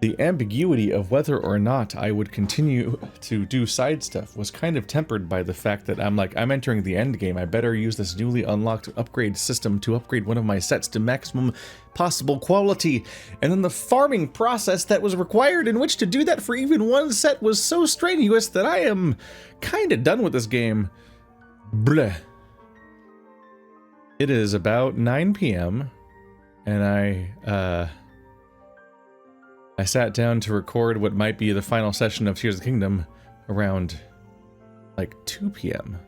The ambiguity of whether or not I would continue to do side stuff was kind of tempered by the fact that I'm entering the end game. I better use this newly unlocked upgrade system to upgrade one of my sets to maximum possible quality. And then the farming process that was required in which to do that for even one set was so strenuous that I am kind of done with this game. Bleh. It is about 9 p.m. and I sat down to record what might be the final session of Tears of the Kingdom around, like, 2 p.m.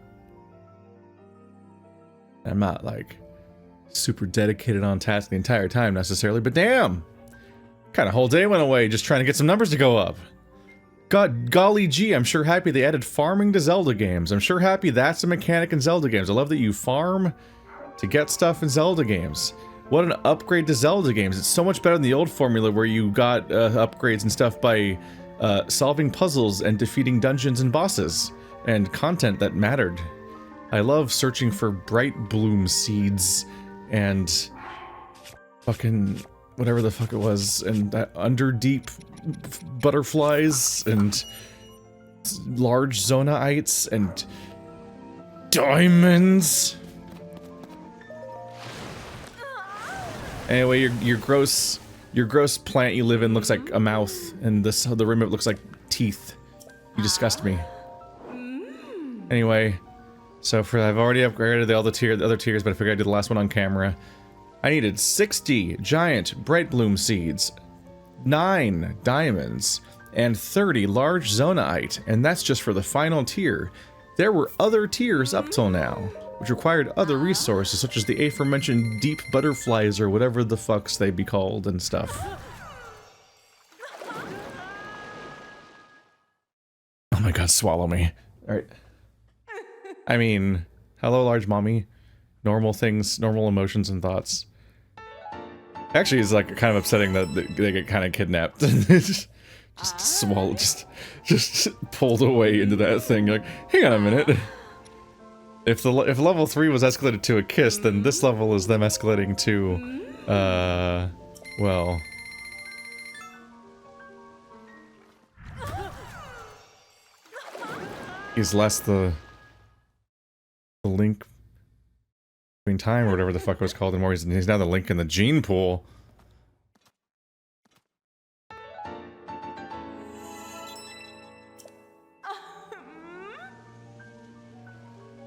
I'm not, like, super dedicated on task the entire time, necessarily, but damn! Kind of whole day went away just trying to get some numbers to go up. Golly gee, I'm sure happy they added farming to Zelda games. I'm sure happy that's a mechanic in Zelda games. I love that you farm to get stuff in Zelda games. What an upgrade to Zelda games. It's so much better than the old formula where you got upgrades and stuff by solving puzzles and defeating dungeons and bosses and content that mattered. I love searching for bright bloom seeds and fucking whatever the fuck it was, and underdeep butterflies and large zonaites and diamonds. Anyway, your gross plant you live in looks like a mouth, and the rim of it looks like teeth. You disgust me. Anyway, so I've already upgraded the other tiers, but I figured I'd do the last one on camera. I needed 60 giant bright bloom seeds, 9 diamonds, and 30 large zonaite, and that's just for the final tier. There were other tiers up till now, which required other resources, such as the aforementioned deep butterflies or whatever the fucks they be called and stuff. Oh my god, swallow me. Alright. I mean, hello large mommy. Normal things, normal emotions and thoughts. Actually, it's like kind of upsetting that they get kind of kidnapped. just swallowed, just pulled away into that thing. Like, hang on a minute. If level 3 was escalated to a kiss, then this level is them escalating to, well... He's less the link between time or whatever the fuck it was called, and more he's now the link in the gene pool.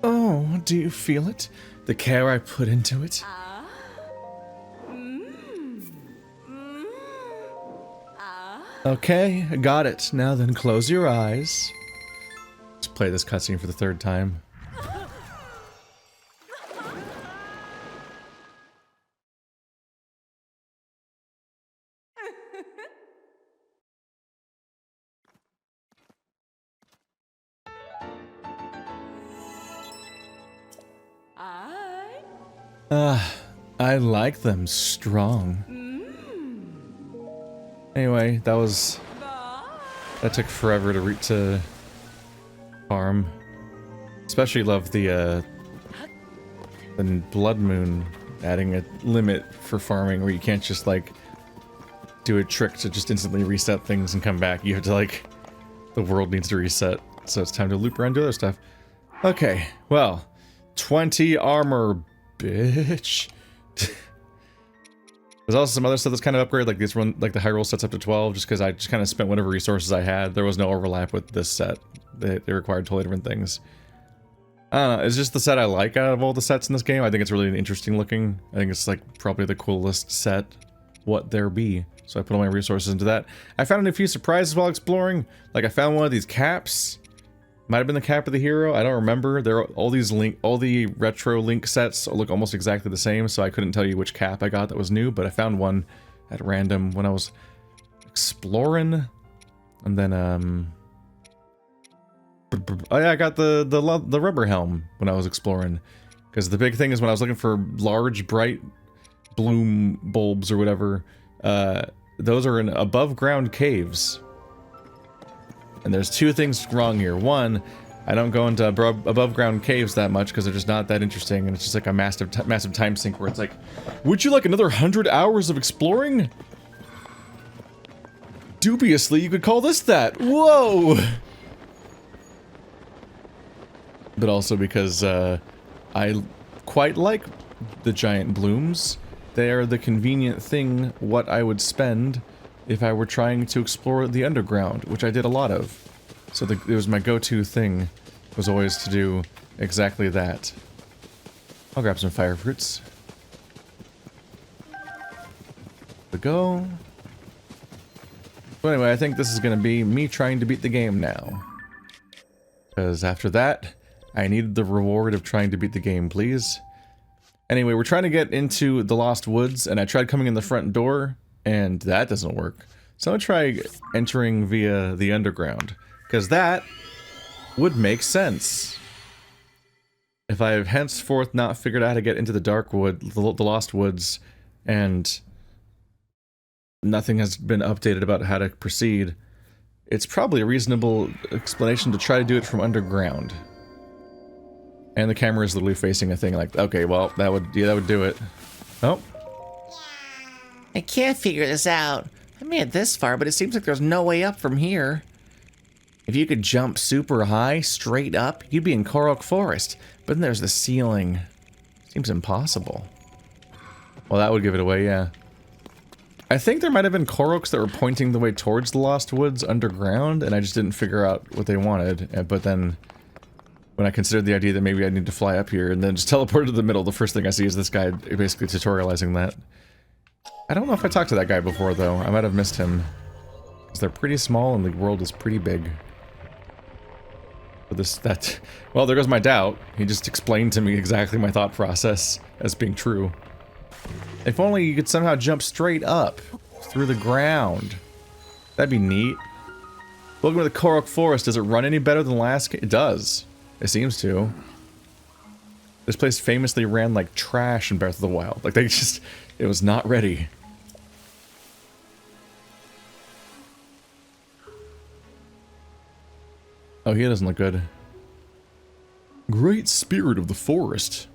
Oh, do you feel it? The care I put into it? Okay, I got it. Now then, close your eyes. Let's play this cutscene for the 3rd time. I like them strong. Anyway, that took forever to farm. Especially love the Blood Moon adding a limit for farming where you can't just like do a trick to just instantly reset things and come back. You have to like, the world needs to reset, so it's time to loop around to other stuff. Okay, well, 20 armor, bitch. There's also some other stuff that's kind of upgraded, like this one, like the Hyrule set's up to 12, just because I just kind of spent whatever resources I had. There was no overlap with this set. They required totally different things. I don't know, it's just the set I like out of all the sets in this game. I think it's really interesting looking. I think it's like probably the coolest set what there be. So I put all my resources into that. I found a few surprises while exploring. Like I found one of these caps. Might have been the cap of the hero, I don't remember. There are all the retro Link sets look almost exactly the same, so I couldn't tell you which cap I got that was new, but I found one at random when I was exploring. And then oh yeah, I got the rubber helm when I was exploring. Because the big thing is when I was looking for large bright bloom bulbs or whatever, those are in above ground caves. And there's 2 things wrong here. One, I don't go into above ground caves that much because they're just not that interesting, and it's just like a massive time sink where it's like, would you like another 100 hours of exploring? Dubiously, you could call this that. Whoa! But also because I quite like the giant blooms. They are the convenient thing what I would spend if I were trying to explore the underground, which I did a lot of. So it was my go-to thing, was always to do exactly that. I'll grab some fire fruits. We go. But anyway, I think this is going to be me trying to beat the game now. Because after that, I needed the reward of trying to beat the game, please. Anyway, we're trying to get into the Lost Woods, and I tried coming in the front door, and that doesn't work. So I'm going to try entering via the underground. Because that would make sense. If I have henceforth not figured out how to get into the the Lost Woods, and nothing has been updated about how to proceed, it's probably a reasonable explanation to try to do it from underground. And the camera is literally facing a thing like, okay, well, that would do it. Oh. I can't figure this out. I made it this far, but it seems like there's no way up from here. If you could jump super high, straight up, you'd be in Korok Forest. But then there's the ceiling. Seems impossible. Well, that would give it away, yeah. I think there might have been Koroks that were pointing the way towards the Lost Woods underground, and I just didn't figure out what they wanted. But then, when I considered the idea that maybe I need to fly up here and then just teleport to the middle, the first thing I see is this guy basically tutorializing that. I don't know if I talked to that guy before, though. I might have missed him. Because they're pretty small and the world is pretty big. But well, there goes my doubt. He just explained to me exactly my thought process as being true. If only you could somehow jump straight up through the ground. That'd be neat. Welcome to the Korok Forest. Does it run any better than last game? It does. It seems to. This place famously ran like trash in Breath of the Wild. Like they just, it was not ready. Oh, he doesn't look good. Great spirit of the forest.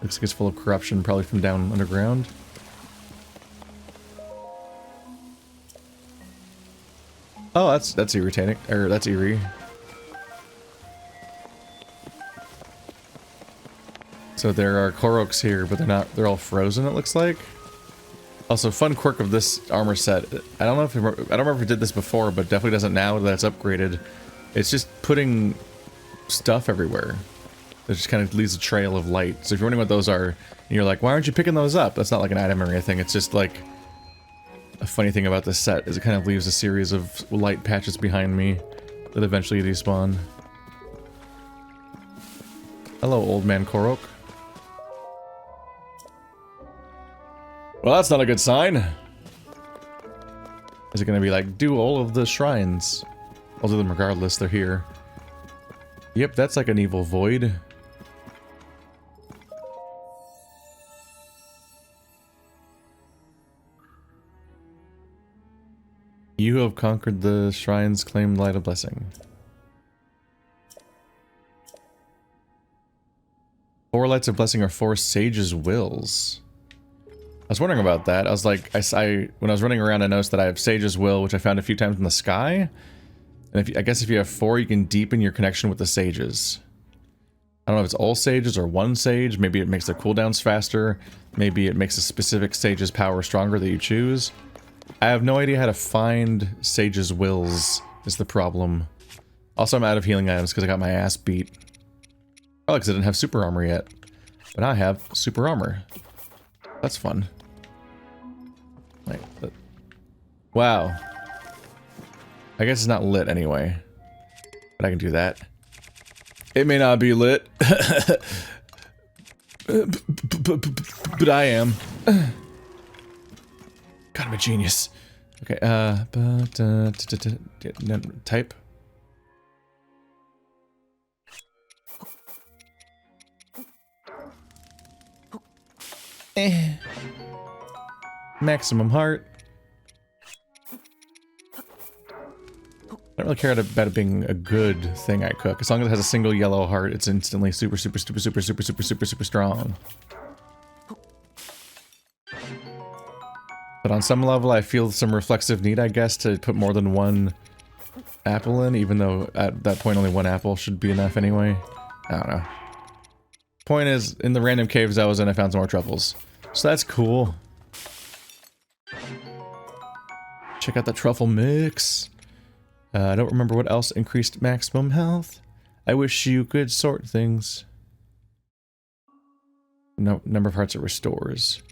Looks like it's full of corruption, probably from down underground. Oh, that's irritating. Or that's eerie. So there are Koroks here, but they're all frozen, it looks like. Also, fun quirk of this armor set. I don't remember if it did this before, but definitely doesn't now that it's upgraded. It's just putting stuff everywhere. It just kind of leaves a trail of light. So if you're wondering what those are, and you're like, why aren't you picking those up? That's not like an item or anything. It's just like a funny thing about this set is it kind of leaves a series of light patches behind me that eventually despawn. Hello, old man Korok. Well, that's not a good sign. Is it going to be like, do all of the shrines? I'll do them regardless, they're here. Yep, that's like an evil void. You have conquered the shrines, claimed light of blessing. 4 lights of blessing are 4 sages' wills. I was wondering about that. I was like, when I was running around, I noticed that I have Sage's Will, which I found a few times in the sky. And I guess if you have 4, you can deepen your connection with the sages. I don't know if it's all sages or one sage. Maybe it makes their cooldowns faster. Maybe it makes a specific sage's power stronger that you choose. I have no idea how to find sage's wills is the problem. Also, I'm out of healing items because I got my ass beat. Probably because I didn't have super armor yet. But now I have super armor. That's fun. Wait, wow. I guess it's not lit anyway. But I can do that. It may not be lit. But I am. God, I'm a genius. Okay, type. Maximum heart. don't really care about it being a good thing I cook. As long as it has a single yellow heart, it's instantly super strong. But on some level, I feel some reflexive need, I guess, to put more than one apple in, even though at that point only one apple should be enough anyway. I don't know. Point is, in the random caves I was in, I found some more truffles. So that's cool. Check out the truffle mix. I don't remember what else increased maximum health. I wish you could sort things. No, number of hearts it restores.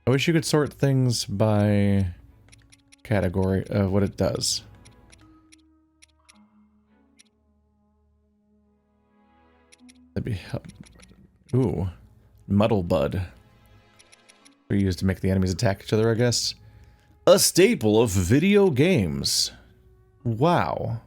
I wish you could sort things by category of what it does. That'd be ooh, muddle bud. We used to make the enemies attack each other, I guess. A staple of video games. Wow.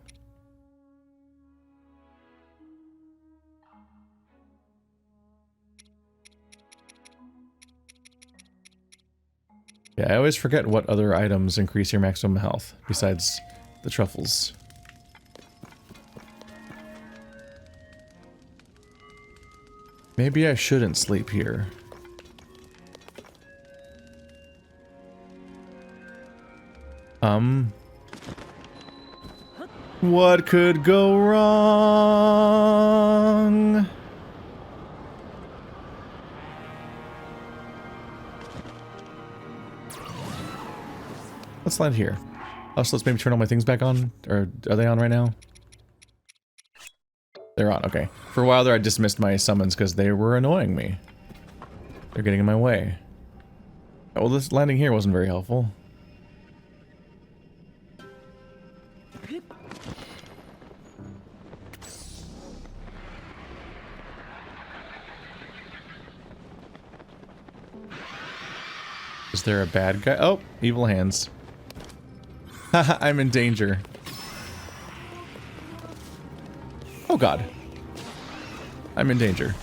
Yeah, I always forget what other items increase your maximum health besides the truffles. Maybe I shouldn't sleep here. What could go wrong? Let's land here. Also, let's maybe turn all my things back on. Or are they on right now? They're on, okay. For a while there I dismissed my summons because they were annoying me. They're getting in my way. Oh, well, this landing here wasn't very helpful. Is there a bad guy? Oh, evil hands. Haha, I'm in danger. Oh god. I'm in danger.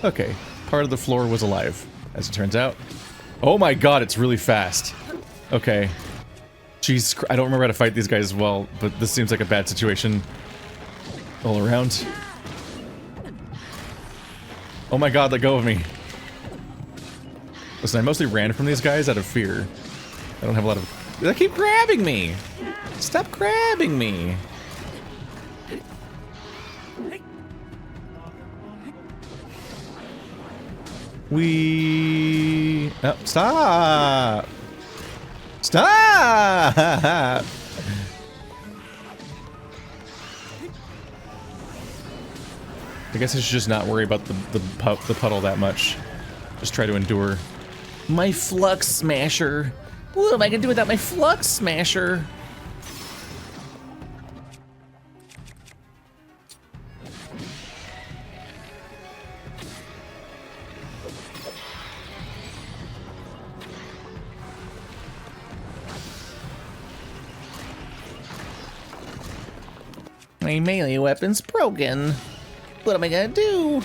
Okay, part of the floor was alive, as it turns out. Oh my god, it's really fast. Okay. Jeez, I don't remember how to fight these guys well, but this seems like a bad situation all around. Oh my god, let go of me. Listen, I mostly ran from these guys out of fear. I don't have a lot of... They keep grabbing me! Stop grabbing me! Oh, stop! Stop! I guess I should just not worry about the puddle that much. Just try to endure. My flux smasher. What am I gonna do without my flux smasher? My melee weapon's broken. What am I gonna do?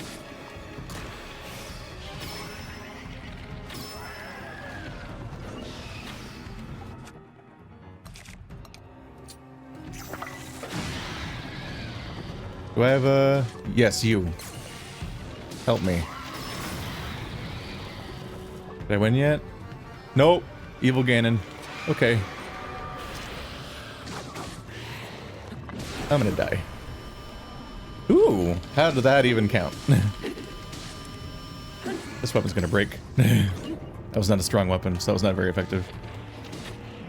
Do I have a... Yes, you. Help me. Did I win yet? Nope. Evil Ganon. Okay. I'm gonna die. Ooh, how did that even count? This weapon's gonna break. That was not a strong weapon, so that was not very effective.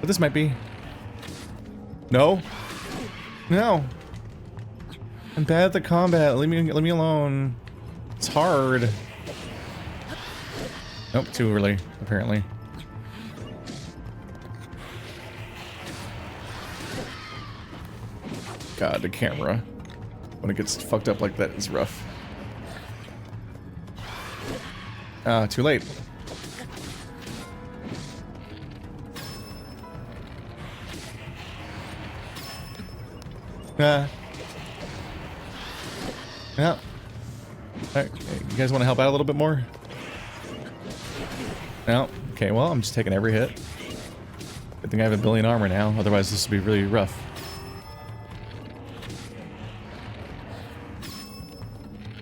But this might be. No. No. I'm bad at the combat. Let me alone. It's hard. Nope, too early, apparently. God, the camera. When it gets fucked up like that, it's rough. Ah, too late. Ah. Yeah. Alright, you guys want to help out a little bit more? No? Okay, well, I'm just taking every hit. thing I have a billion armor now, otherwise this would be really rough.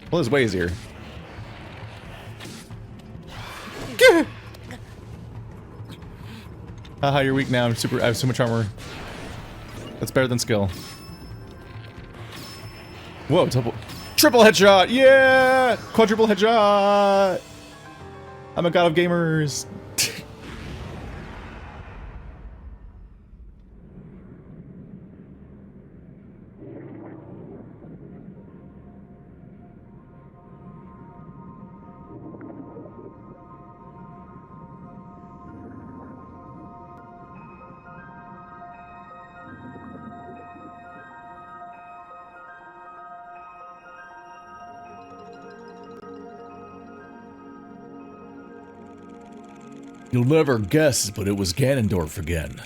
Well, it's way easier. Haha, you're weak now. I have so much armor. That's better than skill. Whoa, triple headshot! Yeah! Quadruple headshot! I'm a god of gamers. You'll never guess, but it was Ganondorf again.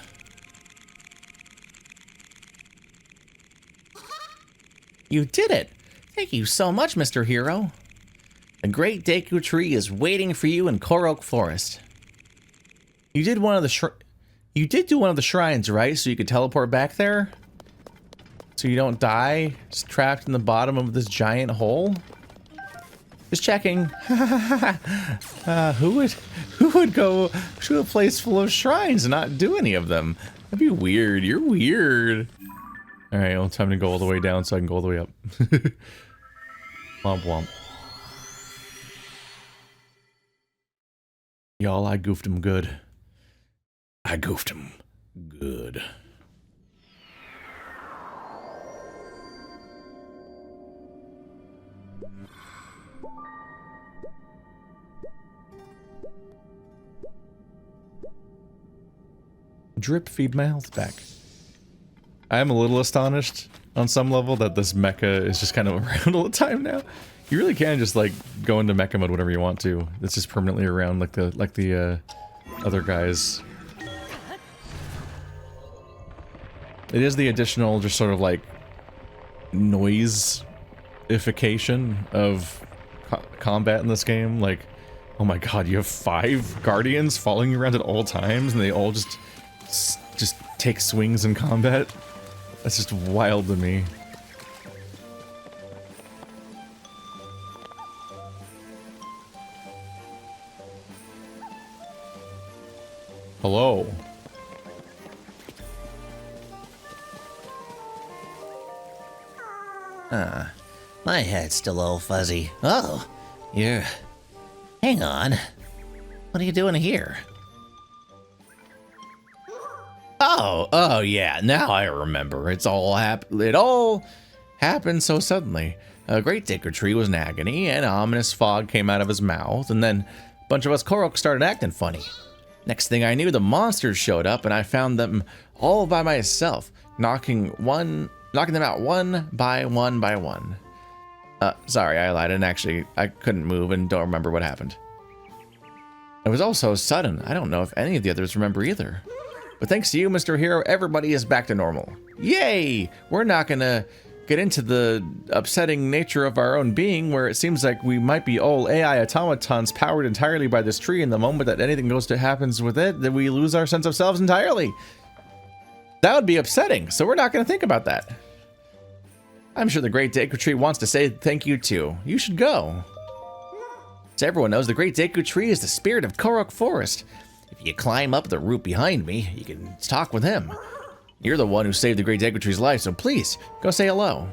You did it! Thank you so much, Mr. Hero. The Great Deku Tree is waiting for you in Korok Forest. You did do one of the shrines, right? So you could teleport back there? So you don't die, just trapped in the bottom of this giant hole? Just checking. Who would go to a place full of shrines and not do any of them? That'd be weird. You're weird. All right, well, time to go all the way down so I can go all the way up. Womp womp. Y'all, I goofed him good. I goofed him good. Drip feed my health back. I am a little astonished on some level that this mecha is just kind of around all the time now. You really can just like go into mecha mode whenever you want to. It's just permanently around like the other guys. It is the additional just sort of like noise-ification of combat in this game. Like, oh my god, you have 5 guardians following you around at all times and they all just take swings in combat. That's just wild to me. Hello. My head's still all fuzzy. Oh, hang on. What are you doing here? Oh yeah, now I remember. It all happened so suddenly. A great Deku Tree was in agony, and ominous fog came out of his mouth, and then a bunch of us Korok started acting funny. Next thing I knew, the monsters showed up, and I found them all by myself, knocking them out one by one. Sorry, I lied, and actually, I couldn't move and don't remember what happened. It was all so sudden, I don't know if any of the others remember either. But thanks to you, Mr. Hero, everybody is back to normal. Yay! We're not gonna get into the upsetting nature of our own being, where it seems like we might be all AI automatons powered entirely by this tree, and the moment that anything happens with it, then we lose our sense of selves entirely. That would be upsetting, so we're not gonna think about that. I'm sure the Great Deku Tree wants to say thank you too. You should go. As everyone knows, the Great Deku Tree is the spirit of Korok Forest. If you climb up the root behind me, you can talk with him. You're the one who saved the Great Deku Tree's life, so please, go say hello.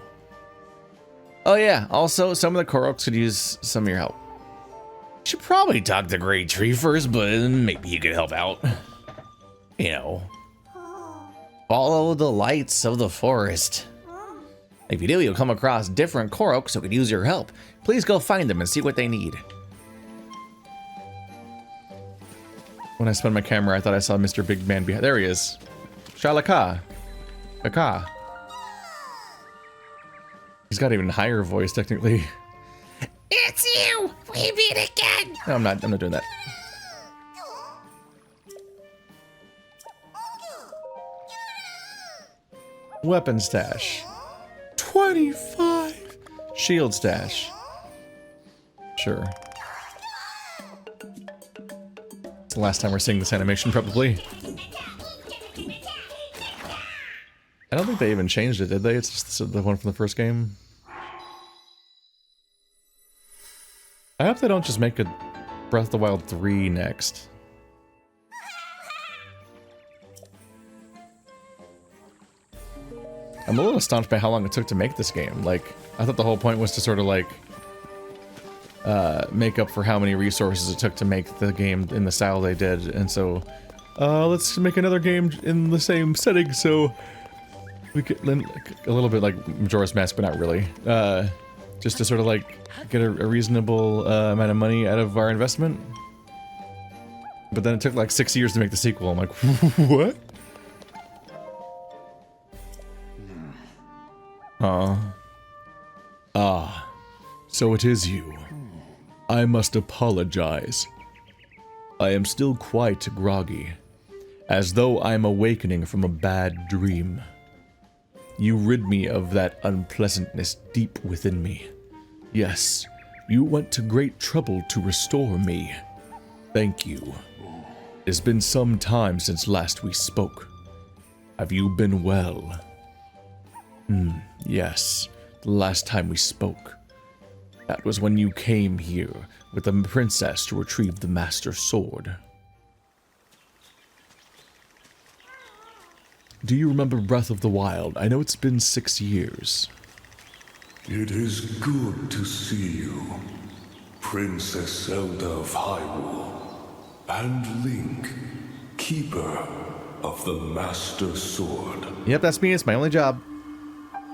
Oh yeah, also, some of the Koroks could use some of your help. You should probably talk to the Great Tree first, but maybe you could help out. You know. Follow the lights of the forest. If you do, you'll come across different Koroks who could use your help. Please go find them and see what they need. When I spun my camera, I thought I saw Mr. Big Man behind. There he is. Shalaka. Aka. He's got even higher voice, technically. It's you! We meet again! No, I'm not doing that. Weapon stash. 25. Shield stash. Sure. It's the last time we're seeing this animation, probably. think they even changed it, did they? It's just the one from the first game. I hope they don't just make a Breath of the Wild 3 next. I'm a little astonished by how long it took to make this game. Like, I thought the whole point was to sort of like make up for how many resources it took to make the game in the style they did, and so let's make another game in the same setting so we could a little bit like Majora's Mask, but not really. Just to sort of like get a reasonable amount of money out of our investment. But then it took like 6 years to make the sequel. I'm like, what? So it is you. I must apologize. I am still quite groggy, as though I am awakening from a bad dream. You rid me of that unpleasantness deep within me. Yes, you went to great trouble to restore me. Thank you. It's been some time since last we spoke. Have you been well? Yes, the last time we spoke. That was when you came here with the princess to retrieve the Master Sword. Do you remember Breath of the Wild? I know it's been 6 years. It is good to see you, Princess Zelda of Hyrule, and Link, Keeper of the Master Sword. Yep, that's me. It's my only job.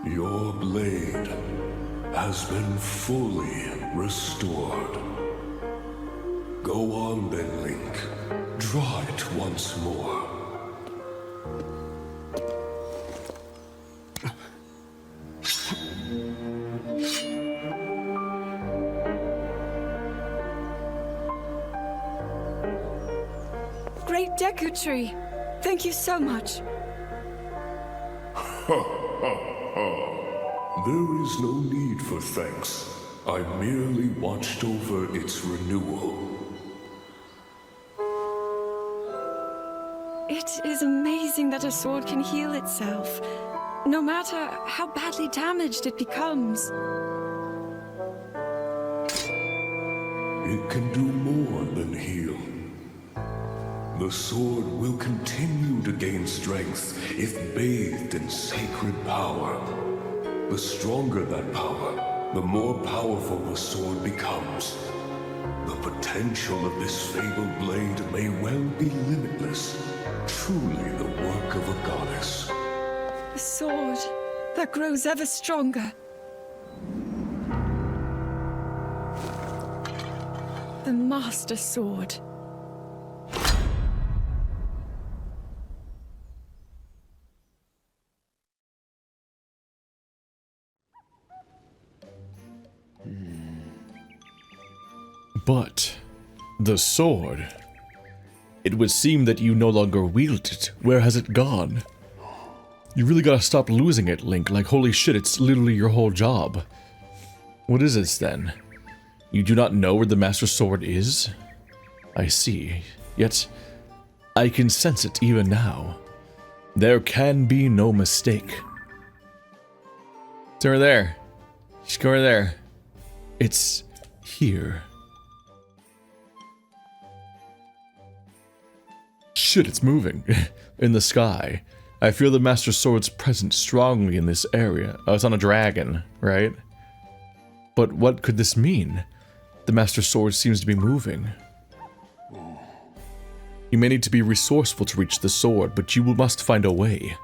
Your blade has been fully restored. Go on then, Link. Draw it once more. Great Deku Tree! Thank you so much. There is no need for thanks. I merely watched over its renewal. It is amazing that a sword can heal itself, no matter how badly damaged it becomes. It can do more than heal. The sword will continue to gain strength if bathed in sacred power. The stronger that power, the more powerful the sword becomes. The potential of this fabled blade may well be limitless. Truly the work of a goddess. A sword that grows ever stronger. The Master Sword. But the sword. It would seem that you no longer wield it. Where has it gone? You really gotta stop losing it, Link. Like, holy shit, it's literally your whole job. What is this, then? You do not know where the Master Sword is? I see. Yet, I can sense it even now. There can be no mistake. It's over there. Just go over there. It's here. Shit, it's moving. In the sky. I feel the Master Sword's presence strongly in this area. Oh, it's on a dragon, right? But what could this mean? The Master Sword seems to be moving. You may need to be resourceful to reach the sword, but you must find a way.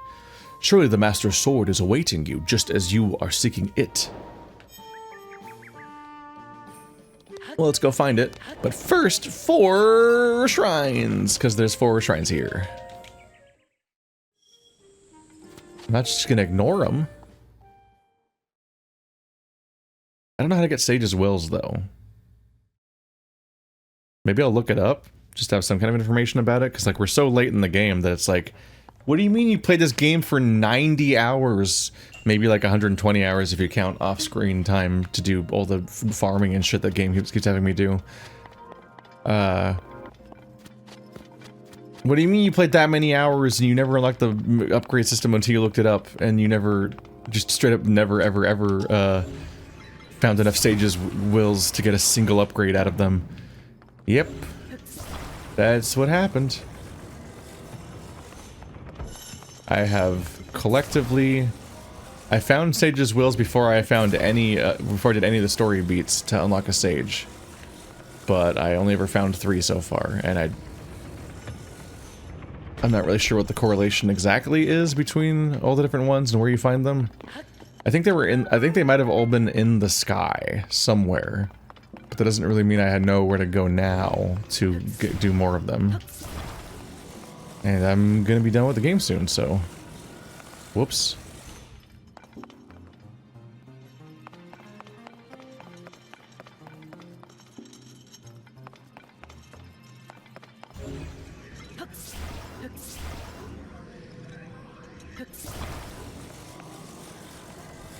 Surely the Master Sword is awaiting you, just as you are seeking it. Well, let's go find it. But first, 4 shrines, because there's 4 shrines here. I'm not just gonna ignore them. I don't know how to get Sage's Wills, though. Maybe I'll look it up, just to have some kind of information about it, because like we're so late in the game that it's like, what do you mean you played this game for 90 hours? Maybe like 120 hours if you count off-screen time to do all the farming and shit that game keeps having me do. What do you mean you played that many hours and you never unlocked the upgrade system until you looked it up, and you never, just straight up never ever found enough Sage's wills to get a single upgrade out of them? Yep. That's what happened. I have collectively... I found Sage's wills before I found any, before I did any of the story beats to unlock a Sage. But I only ever found 3 so far, and I'm not really sure what the correlation exactly is between all the different ones and where you find them. I think they might have all been in the sky somewhere. But that doesn't really mean I know where to go now to do more of them. And I'm gonna be done with the game soon, so... Whoops.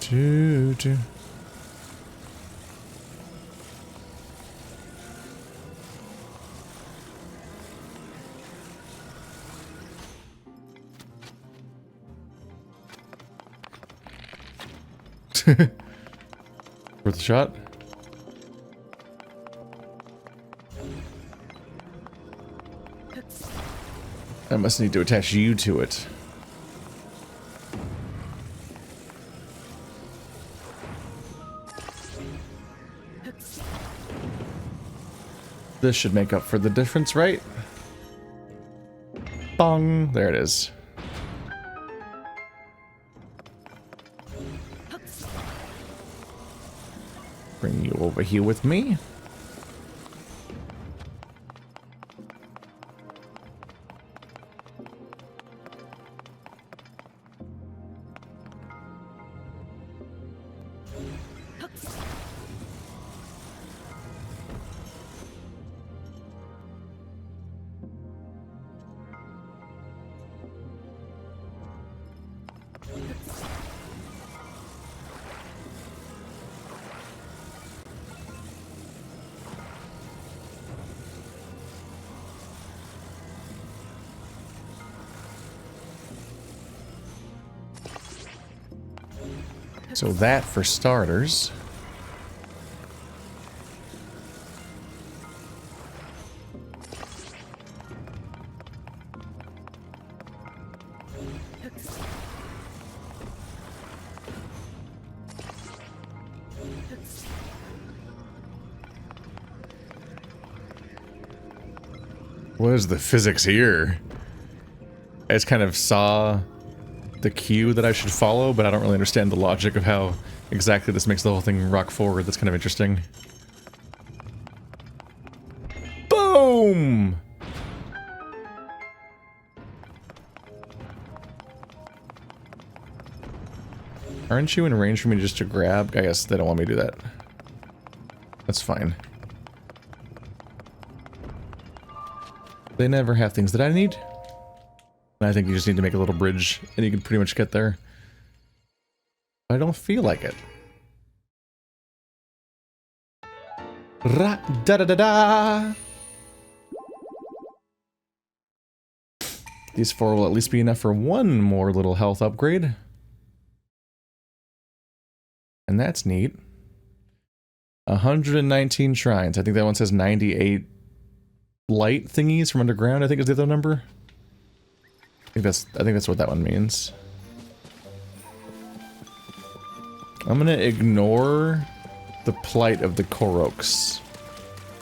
Doo-doo. Worth a shot. I must need to attach you to it. This should make up for the difference, right? Bong! There it is. Bring you over here with me. So that for starters. What is the physics here? I just kind of saw the cue that I should follow, but I don't really understand the logic of how exactly this makes the whole thing rock forward. That's kind of interesting. Boom! Aren't you in range for me just to grab? I guess they don't want me to do that. That's fine. They never have things that I need. I think you just need to make a little bridge, and you can pretty much get there. I don't feel like it. Ra da da da da. These 4 will at least be enough for one more little health upgrade. And that's neat. 119 shrines. I think that one says 98 light thingies from underground, I think is the other number. I think that's what that one means. I'm gonna ignore the plight of the Koroks,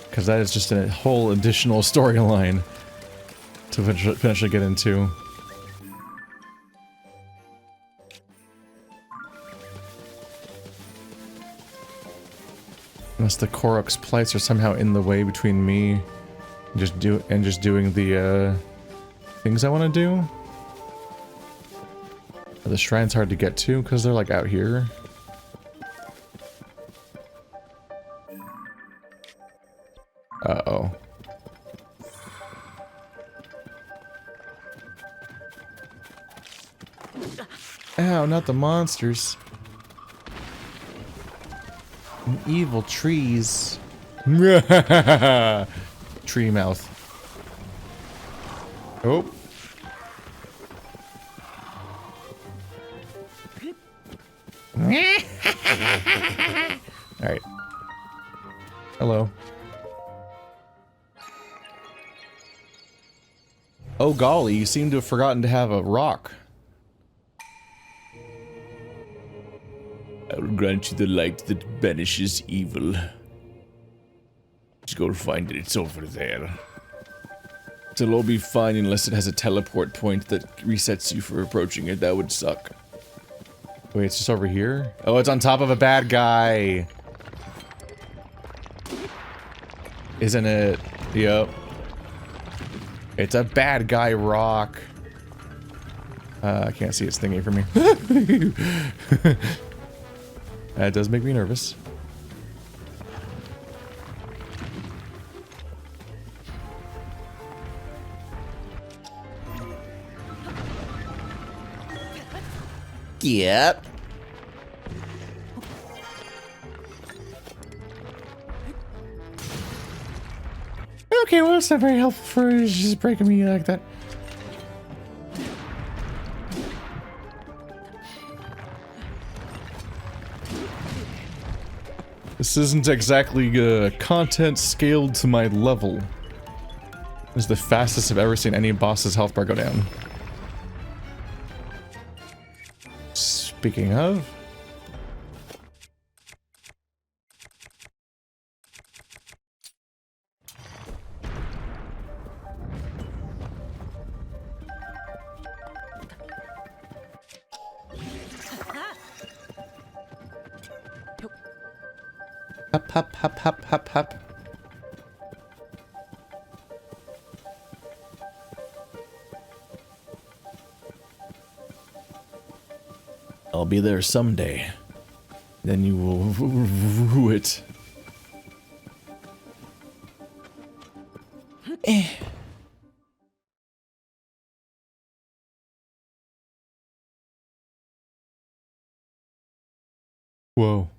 because that is just a whole additional storyline to potentially get into. Unless the Korok's plights are somehow in the way between me and just doing the things I want to do. The shrine's hard to get to because they're like out here. Uh-oh. Ow, not the monsters. Evil trees. Tree mouth. Oh. Alright. Hello. Oh golly, you seem to have forgotten to have a rock. I will grant you the light that banishes evil. Just go find it, it's over there. It'll all be fine unless it has a teleport point that resets you for approaching it. That would suck. Wait, it's just over here? Oh, it's on top of a bad guy. Isn't it? Yep. It's a bad guy rock. I can't see its thingy for me. That does make me nervous. Yep. Okay, well, it's not very helpful for just breaking me like that. This isn't exactly content scaled to my level. This is the fastest I've ever seen any boss's health bar go down. Speaking of... Hop, hop, hop, hop, hop, hop. I'll be there someday. Then you will rue it. Whoa.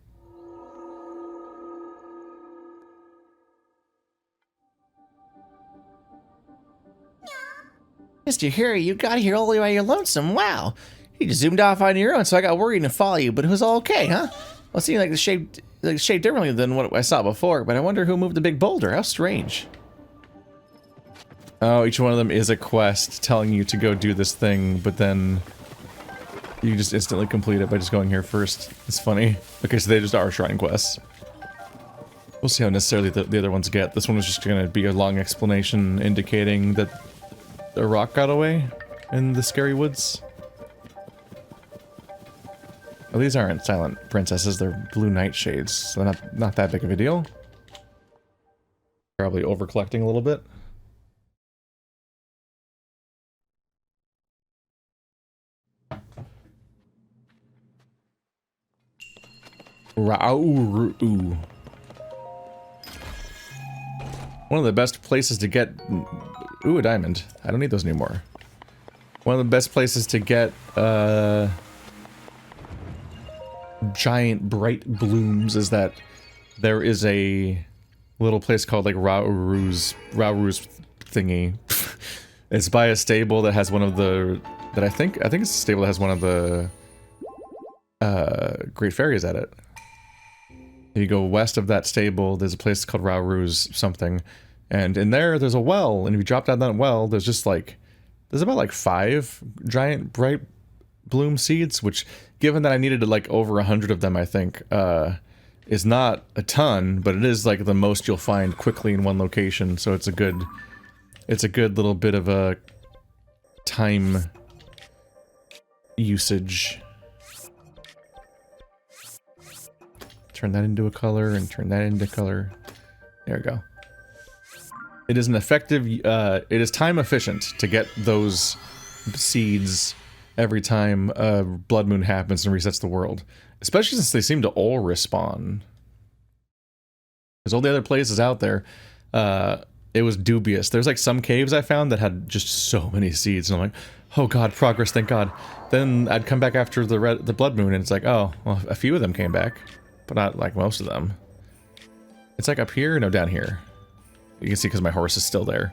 Mr. Harry, you got here all the way by your lonesome. Wow. You just zoomed off on your own, so I got worried and follow you, but it was all okay, huh? Well, it seemed like the shape differently than what I saw before, but I wonder who moved the big boulder. How strange. Oh, each one of them is a quest telling you to go do this thing, but then you just instantly complete it by just going here first. It's funny. Okay, so they just are shrine quests. We'll see how necessarily the other ones get. This one was just gonna be a long explanation indicating that the rock got away in the scary woods. Well, these aren't silent princesses, they're blue nightshades, so they're not that big of a deal. Probably over collecting a little bit. Rauru. One of the best places to get... Ooh, a diamond. I don't need those anymore. One of the best places to get, giant bright blooms is that there is a little place called, like, Rauru's thingy. It's by a stable that has one of the... I think it's a stable that has one of the... Great Fairies at it. You go west of that stable, there's a place called Rauru's something, and in there's a well, and if you drop down that well, there's just like, there's about like 5 giant bright bloom seeds, which, given that I needed like over 100 of them, I think, is not a ton, but it is like the most you'll find quickly in one location, so it's a good little bit of a time usage. Turn that into a color and turn that into color. There we go. It is an effective, it is time efficient to get those seeds every time a blood moon happens and resets the world. Especially since they seem to all respawn. Because all the other places out there, it was dubious. There's like some caves I found that had just so many seeds, and I'm like, oh god, progress, thank god. Then I'd come back after the blood moon, and it's like, oh, well, a few of them came back. But not like most of them. It's like up here? No, down here. You can see because my horse is still there.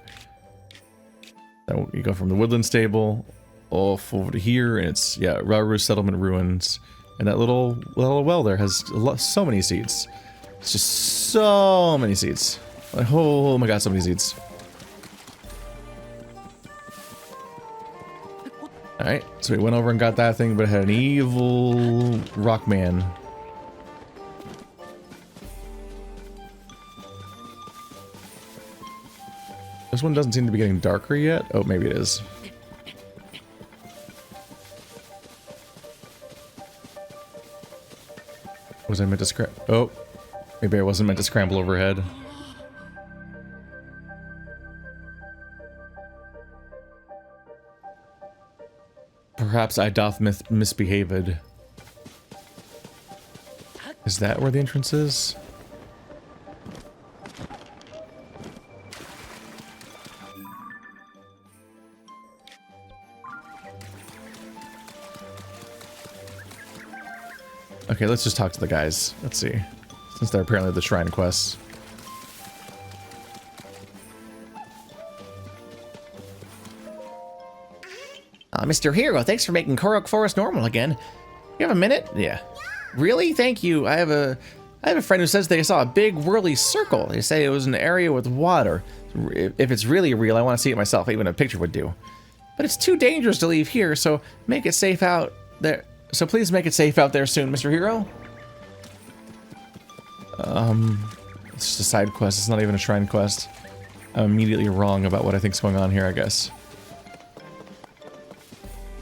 So you go from the woodland stable off over to here, and it's, yeah, Rauru Settlement Ruins. And that little well there has so many seeds. It's just so many seeds. Like, oh my god, so many seeds. Alright, so we went over and got that thing, but it had an evil rock man. This one doesn't seem to be getting darker yet. Oh, maybe it is. Was I meant to scramble? Oh, maybe I wasn't meant to scramble overhead. Perhaps I doth misbehaved. Is that where the entrance is? Okay, let's just talk to the guys. Let's see. Since they're apparently the shrine quests. Mr. Hero, thanks for making Korok Forest normal again. You have a minute? Yeah. Really? Thank you. I have a friend who says they saw a big whirly circle. They say it was an area with water. If it's really real, I want to see it myself. Even a picture would do. But it's too dangerous to leave here, so make it safe out there. So please make it safe out there soon, Mr. Hero. It's just a side quest. It's not even a shrine quest. I'm immediately wrong about what I think's going on here, I guess.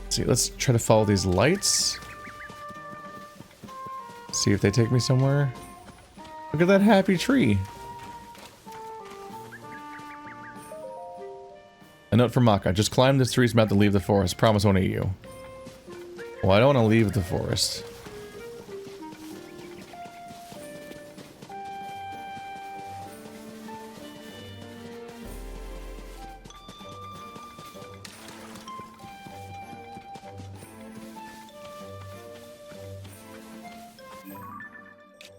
Let's see, let's try to follow these lights. See if they take me somewhere. Look at that happy tree. A note from Maka. Just climb this tree. It's about to leave the forest. Promise won't eat you. Well, I don't want to leave the forest.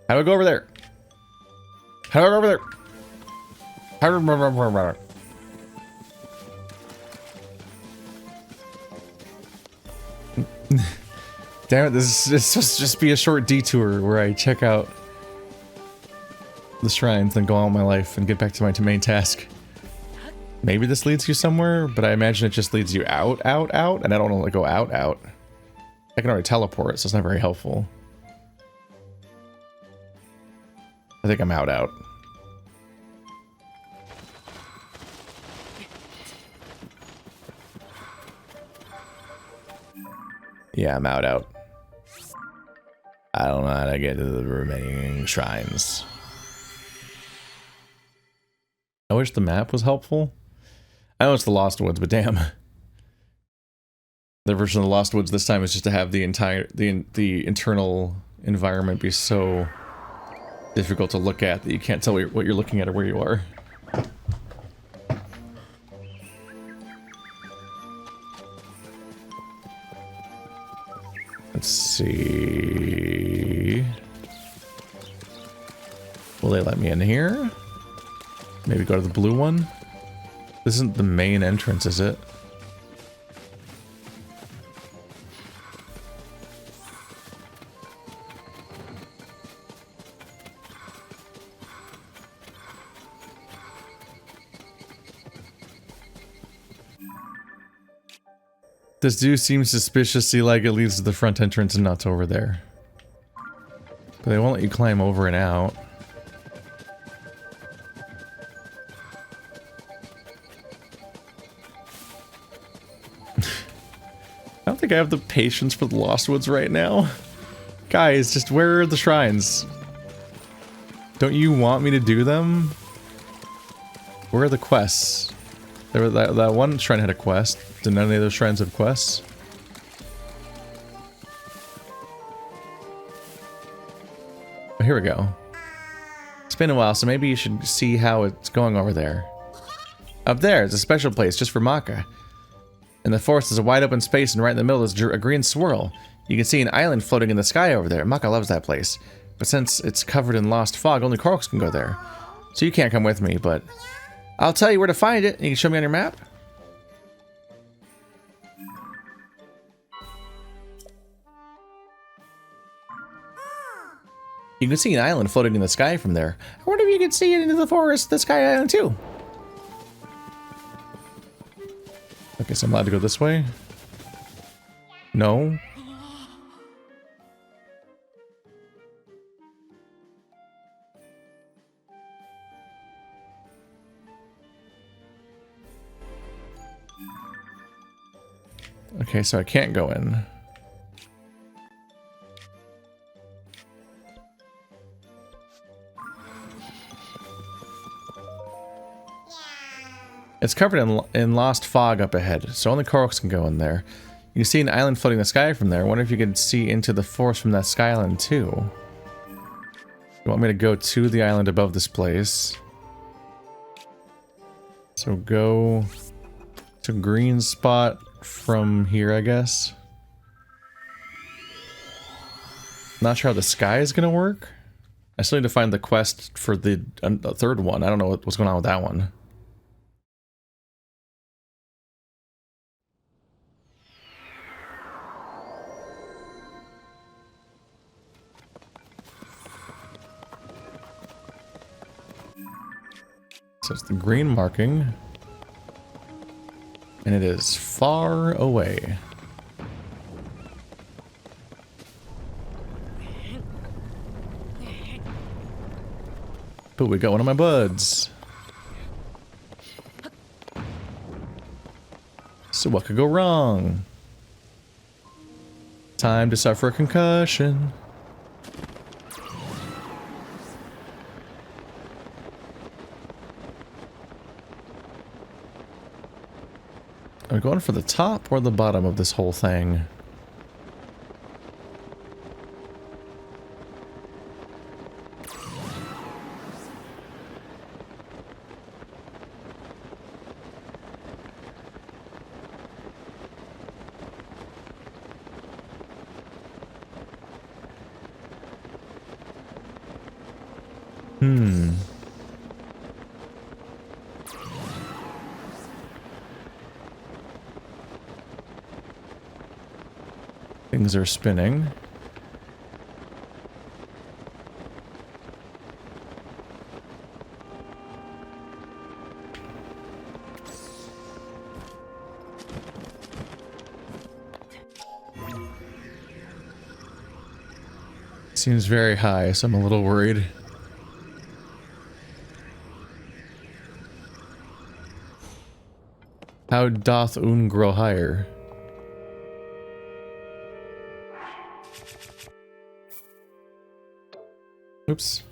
How do I go over there? How do I go over there? How do I go over there? Damn it, this is supposed to just be a short detour where I check out the shrines, then go on with my life and get back to my main task. Maybe this leads you somewhere, but I imagine it just leads you out, and I don't want to go out. I can already teleport, so it's not very helpful. I think I'm out. Yeah, I'm out. I don't know how to get to the remaining shrines. I wish the map was helpful. I know it's the Lost Woods, but damn. The version of the Lost Woods this time is just to have the internal environment be so difficult to look at that you can't tell what you're looking at or where you are. Let's see. Will they let me in here? Maybe go to the blue one? This isn't the main entrance, is it? This do seem suspiciously like it leads to the front entrance and not to over there. But they won't let you climb over and out. I don't think I have the patience for the Lost Woods right now. Guys, just where are the shrines? Don't you want me to do them? Where are the quests? There was that one shrine had a quest. Did none of the other shrines have quests? Oh, here we go. It's been a while, so maybe you should see how it's going over there. Up there, it's a special place just for Maka. In the forest is a wide open space, and right in the middle is a green swirl. You can see an island floating in the sky over there. Maka loves that place. But since it's covered in lost fog, only Koroks can go there. So you can't come with me, but I'll tell you where to find it. You can show me on your map. You can see an island floating in the sky from there. I wonder if you can see it into the forest, the sky island too. Okay, so I'm allowed to go this way? No. Okay, so I can't go in. It's covered in lost fog up ahead, so only Koroks can go in there. You can see an island floating in the sky from there. I wonder if you can see into the forest from that sky island too. You want me to go to the island above this place? So go to green spot from here, I guess. Not sure how the sky is gonna work. I still need to find the quest for the third one. I don't know what's going on with that one. So it's the green marking. And it is far away. But we got one of my buds. So what could go wrong? Time to suffer a concussion. Are we going for the top or the bottom of this whole thing? Things are spinning. Seems very high, so I'm a little worried. How doth un grow higher? Oops.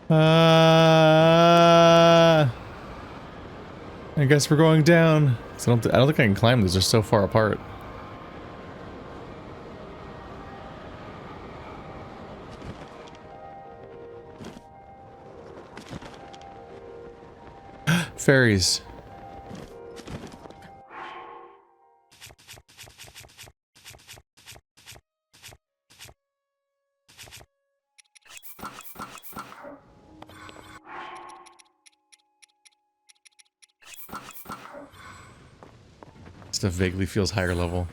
I guess we're going down. I don't think I can climb these. They're so far apart. Fairies. Stuff vaguely feels higher level.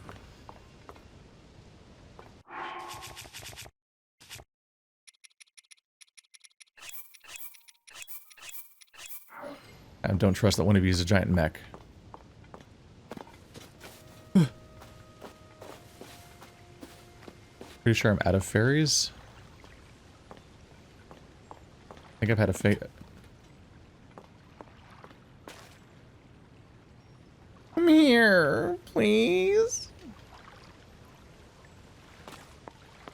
I don't trust that one of you is a giant mech. Pretty sure I'm out of fairies. I think I've had a Come here, please.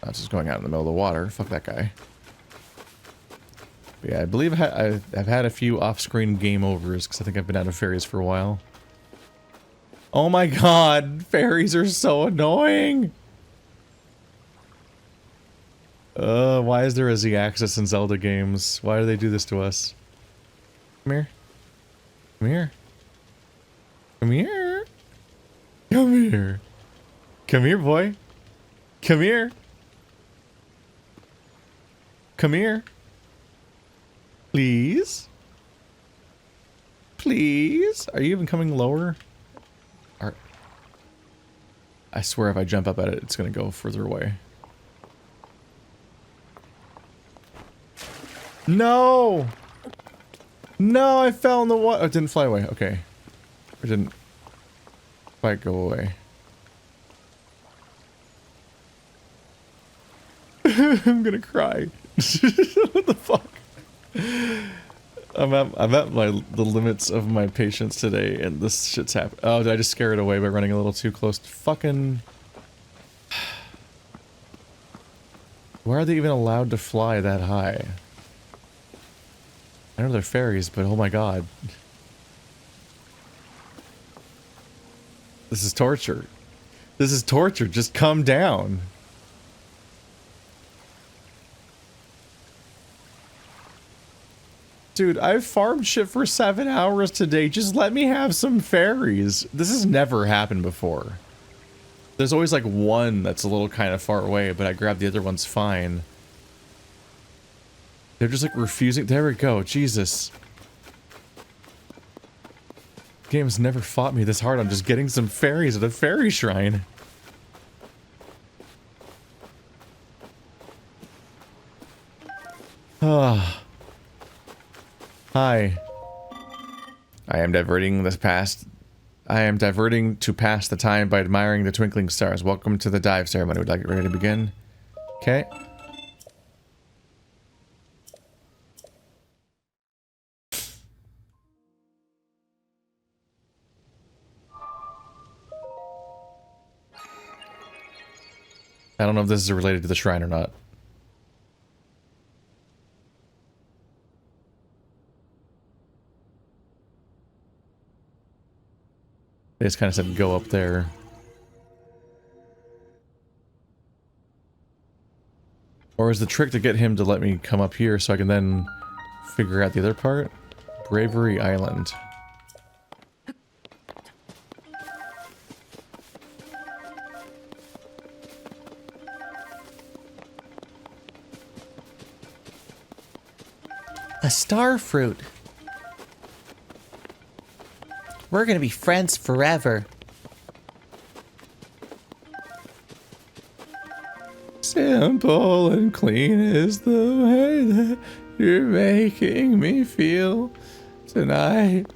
I'm just going out in the middle of the water. Fuck that guy. But yeah, I believe I've had a few off-screen game overs because I think I've been out of fairies for a while. Oh my god, fairies are so annoying. Why is there a Z-axis in Zelda games? Why do they do this to us? Come here. Come here. Come here. Come here. Come here, boy. Come here. Come here. Please. Please? Are you even coming lower? I swear if I jump up at it, it's gonna go further away. No! No, I fell in the water. Oh, it didn't fly away. Okay. It didn't quite go away. I'm gonna cry. What the fuck? I'm at the limits of my patience today, and this shit's happened. Oh, did I just scare it away by running a little too close to fucking... Why are they even allowed to fly that high? I know they're fairies, but oh my god. This is torture. This is torture. Just come down. Dude, I've farmed shit for 7 hours today. Just let me have some fairies. This has never happened before. There's always like one that's a little kind of far away, but I grab the other one's fine. They're just like refusing. There we go. Jesus. Game's never fought me this hard on just getting some fairies at a fairy shrine. Ah. Hi. I am diverting to pass the time by admiring the twinkling stars. Welcome to the dive ceremony. Would you like it ready to begin? Okay. I don't know if this is related to the shrine or not. They just kind of said go up there. Or is the trick to get him to let me come up here so I can then figure out the other part? Bravery Island. A star fruit. We're gonna be friends forever. Simple and clean is the way that you're making me feel tonight.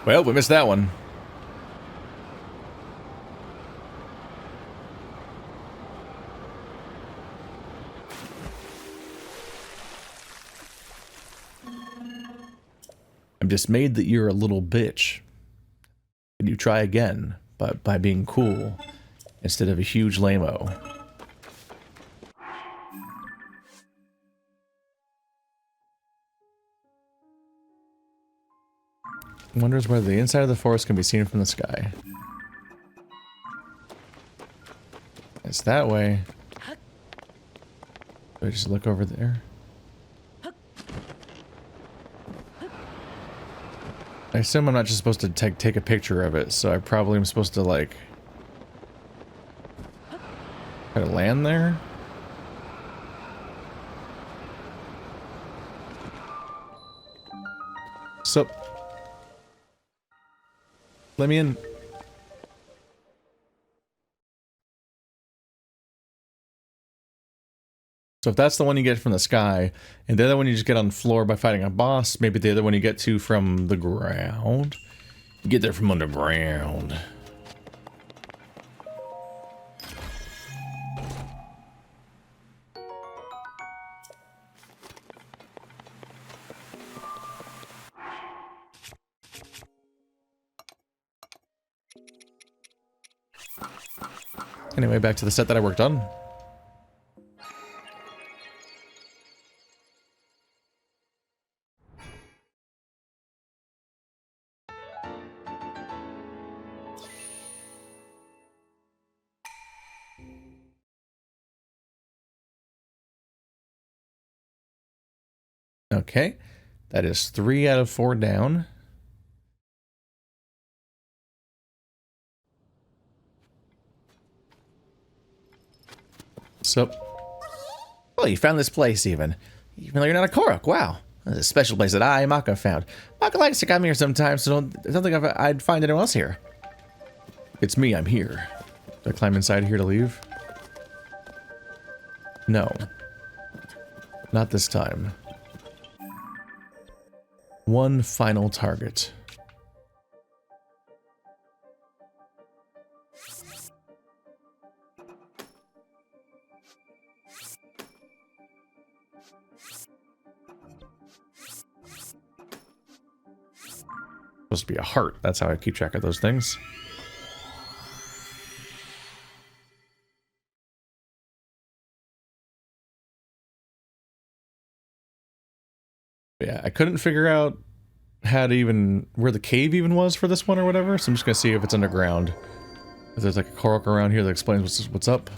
Well, we missed that one. I'm dismayed that you're a little bitch. Can you try again, but by being cool instead of a huge lame-o? Wonders whether the inside of the forest can be seen from the sky. It's that way. Do I just look over there? I assume I'm not just supposed to take a picture of it, so I probably am supposed to, like, try to land there? So... let me in. So if that's the one you get from the sky, and the other one you just get on the floor by fighting a boss, maybe the other one you get to from the ground. You get there from underground. Anyway, back to the set that I worked on. Okay. That is 3 out of 4 down. So, Well, you found this place even though you're not a Korok. Wow. This is a special place that I, Maka, found. Maka likes to come here sometimes, so I don't think I'd find anyone else here. it's me, I'm here. Do I climb inside here to leave? No. Not this time. One final target. Supposed to be a heart. That's how I keep track of those things. Yeah, I couldn't figure out how to even, where the cave even was for this one or whatever, so I'm just gonna see if it's underground. If there's like a Korok around here that explains what's up.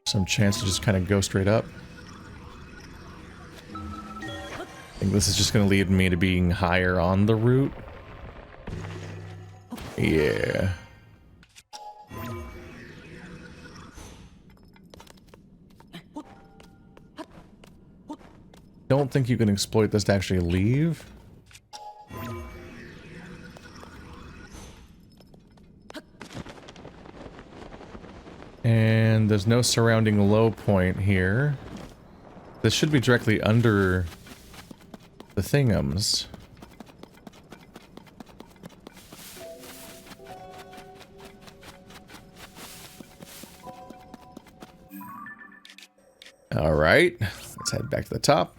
Some chance to just kind of go straight up. I think this is just gonna lead me to being higher on the route. Yeah. Don't think you can exploit this to actually leave. And there's no surrounding low point here. This should be directly under the thingums. All right, let's head back to the top.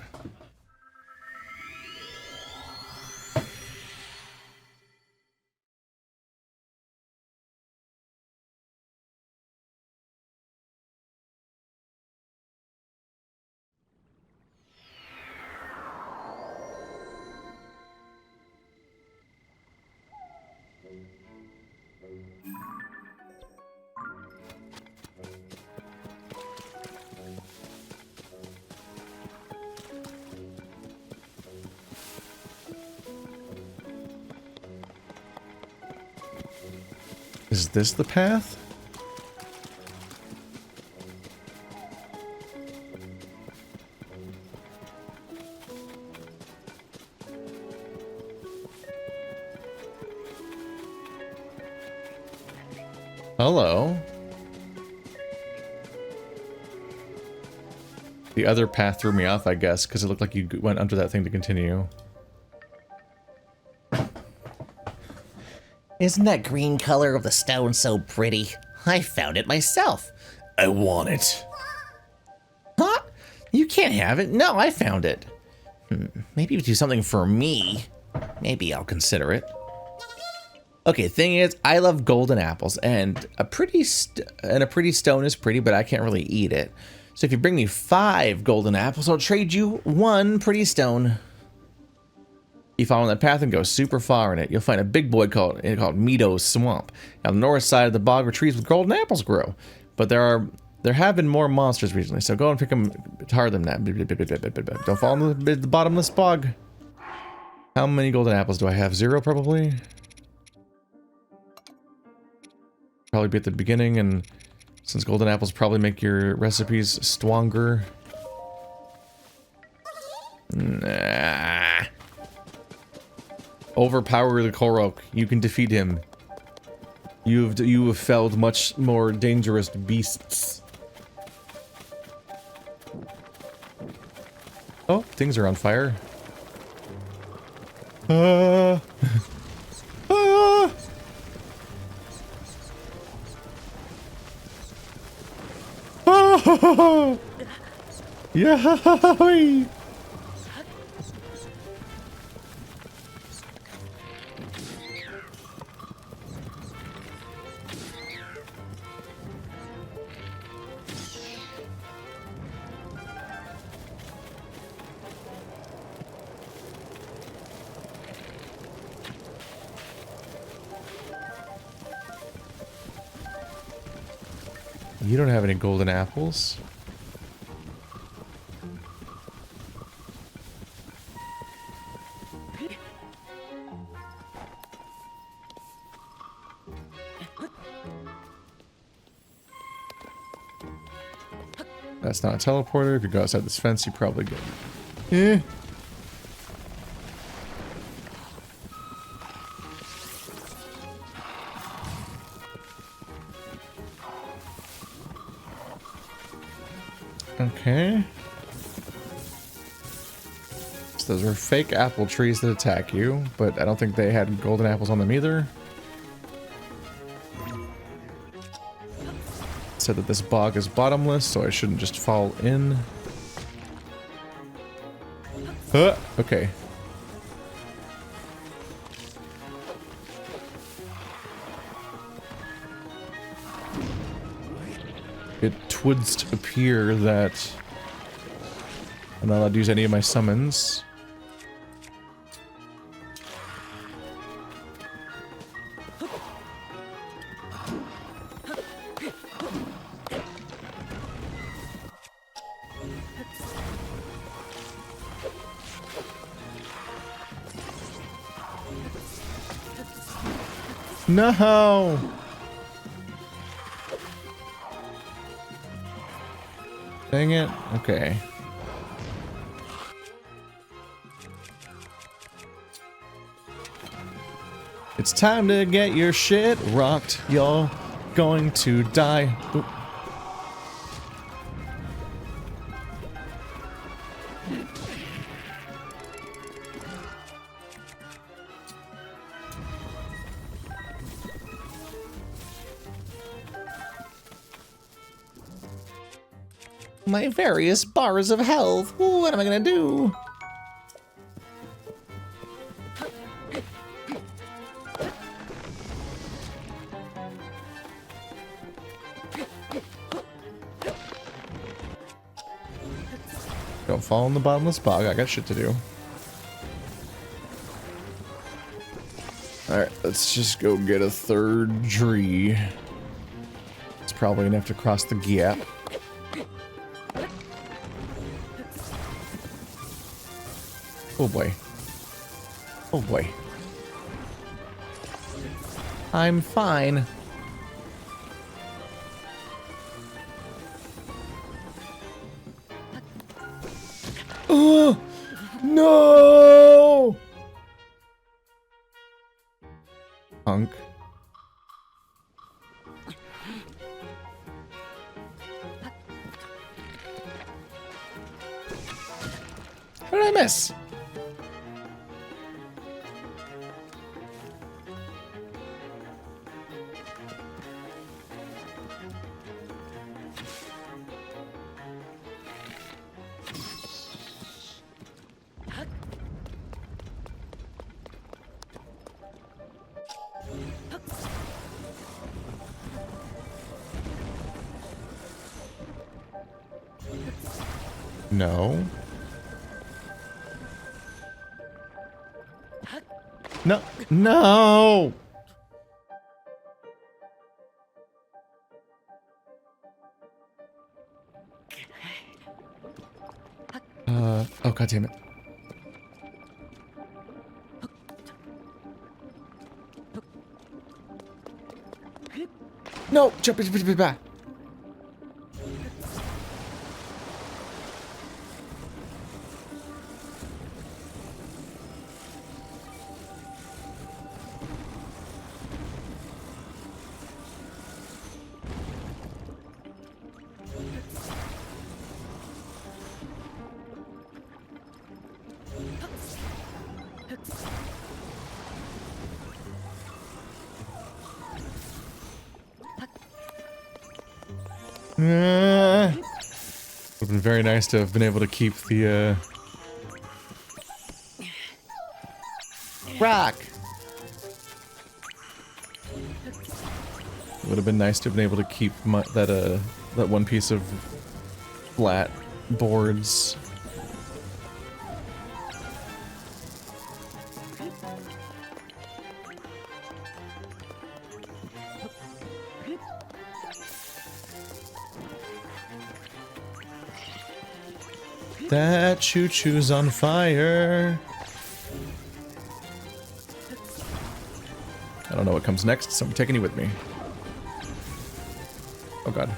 Is this the path? Hello. The other path threw me off, I guess, because it looked like you went under that thing to continue. Isn't that green color of the stone so pretty? I found it myself. I want it. Huh? You can't have it. No, I found it. Maybe you do something for me. Maybe I'll consider it. Okay, thing is, I love golden apples, and a pretty stone is pretty, but I can't really eat it. So if you bring me 5 golden apples, I'll trade you 1 pretty stone. You follow that path and go super far in it. You'll find a big boy called Meadows Swamp. On the north side of the bog where trees with golden apples grow. But there have been more monsters recently, so go and pick them harder than that. Don't fall in the bottomless bog. How many golden apples do I have? 0 probably? Probably be at the beginning, and since golden apples probably make your recipes stronger. Nah. Overpower the Korok. You can defeat him. You have felled much more dangerous beasts. Oh, things are on fire. Ah! Oh! Yeah! You don't have any golden apples. That's not a teleporter. If you go outside this fence, you probably get... Eh. Okay. So those are fake apple trees that attack you, but I don't think they had golden apples on them either. Said that this bog is bottomless, so I shouldn't just fall in. Okay. It would appear that I'm not allowed to use any of my summons. No! Dang it. Okay. It's time to get your shit rocked. You're going to die. Oop. My various bars of health. Ooh, what am I gonna do? Don't fall in the bottomless bog. I got shit to do. Alright, let's just go get a third tree. It's probably enough to cross the gap. Oh boy. Oh boy. I'm fine. Oh no! Punk. How did I miss? No. No. No! Oh god damn it. No! Jump back. Would have been very nice to have been able to keep the rock. Would have been nice to have been able to keep that one piece of flat boards. That choo-choo's on fire. I don't know what comes next, so I'm taking you with me. Oh god.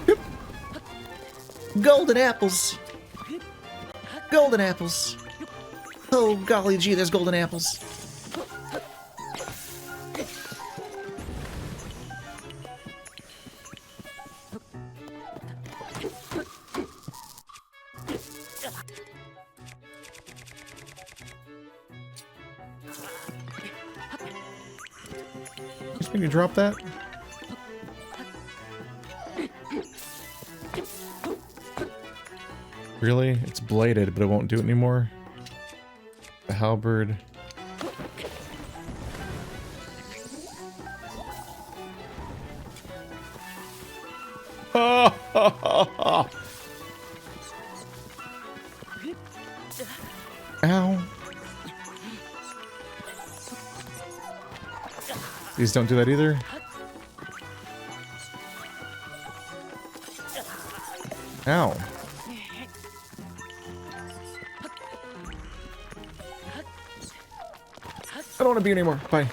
Yep. Golden apples. Golden apples. Oh, golly gee, there's golden apples. Can you drop that? Really? It's bladed, but it won't do it anymore. The halberd. Ow. These don't do that either. Ow. I don't want to be anymore. Bye.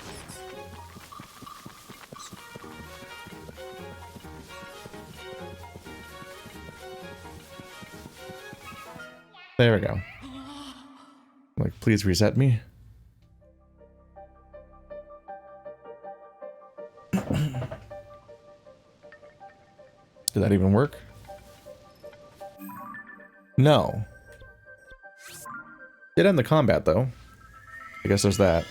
There we go. Like, please reset me. Did that even work? No. Did end the combat, though. I guess there's that.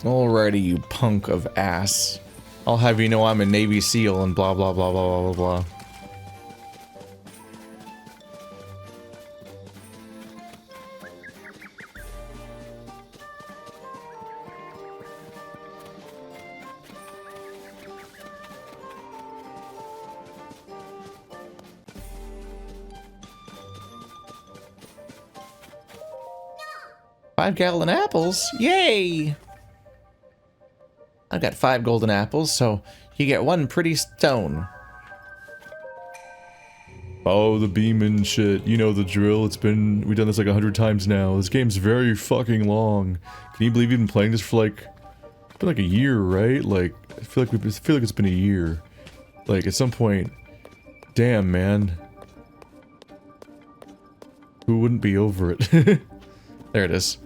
Alrighty, you punk of ass. I'll have you know I'm a Navy SEAL and blah blah blah blah blah blah. $5 apples? Yay! I got 5 golden apples, so you get 1 pretty stone. Oh, the beam and shit. You know the drill. We've done this like 100 times now. This game's very fucking long. Can you believe you've been playing this for like, it's been like a year, right? Like, I feel like it's been a year. Like, at some point, damn, man. Who wouldn't be over it? There it is.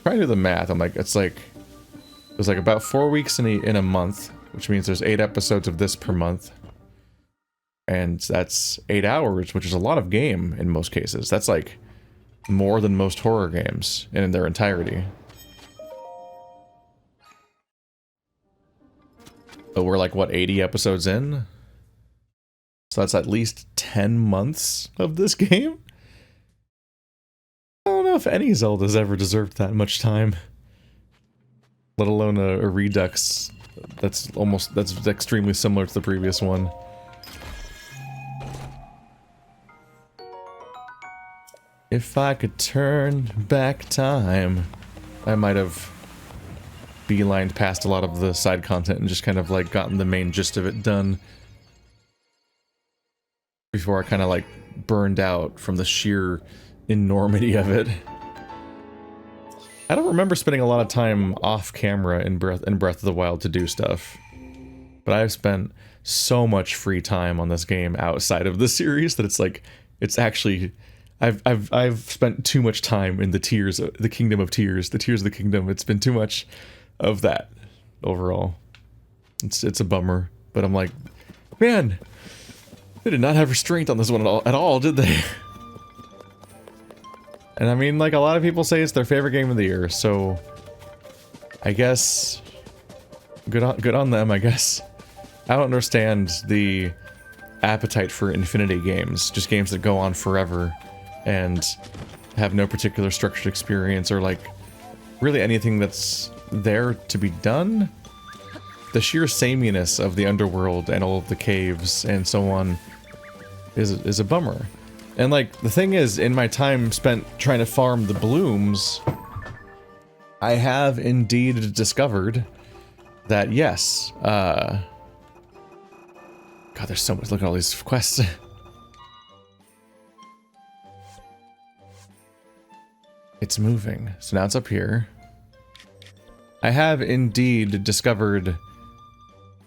Trying to do the math, I'm like, it's like about 4 weeks in a month, which means there's 8 episodes of this per month. And that's 8 hours, which is a lot of game in most cases. That's like more than most horror games in their entirety. But we're like, what, 80 episodes in? So that's at least 10 months of this game? I don't know if any Zelda's ever deserved that much time. Let alone a Redux that's extremely similar to the previous one. If I could turn back time, I might have beelined past a lot of the side content and just kind of like gotten the main gist of it done before I kind of like burned out from the sheer enormity of it. I don't remember spending a lot of time off camera in Breath of the Wild to do stuff, but I've spent so much free time on this game outside of the series that it's like, it's actually, I've spent too much time in the Tears, the Kingdom of Tears, the Tears of the Kingdom. It's been too much of that overall. It's a bummer, but I'm like, man, they did not have restraint on this one at all, did they? And I mean, like, a lot of people say it's their favorite game of the year, so I guess good on them, I guess. I don't understand the appetite for infinity games, just games that go on forever and have no particular structured experience or like really anything that's there to be done. The sheer sameness of the underworld and all of the caves and so on is a bummer. And like the thing is, in my time spent trying to farm the blooms, I have indeed discovered that yes, God, there's so much. Look at all these quests. It's moving. So now it's up here. I have indeed discovered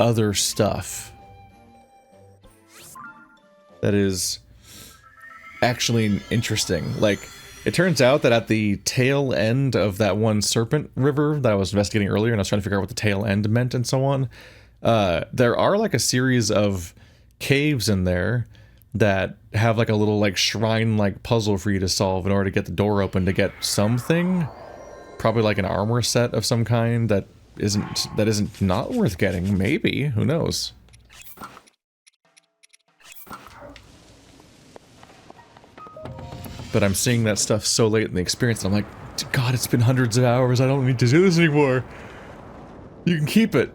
other stuff that is actually interesting. Like, it turns out that at the tail end of that one serpent river that I was investigating earlier, and I was trying to figure out what the tail end meant and so on, there are like a series of caves in there that have like a little like shrine like puzzle for you to solve in order to get the door open to get something, probably like an armor set of some kind that isn't not worth getting. Maybe, who knows. But I'm seeing that stuff so late in the experience and I'm like, God, it's been hundreds of hours, I don't need to do this anymore. You can keep it.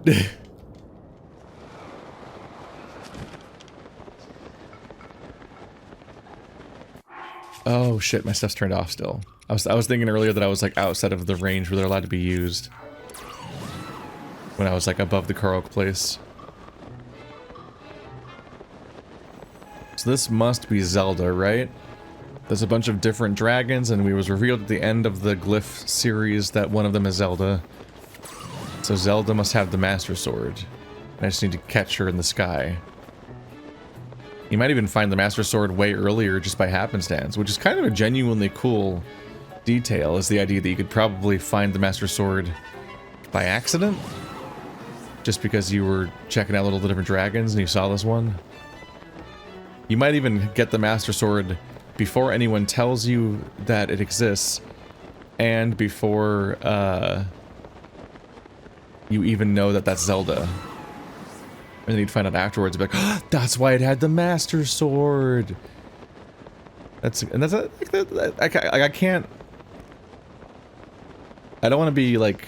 Oh shit, my stuff's turned off still. I was thinking earlier that I was like outside of the range where they're allowed to be used. When I was like above the Karok place. So this must be Zelda, right? There's a bunch of different dragons and we was revealed at the end of the glyph series that one of them is Zelda. So Zelda must have the Master Sword. I just need to catch her in the sky. You might even find the Master Sword way earlier just by happenstance, which is kind of a genuinely cool detail, is the idea that you could probably find the Master Sword by accident. Just because you were checking out the different dragons and you saw this one. You might even get the Master Sword before anyone tells you that it exists, and before you even know that that's Zelda. And then you'd find out afterwards, be like, oh, that's why it had the Master Sword. I can't. I don't want to be like.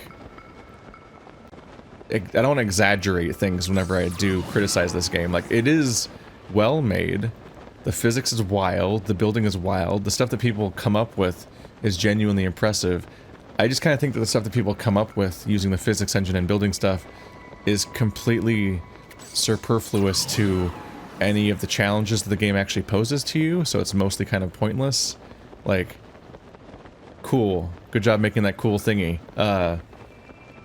I don't want to exaggerate things whenever I do criticize this game. Like, it is well made. The physics is wild. The building is wild. The stuff that people come up with is genuinely impressive. I just kind of think that the stuff that people come up with using the physics engine and building stuff is completely superfluous to any of the challenges that the game actually poses to you, so it's mostly kind of pointless. Like, cool. Good job making that cool thingy.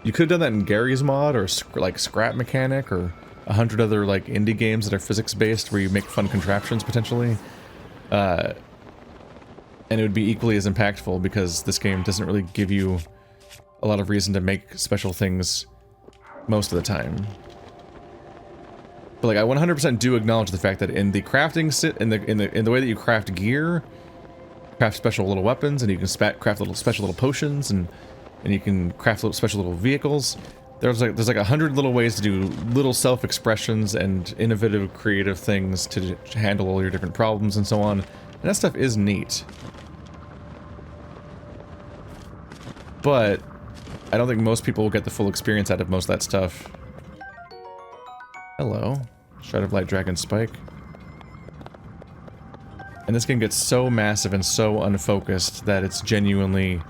You could have done that in Gary's mod, or like Scrap Mechanic, or 100 other like indie games that are physics-based where you make fun contraptions, potentially. And it would be equally as impactful, because this game doesn't really give you a lot of reason to make special things most of the time. But like, I 100% do acknowledge the fact that in the crafting in the way that you craft gear, craft special little weapons, and you can craft special little potions, and you can craft special little vehicles. There's like 100 little ways to do little self-expressions and innovative, creative things to handle all your different problems and so on. And that stuff is neat. But I don't think most people will get the full experience out of most of that stuff. Hello. Shard of Light Dragon Spike. And this game gets so massive and so unfocused that it's genuinely...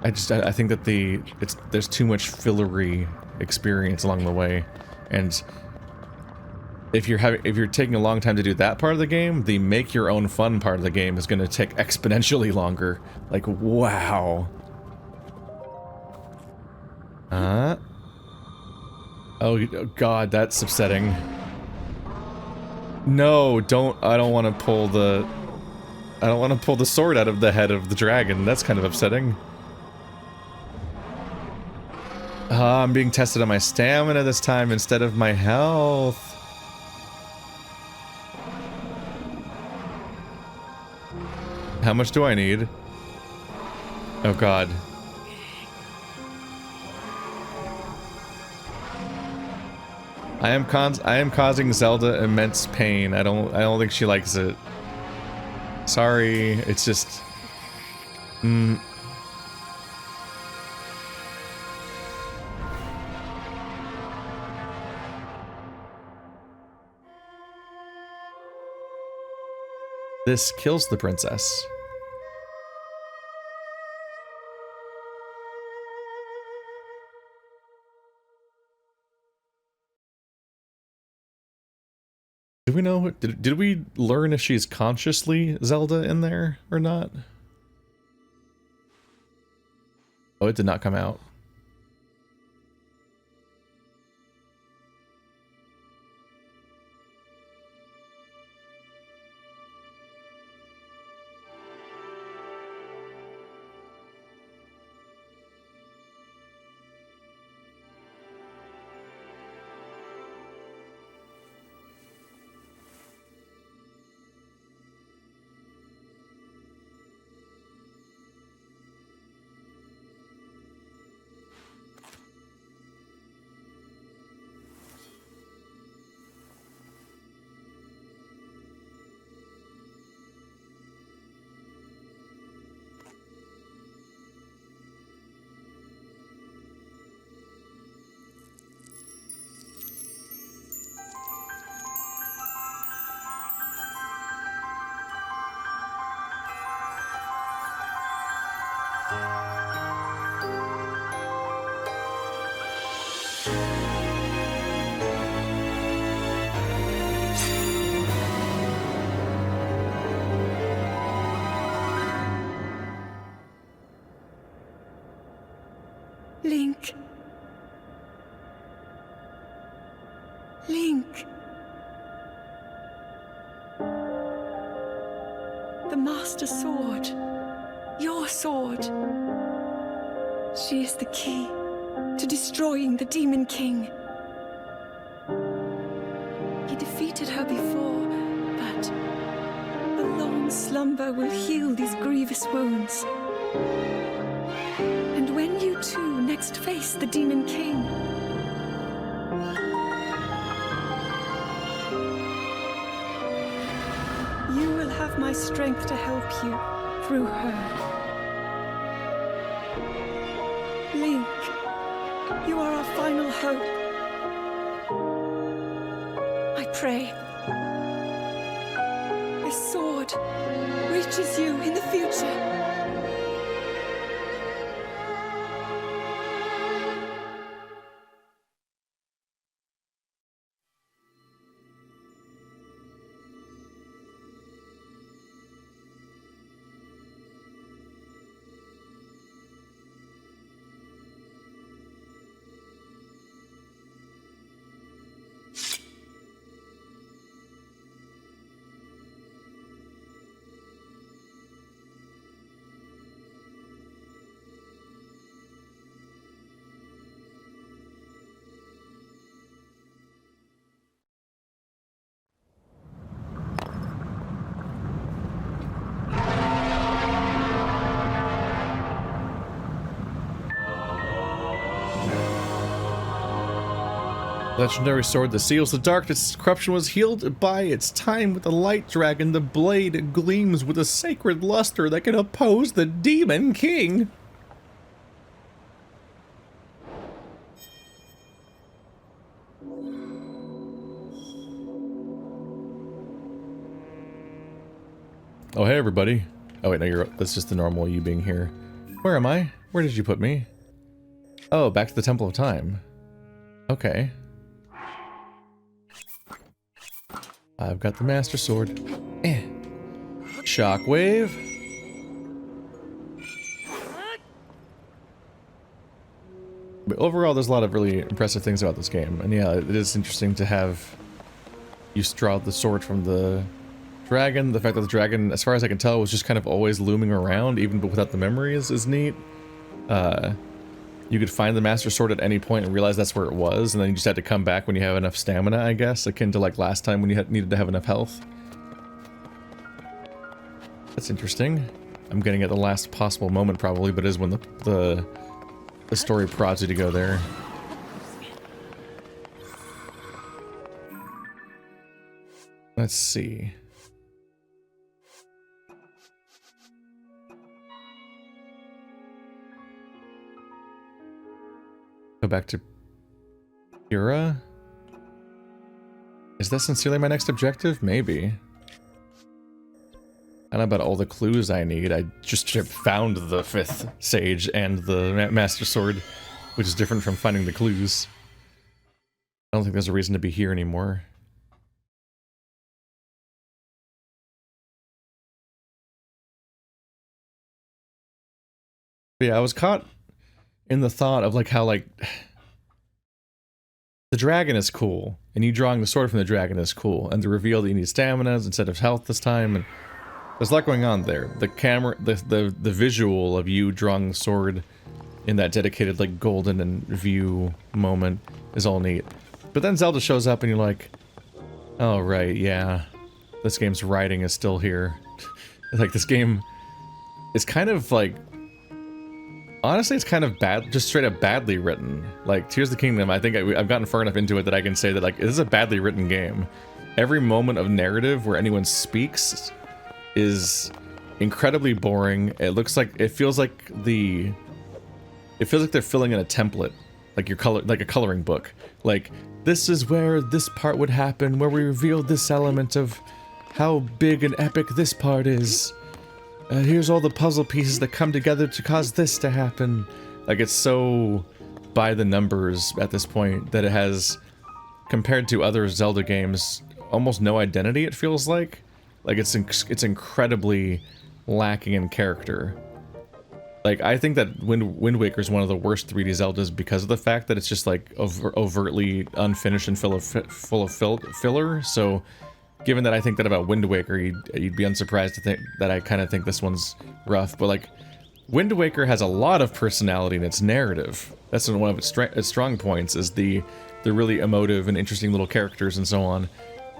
I think that there's too much fillery experience along the way. And if you're taking a long time to do that part of the game, the make your own fun part of the game is going to take exponentially longer. Like, wow. Oh god, that's upsetting. No, I don't want to pull the sword out of the head of the dragon. That's kind of upsetting. I'm being tested on my stamina this time instead of my health. How much do I need? Oh god. I am causing Zelda immense pain. I don't think she likes it. Sorry, it's just This kills the princess. Do we know, did we learn if she's consciously Zelda in there or not? Oh, it did not come out. Link. Link. The Master Sword. Your sword. She is the key to destroying the Demon King. He defeated her before, but a long slumber will heal these grievous wounds. And when you two next face the Demon King, you will have my strength to help you through her. Link, you are our final hope. I pray this sword reaches you in the future. Legendary sword that seals the darkness. Its corruption was healed by its time with the light dragon. The blade gleams with a sacred luster that can oppose the Demon King. Oh, hey everybody. Oh wait, no, that's just the normal you being here. Where am I? Where did you put me? Oh, back to the Temple of Time. Okay. I've got the Master Sword. Shockwave. But overall, there's a lot of really impressive things about this game. And yeah, it is interesting to have you draw the sword from the dragon. The fact that the dragon, as far as I can tell, was just kind of always looming around, even without the memory, is neat. You could find the Master Sword at any point and realize that's where it was, and then you just had to come back when you have enough stamina, I guess, akin to like last time when you needed to have enough health. That's interesting. I'm getting at the last possible moment probably, but it is when the story prods you to go there. Let's see. Go back to Pura. Is that sincerely my next objective? Maybe. I don't know about all the clues I need. I just found the 5th sage and the master sword, which is different from finding the clues. I don't think there's a reason to be here anymore. But yeah, I was caught in the thought of like how like the dragon is cool, and you drawing the sword from the dragon is cool, and the reveal that you need stamina instead of health this time, and there's a lot going on there. The camera, the visual of you drawing the sword in that dedicated like golden and view moment is all neat. But then Zelda shows up and you're like, oh right, yeah, this game's writing is still here. Like this game is kind of like, honestly, it's kind of bad, just straight up badly written. Like Tears of the Kingdom, I think I've gotten far enough into it that I can say that like this is a badly written game. Every moment of narrative where anyone speaks is incredibly boring. It looks like, it feels like they're filling in a template, like like a coloring book. Like, this is where this part would happen, where we reveal this element of how big and epic this part is. Here's all the puzzle pieces that come together to cause this to happen. Like, it's so by the numbers at this point that it has, compared to other Zelda games, almost no identity, it feels like. Like, it's incredibly lacking in character. Like, I think that Wind Waker is one of the worst 3D Zeldas because of the fact that it's just, like, overtly unfinished and full of filler. So, given that I think that about Wind Waker, you'd be unsurprised to think that I kind of think this one's rough. But, like, Wind Waker has a lot of personality in its narrative. That's one of its strong points, is the really emotive and interesting little characters and so on.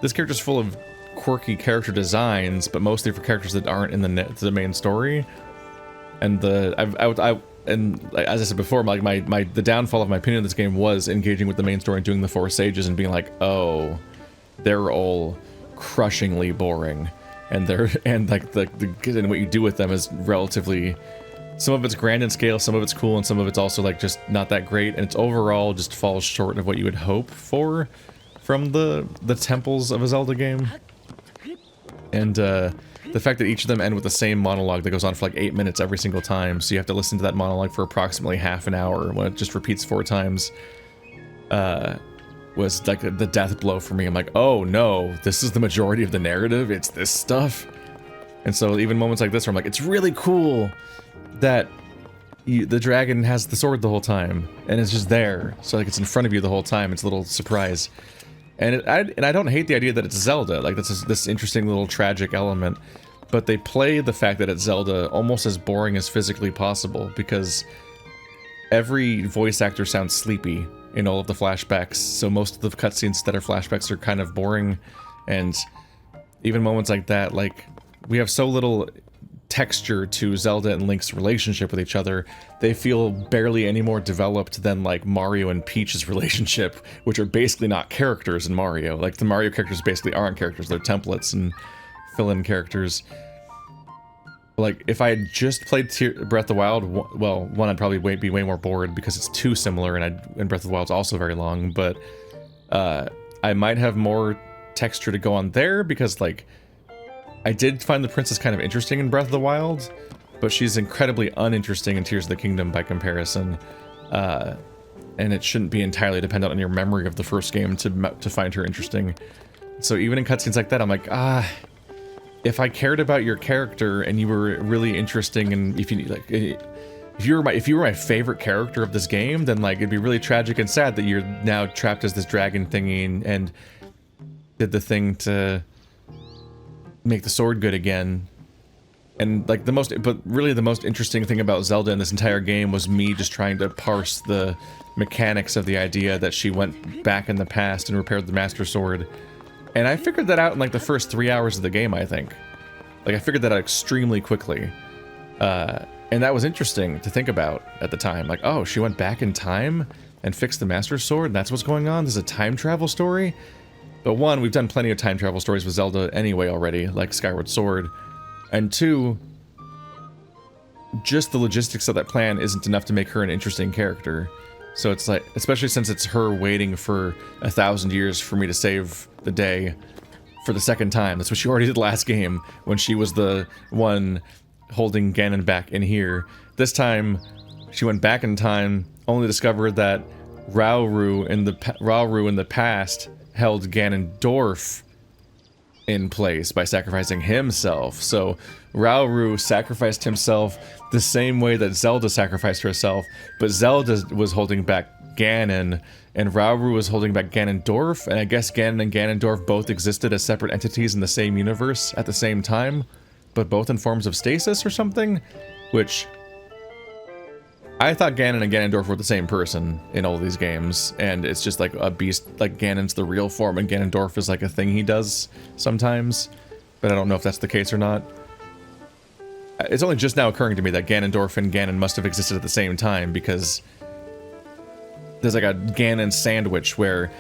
This character's full of quirky character designs, but mostly for characters that aren't in the main story. And and as I said before, the downfall of my opinion of this game was engaging with the main story and doing the 4 sages and being like, oh, they're all crushingly boring, and and what you do with them is relatively, some of it's grand in scale, some of it's cool, and some of it's also like just not that great, and it's overall just falls short of what you would hope for from the temples of a Zelda game. And the fact that each of them end with the same monologue that goes on for like 8 minutes every single time, so you have to listen to that monologue for approximately half an hour when it just repeats 4 times, was like the death blow for me. I'm like, oh no, this is the majority of the narrative, it's this stuff. And so even moments like this where I'm like, it's really cool that the dragon has the sword the whole time, and it's just there, so like it's in front of you the whole time, it's a little surprise. And I don't hate the idea that it's Zelda, like this interesting little tragic element, but they play the fact that it's Zelda almost as boring as physically possible, because every voice actor sounds sleepy in all of the flashbacks, so most of the cutscenes that are flashbacks are kind of boring, and even moments like that, like, we have so little texture to Zelda and Link's relationship with each other, they feel barely any more developed than like Mario and Peach's relationship, which are basically not characters in Mario. Like, the Mario characters basically aren't characters, they're templates and fill-in characters. Like, if I had just played Breath of the Wild, well, one, I'd probably be way more bored because it's too similar, and Breath of the Wild's also very long, but I might have more texture to go on there, because like, I did find the princess kind of interesting in Breath of the Wild, but she's incredibly uninteresting in Tears of the Kingdom by comparison. And it shouldn't be entirely dependent on your memory of the first game to find her interesting. So even in cutscenes like that, I'm like, if I cared about your character and you were really interesting, and if you were my favorite character of this game, then like it'd be really tragic and sad that you're now trapped as this dragon thingy and did the thing to make the sword good again. And like the most interesting thing about Zelda in this entire game was me just trying to parse the mechanics of the idea that she went back in the past and repaired the Master Sword. And I figured that out in like the first 3 hours of the game, I think. Like, I figured that out extremely quickly. And that was interesting to think about at the time. Like, oh, she went back in time and fixed the Master Sword, and that's what's going on? There's a time travel story? But one, we've done plenty of time travel stories with Zelda anyway already, like Skyward Sword. And two, just the logistics of that plan isn't enough to make her an interesting character. So it's like, especially since it's her waiting for 1,000 years for me to save the day for the second time. That's what she already did last game, when she was the one holding Ganon back in here. This time, she went back in time, only discovered that Rauru in the past held Ganondorf in place by sacrificing himself. So Rauru sacrificed himself the same way that Zelda sacrificed herself, but Zelda was holding back Ganon, and Rauru was holding back Ganondorf, and I guess Ganon and Ganondorf both existed as separate entities in the same universe at the same time, but both in forms of stasis or something, which I thought Ganon and Ganondorf were the same person in all these games, and it's just like a beast, like Ganon's the real form and Ganondorf is like a thing he does sometimes, but I don't know if that's the case or not. It's only just now occurring to me that Ganondorf and Ganon must have existed at the same time, because there's like a Ganon sandwich where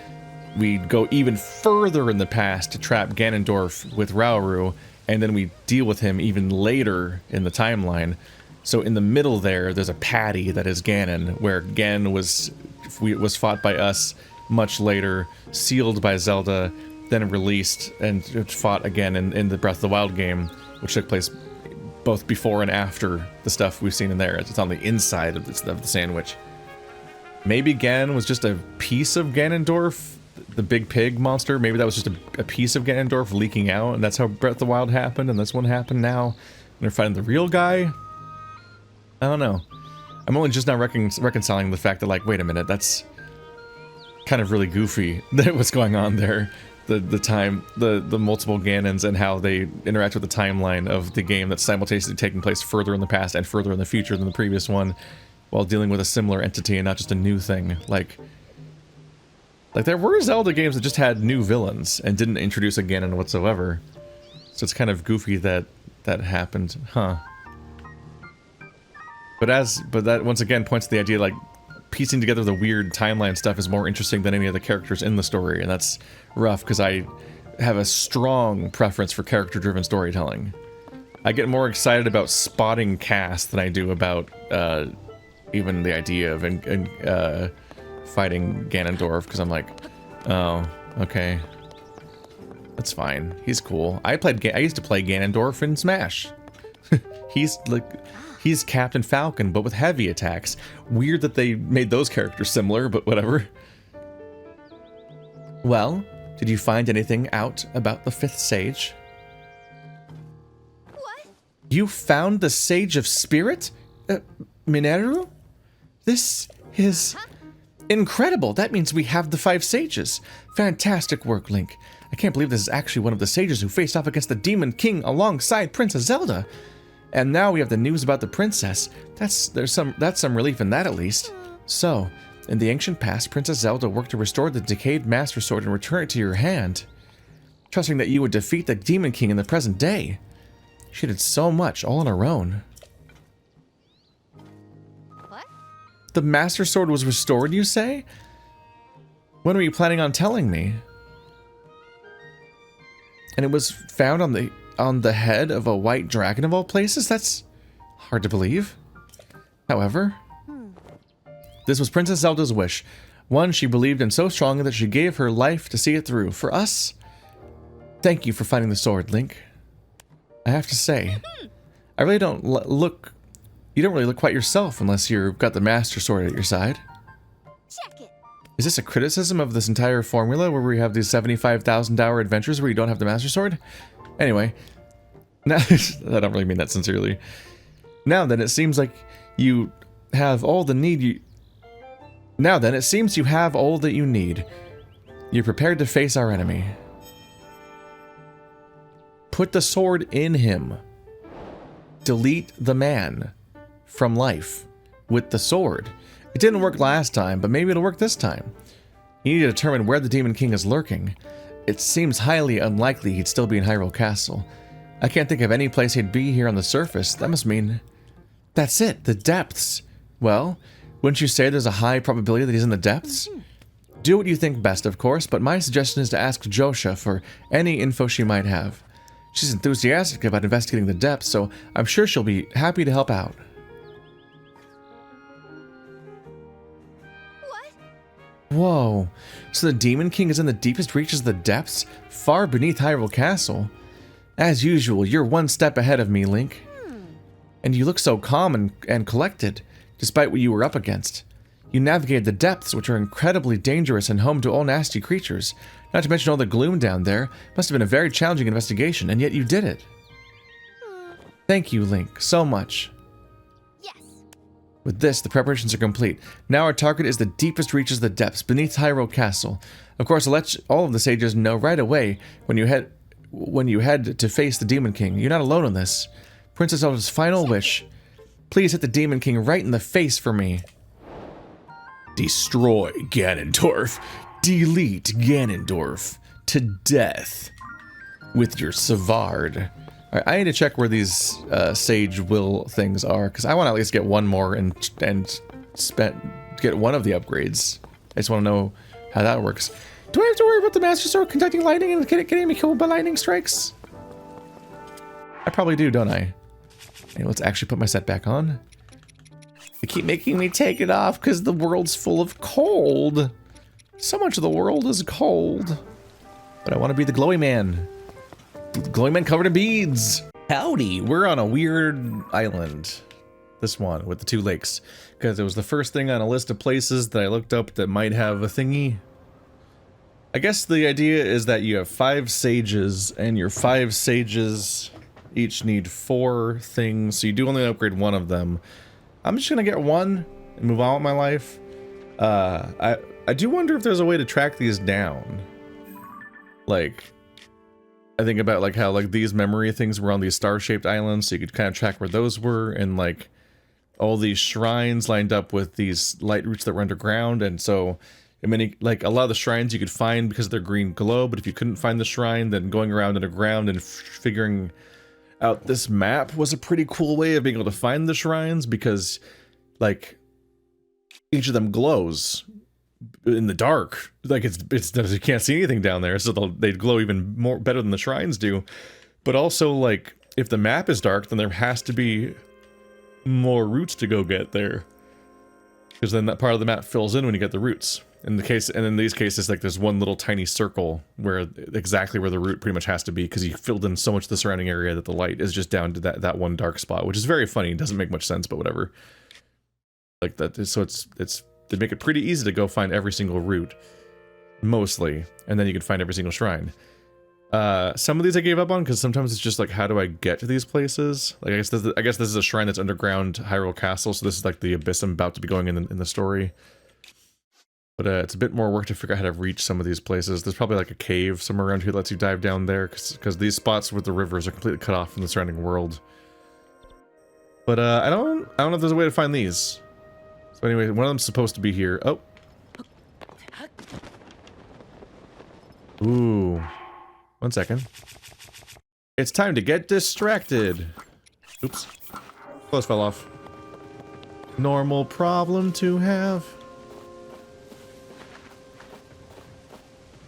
we go even further in the past to trap Ganondorf with Rauru, and then we deal with him even later in the timeline. So in the middle there's a patty that is Ganon, where Ganon was fought by us much later, sealed by Zelda, then released, and fought again in the Breath of the Wild game, which took place both before and after the stuff we've seen in there. It's on the inside of the sandwich. Maybe Ganon was just a piece of Ganondorf, the big pig monster. Maybe that was just a piece of Ganondorf leaking out, and that's how Breath of the Wild happened, and this one happened now. And they're fighting the real guy? I don't know. I'm only just now reconciling the fact that, like, wait a minute, that's kind of really goofy that what's going on there. The multiple Ganons and how they interact with the timeline of the game that's simultaneously taking place further in the past and further in the future than the previous one, while dealing with a similar entity and not just a new thing. Like there were Zelda games that just had new villains and didn't introduce a Ganon whatsoever. So it's kind of goofy that that happened, huh? But that once again points to the idea, like, piecing together the weird timeline stuff is more interesting than any of the characters in the story, and that's rough because I have a strong preference for character-driven storytelling. I get more excited about spotting cast than I do about even the idea of fighting Ganondorf, because I'm like, oh, okay, that's fine. He's cool. I used to play Ganondorf in Smash. He's Captain Falcon, but with heavy attacks. Weird that they made those characters similar, but whatever. Well, did you find anything out about the 5th Sage? What? You found the Sage of Spirit? Mineru? This is incredible. That means we have the 5 Sages. Fantastic work, Link. I can't believe this is actually one of the sages who faced off against the Demon King alongside Princess Zelda. And now we have the news about the princess. That's some relief in that, at least. So, in the ancient past, Princess Zelda worked to restore the decayed Master Sword and return it to your hand, trusting that you would defeat the Demon King in the present day. She did so much all on her own. What? The Master Sword was restored, you say? When were you planning on telling me? And it was found on the head of a white dragon of all places? That's hard to believe. However, this was Princess Zelda's wish. One she believed in so strongly that she gave her life to see it through. For us, thank you for finding the sword, Link. I have to say, I really don't look... You don't really look quite yourself unless you've got the Master Sword at your side. Check it. Is this a criticism of this entire formula where we have these 75,000 hour adventures where you don't have the Master Sword? Anyway, now, I don't really mean that sincerely. Now then, it seems like you have all the need you... Now then, it seems you have all that you need. You're prepared to face our enemy. Put the sword in him. Delete the man from life with the sword. It didn't work last time, but maybe it'll work this time. You need to determine where the Demon King is lurking. It seems highly unlikely he'd still be in Hyrule Castle. I can't think of any place he'd be here on the surface. That must mean... That's it, the depths. Well, wouldn't you say there's a high probability that he's in the depths? Do what you think best, of course, but my suggestion is to ask Josha for any info she might have. She's enthusiastic about investigating the depths, so I'm sure she'll be happy to help out. What? Whoa. So the Demon King is in the deepest reaches of the depths, far beneath Hyrule Castle. As usual, you're one step ahead of me, Link. And you look so calm and collected, despite what you were up against. You navigated the depths, which are incredibly dangerous and home to all nasty creatures. Not to mention all the gloom down there. Must have been a very challenging investigation, and yet you did it. Thank you, Link, so much. Yes. With this, the preparations are complete. Now our target is the deepest reaches of the depths, beneath Hyrule Castle. Of course, I'll let all of the sages know right away when you head to face the Demon King. You're not alone in this. Princess Zelda's final wish. Please hit the Demon King right in the face for me. Destroy Ganondorf. Delete Ganondorf to death with your Savard. All right, I need to check where these Sage Will things are, because I want to at least get one more and get one of the upgrades. I just want to know how that works. Do I have to worry about the Master Sword conducting lightning and getting me killed by lightning strikes? I probably do, don't I? Okay, let's actually put my set back on. They keep making me take it off because the world's full of cold. So much of the world is cold. But I want to be the glowy man. The glowy man covered in beads. Howdy, we're on a weird island. This one with the two lakes. Because it was the first thing on a list of places that I looked up that might have a thingy. I guess the idea is that you have 5 sages, and your 5 sages each need 4 things, so you do only upgrade one of them. I'm just gonna get one and move on with my life. I do wonder if there's a way to track these down. Like, I think about like how like these memory things were on these star-shaped islands, so you could kind of track where those were, and like all these shrines lined up with these light routes that were underground, and so I mean, like a lot of the shrines you could find because of their green glow, but if you couldn't find the shrine, then going around underground and figuring out this map was a pretty cool way of being able to find the shrines, because like each of them glows in the dark, like it's you can't see anything down there, so they glow even more better than the shrines do. But also, like, if the map is dark, then there has to be more routes to go get there, because then that part of the map fills in when you get the routes. In these cases, like there's one little tiny circle where exactly where the route pretty much has to be, because you filled in so much of the surrounding area that the light is just down to that one dark spot, which is very funny. It doesn't make much sense, but whatever. Like that, so they make it pretty easy to go find every single route, mostly, and then you can find every single shrine. Some of these I gave up on because sometimes it's just like, how do I get to these places? Like I guess this is a shrine that's underground Hyrule Castle, so this is like the abyss I'm about to be going in the story. But it's a bit more work to figure out how to reach some of these places. There's probably like a cave somewhere around here that lets you dive down there, because these spots with the rivers are completely cut off from the surrounding world. But I don't know if there's a way to find these. So anyway, one of them's supposed to be here. Oh. Ooh. 1 second. It's time to get distracted. Oops. Clothes fell off. Normal problem to have.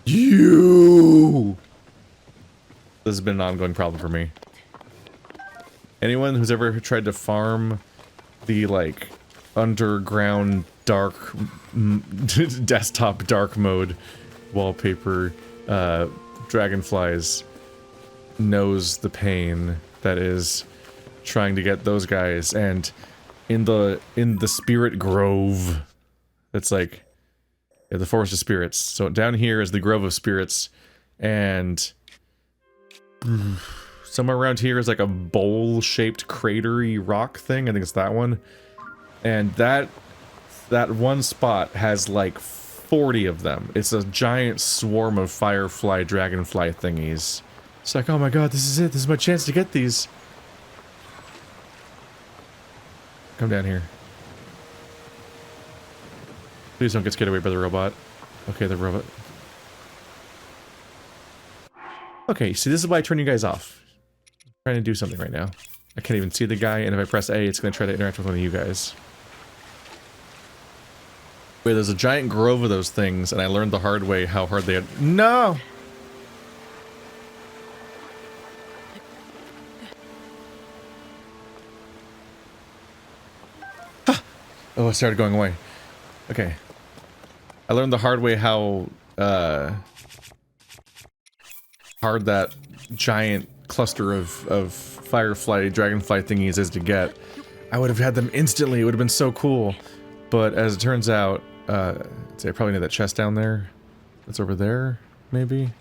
You! This has been an ongoing problem for me. Anyone who's ever tried to farm the, like, underground dark desktop dark mode wallpaper dragonflies knows the pain that is trying to get those guys. And in the spirit grove, that's like, yeah, the forest of spirits. So down here is the grove of spirits, and somewhere around here is like a bowl-shaped cratery rock thing. I think it's that one. And that one spot has like 40 of them. It's a giant swarm of firefly dragonfly thingies. It's like, oh my god, this is it. This is my chance to get these. Come down here. Please don't get scared away by the robot. Okay, the robot. Okay, see, this is why I turn you guys off. I'm trying to do something right now. I can't even see the guy, and if I press A, it's going to try to interact with one of you guys. Wait, there's a giant grove of those things, and I learned the hard way how hard they had. No! Ah! Oh, it started going away. Okay. I learned the hard way how hard that giant cluster of firefly, dragonfly thingies is to get. I would have had them instantly. It would have been so cool. But as it turns out, I probably need that chest down there. That's over there, maybe.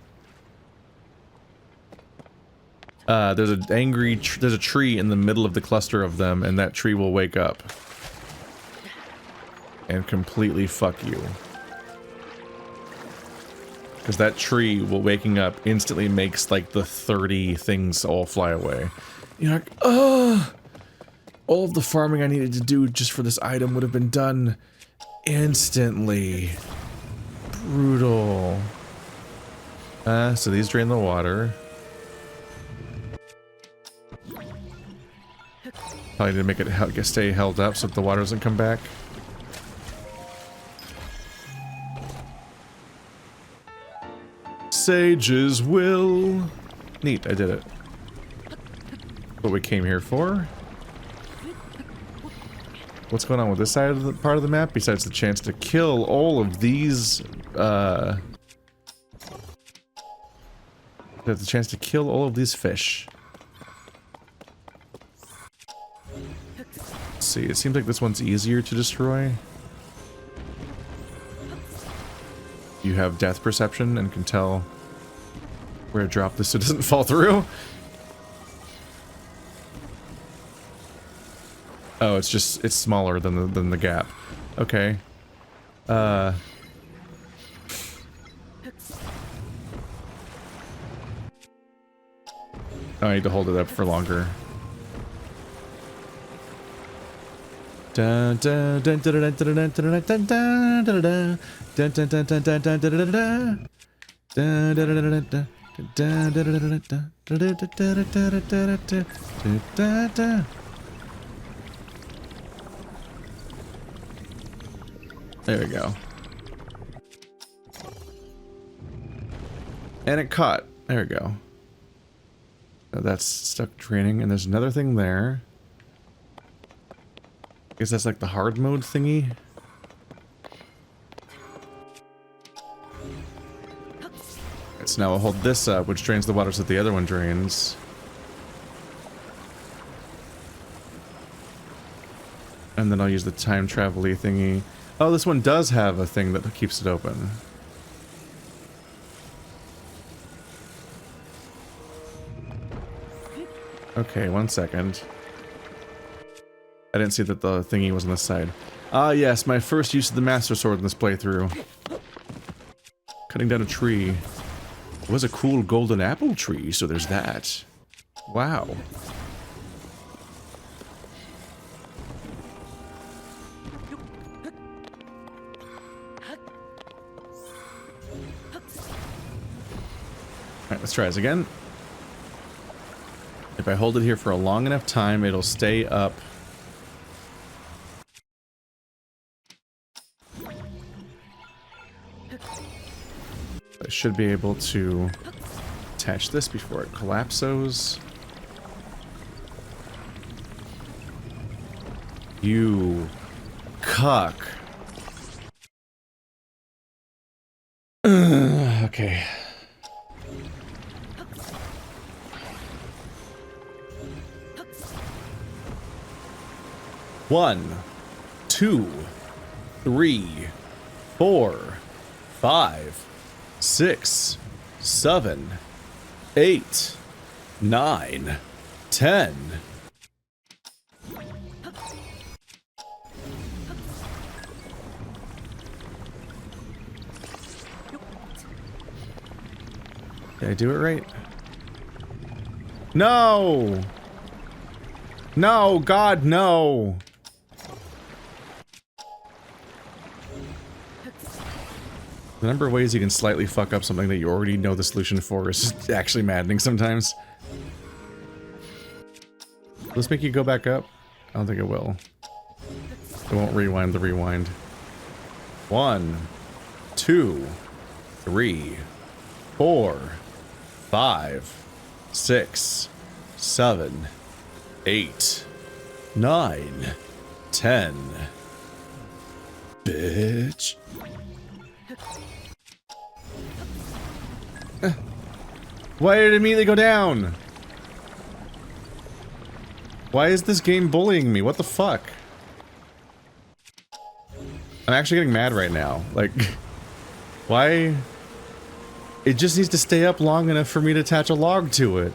There's a tree in the middle of the cluster of them, and that tree will wake up and completely fuck you. Because that tree, waking up, instantly makes like the 30 things all fly away. You're like, oh! All of the farming I needed to do just for this item would have been done instantly. Brutal. So these drain the water. Probably need to make it stay held up so that the water doesn't come back. Sage's will. Neat, I did it. What we came here for. What's going on with this side of the part of the map besides the chance to kill all of these the chance to kill all of these fish. Let's see, it seems like this one's easier to destroy. You have depth perception and can tell where to drop this so it doesn't fall through. Oh, it's smaller than the gap. Okay. I need to hold it up for longer. Dun dun dun dun dun dun dun dun dun dun dun. Dun dun dun dun dun dun dun dun dun. Dun dun dun dun dun. Dun dun dun dun dun dun. There we go. And it caught. There we go. So that's stuck draining, and there's another thing there. I guess that's like the hard mode thingy. So now I'll hold this up, which drains the water so that the other one drains. And then I'll use the time travel-y thingy. Oh, this one does have a thing that keeps it open. Okay, 1 second. I didn't see that the thingy was on this side. Ah, yes, my first use of the Master Sword in this playthrough. Cutting down a tree. It was a cool golden apple tree, so there's that. Wow. Alright, let's try this again. If I hold it here for a long enough time, it'll stay up. I should be able to attach this before it collapses. You cuck. Okay. One, 2, 3, 4, 5, 6, 7, 8, 9, 10. Did I do it right? No! No, God, no! The number of ways you can slightly fuck up something that you already know the solution for is just actually maddening sometimes. Will this make you go back up? I don't think it will. It won't rewind the rewind. 1, 2, 3, 4, 5, 6, 7, 8, 9, 10. Bitch. Why did it immediately go down? Why is this game bullying me? What the fuck? I'm actually getting mad right now. Like, why? It just needs to stay up long enough for me to attach a log to it.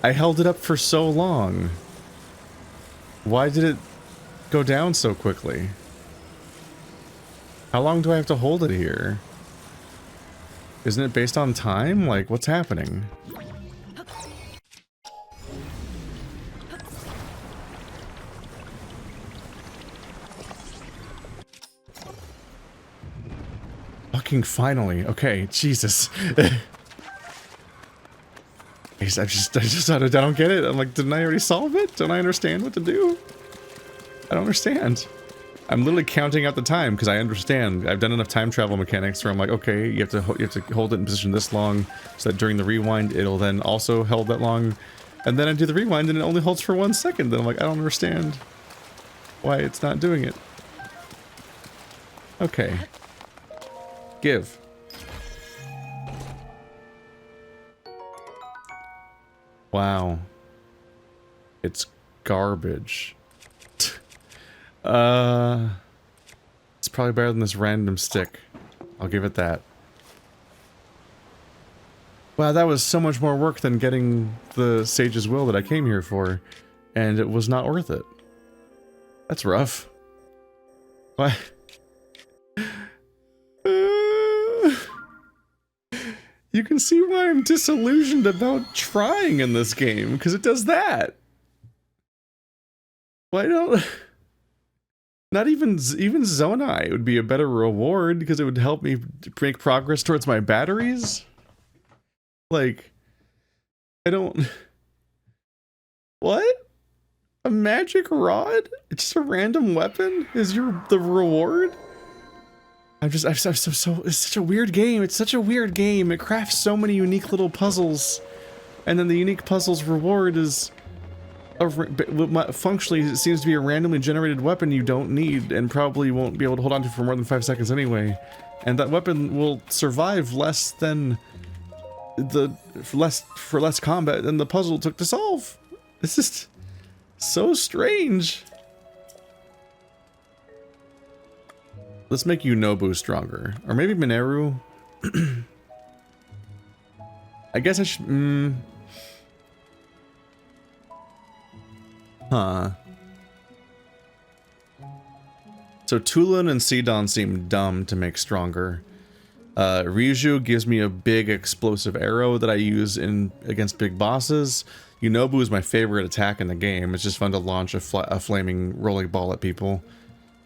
I held it up for so long. Why did it go down so quickly? How long do I have to hold it here? Isn't it based on time? Like, what's happening? Fucking finally. Okay, Jesus. I don't get it. I'm like, didn't I already solve it? Don't I understand what to do? I don't understand. I'm literally counting out the time because I understand. I've done enough time travel mechanics where I'm like, okay, you have to hold it in position this long so that during the rewind it'll then also hold that long, and then I do the rewind and it only holds for 1 second. Then I'm like, I don't understand why it's not doing it. Okay, give. Wow, it's garbage. It's probably better than this random stick. I'll give it that. Wow, that was so much more work than getting the Sage's Will that I came here for, and it was not worth it. That's rough. What? You can see why I'm disillusioned about trying in this game, because it does that. Why don't... Not even Zonai would be a better reward because it would help me make progress towards my batteries. Like, I don't... What? A magic rod? It's just a random weapon? Is the reward? It's such a weird game. It's such a weird game. It crafts so many unique little puzzles. And then the unique puzzle's reward is... functionally, it seems to be a randomly generated weapon you don't need and probably won't be able to hold on to for more than 5 seconds anyway. And that weapon will survive less than for less combat than the puzzle took to solve. It's just so strange. Let's make Yunobu stronger. Or maybe Mineru. I guess I should... Huh. So Tulin and Sidon seem dumb to make stronger. Ryuju gives me a big explosive arrow that I use against big bosses. Yunobu is my favorite attack in the game. It's just fun to launch a flaming rolling ball at people.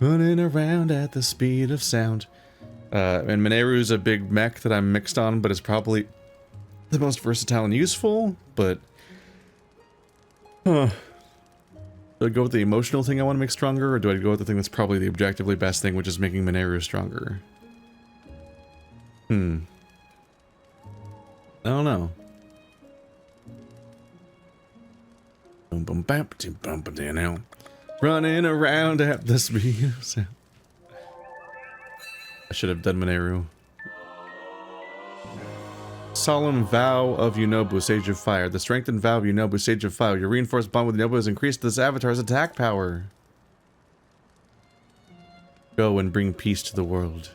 Running around at the speed of sound. And Mineru's a big mech that I'm mixed on, but it's probably the most versatile and useful, but... Huh. Do I go with the emotional thing I want to make stronger, or do I go with the thing that's probably the objectively best thing, which is making Mineru stronger? I don't know. Running around at the speed of sound. I should have done Mineru. Solemn Vow of Yunobu, Sage of Fire. The strengthened vow of Yunobu, Sage of Fire. Your reinforced bond with Yunobu has increased this avatar's attack power. Go and bring peace to the world.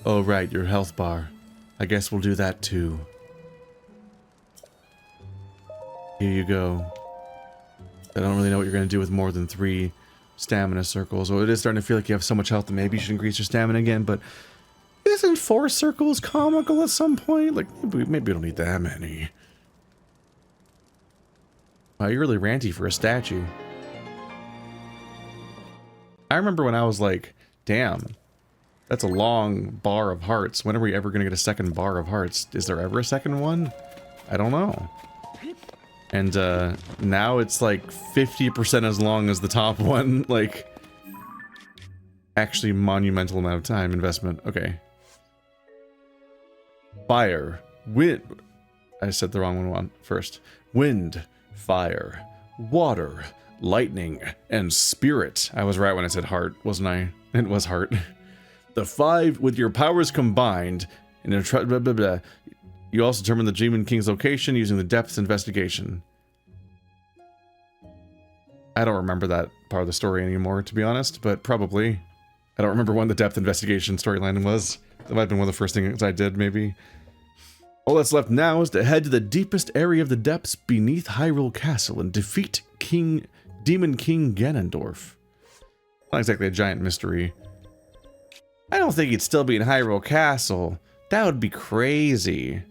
Oh right, your health bar. I guess we'll do that too. Here you go. I don't really know what you're going to do with more than 3 stamina circles. Well, it is starting to feel like you have so much health that maybe you should increase your stamina again, but... Isn't 4 circles comical at some point? Like, maybe we don't need that many. Wow, you're really ranty for a statue. I remember when I was like, damn, that's a long bar of hearts. When are we ever going to get a second bar of hearts? Is there ever a second one? I don't know. And now it's like 50% as long as the top one. Like, actually monumental amount of time investment. Okay. Fire. Wind. I said the wrong one first. Wind. Fire. Water. Lightning. And spirit. I was right when I said heart, wasn't I? It was heart. The 5, with your powers combined, and blah, blah, blah. You also determine the Demon King's location using the depth investigation. I don't remember that part of the story anymore, to be honest, but probably. I don't remember when the depth investigation storyline was. That might have been one of the first things I did, maybe. All that's left now is to head to the deepest area of the depths beneath Hyrule Castle and defeat Demon King Ganondorf. Not exactly a giant mystery. I don't think he'd still be in Hyrule Castle. That would be crazy.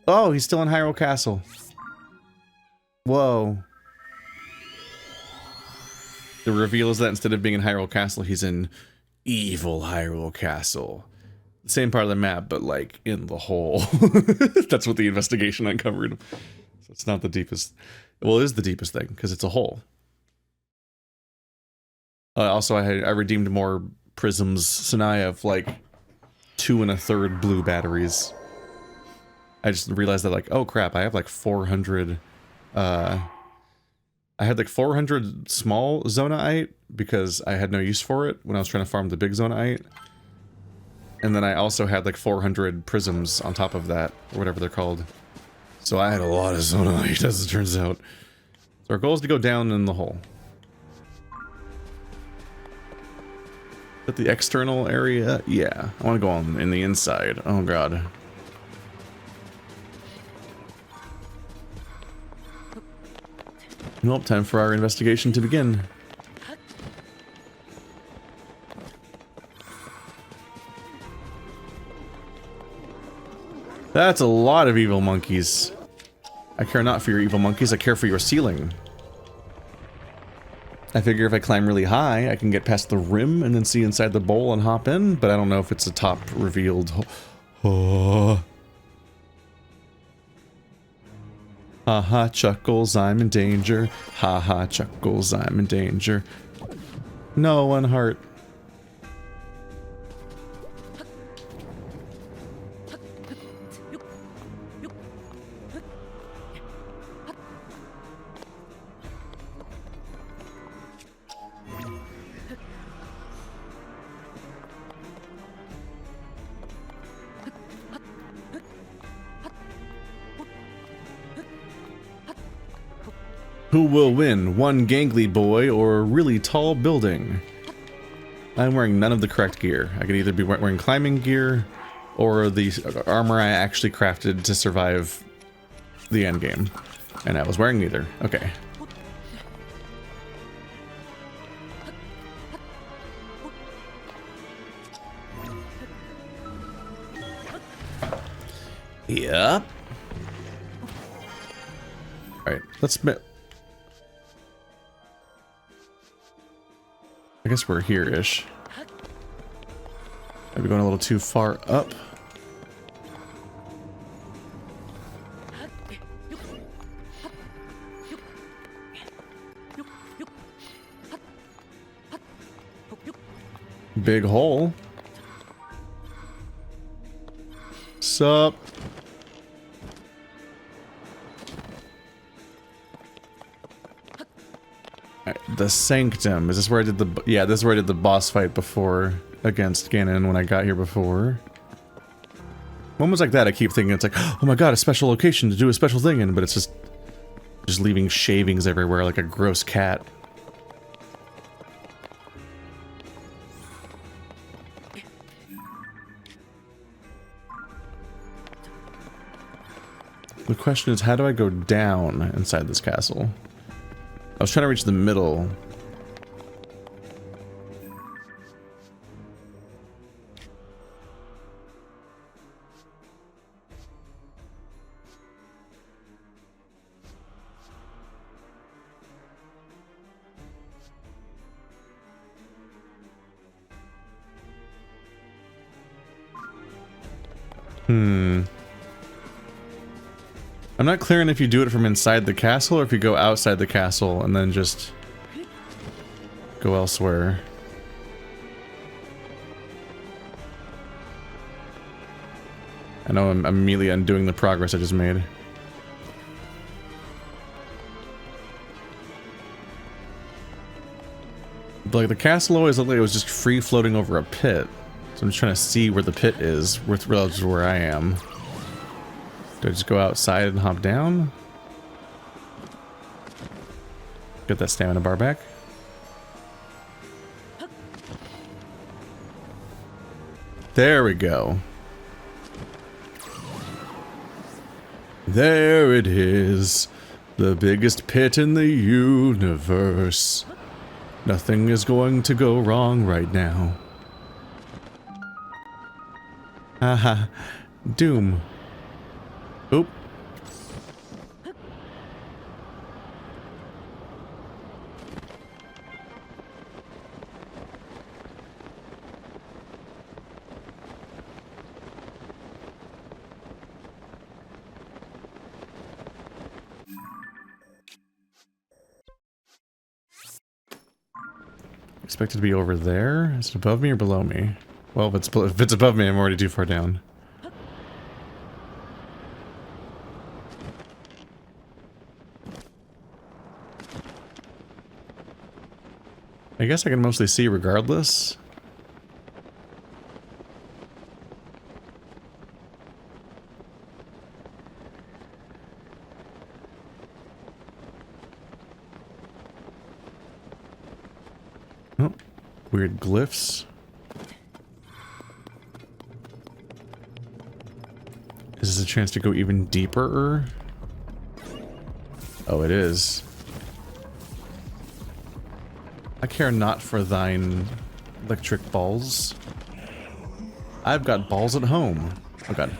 Oh, he's still in Hyrule Castle. Whoa. The reveal is that instead of being in Hyrule Castle, he's in evil Hyrule Castle. Same part of the map, but like in the hole. That's what the investigation uncovered. So it's not the deepest. Well, it is the deepest thing because it's a hole. Also, I redeemed more prisms. So now I have like 2 1/3 blue batteries. I just realized that, like, oh crap, I have like 400. I had like 400 small Zonaite because I had no use for it when I was trying to farm the big Zonaite. And then I also had like 400 prisms on top of that, or whatever they're called. So I had a lot of Zonaite, as it turns out. So our goal is to go down in the hole. But the external area, yeah. I want to go on in the inside. Oh god. Well, time for our investigation to begin. That's a lot of evil monkeys. I care not for your evil monkeys, I care for your ceiling. I figure if I climb really high, I can get past the rim and then see inside the bowl and hop in, but I don't know if it's a top revealed. Oh. Haha, chuckles, I'm in danger. Haha, chuckles, I'm in danger. No, 1 heart. Who will win, one gangly boy or a really tall building? I'm wearing none of the correct gear. I could either be wearing climbing gear or the armor I actually crafted to survive the endgame. And I was wearing neither. Okay. Yep. Alright, let's... I guess we're here-ish. Maybe going a little too far up. Big hole. Sup? The Sanctum. Is this where I did the... Yeah, this is where I did the boss fight before against Ganon when I got here before. Moments like that, I keep thinking it's like, oh my god, a special location to do a special thing in, but it's just leaving shavings everywhere like a gross cat. The question is, how do I go down inside this castle? I was trying to reach the middle. I'm not clear on if you do it from inside the castle or if you go outside the castle and then just go elsewhere. I know I'm immediately undoing the progress I just made. But like the castle always looked like it was just free floating over a pit. So I'm just trying to see where the pit is, relative to where I am. Do I just go outside and hop down? Get that stamina bar back. There we go. There it is. The biggest pit in the universe. Nothing is going to go wrong right now. Haha. Doom. Oop. Expected to be over there? Is it above me or below me? Well, if it's above me, I'm already too far down. I guess I can mostly see regardless. Oh, weird glyphs. Is this a chance to go even deeper? Oh, it is. I care not for thine electric balls. I've got balls at home. Oh god.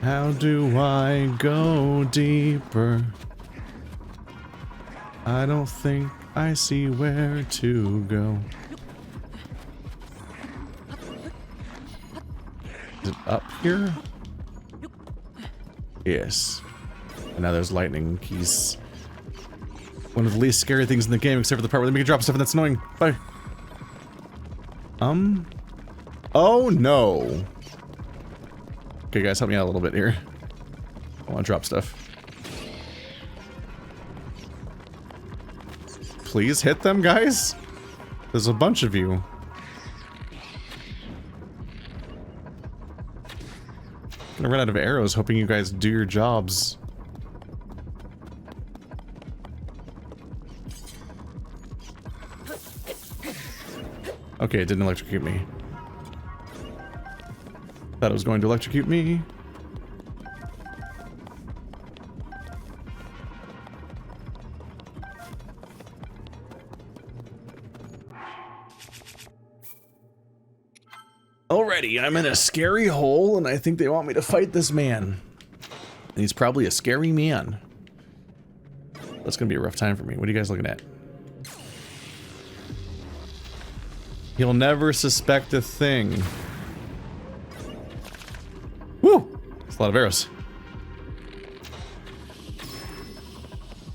How do I go deeper? I don't think I see where to go. Is it up here? Yes. And now there's lightning keys. One of the least scary things in the game, except for the part where they make you drop stuff and that's annoying. Bye. Oh no. Okay guys, help me out a little bit here. I want to drop stuff. Please hit them, guys. There's a bunch of you. Gonna run out of arrows hoping you guys do your jobs. Okay, it didn't electrocute me. Thought it was going to electrocute me. Alrighty, I'm in a scary hole, and I think they want me to fight this man. And he's probably a scary man. That's gonna be a rough time for me. What are you guys looking at? He'll never suspect a thing. Woo! That's a lot of arrows.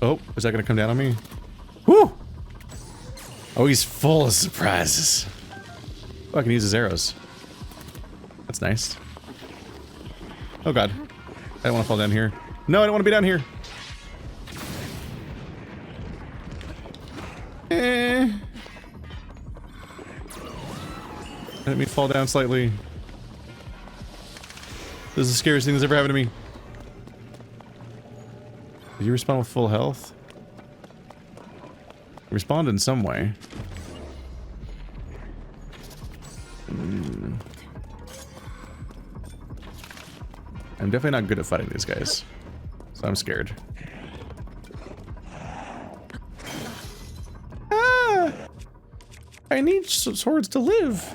Oh, is that gonna come down on me? Woo! Oh, he's full of surprises. Oh, I can use his arrows. That's nice. Oh god. I don't want to fall down here. No, I don't want to be down here. Let me fall down slightly. This is the scariest thing that's ever happened to me. Did you respawn with full health? You respawned in some way. I'm definitely not good at fighting these guys, so I'm scared. Ah! I need swords to live.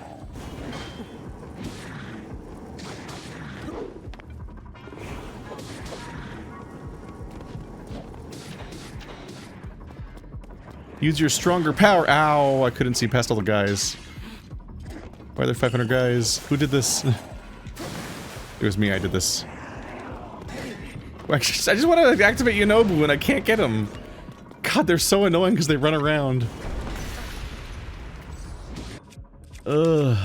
Use your stronger power. Ow, I couldn't see past all the guys. Why are there 500 guys? Who did this? It was me, I did this. I just want to activate Yonobu and I can't get him. God, they're so annoying because they run around. Ugh.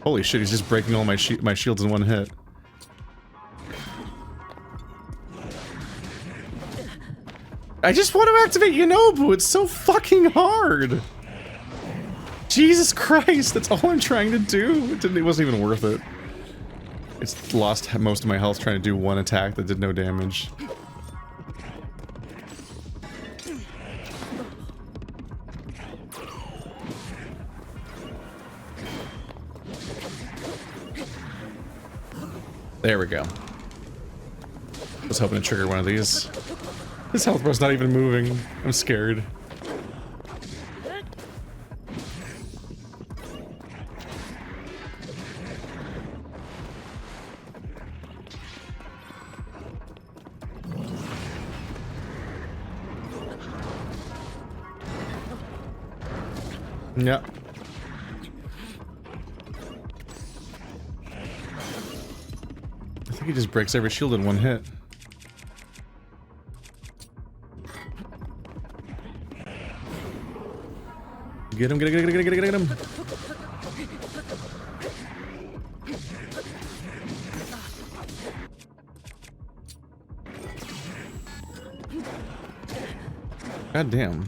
Holy shit, he's just breaking all my shields in one hit. I just want to activate Yonobu, it's so fucking hard! Jesus Christ, that's all I'm trying to do! It wasn't even worth it. It's lost most of my health trying to do one attack that did no damage. There we go. I was hoping to trigger one of these. This health bar's not even moving. I'm scared. Yep. I think he just breaks every shield in one hit. Get him, get him. God damn.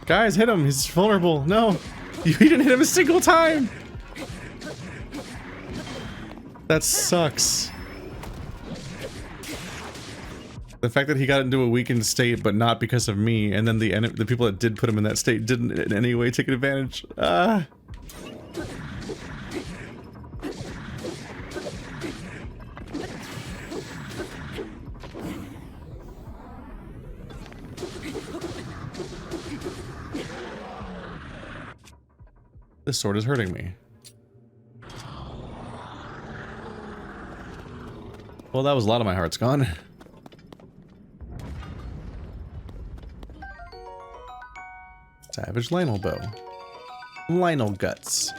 Guys, hit him. He's vulnerable. No. You didn't hit him a single time. That sucks. The fact that he got into a weakened state, but not because of me, and then the people that did put him in that state didn't in any way take advantage. This sword is hurting me. Well, that was a lot of my heart's gone. Savage Lionel bow. Lionel guts.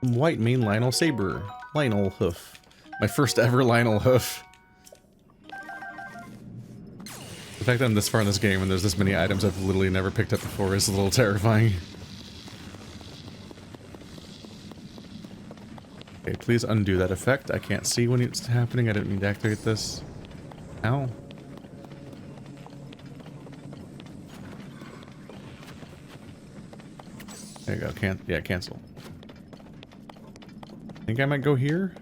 White mane Lionel saber. Lionel hoof. My first ever Lionel hoof. The fact that I'm this far in this game and there's this many items I've literally never picked up before is a little terrifying. Okay, please undo that effect. I can't see when it's happening. I didn't mean to activate this. Ow. There you go. Yeah, cancel. Think I might go here?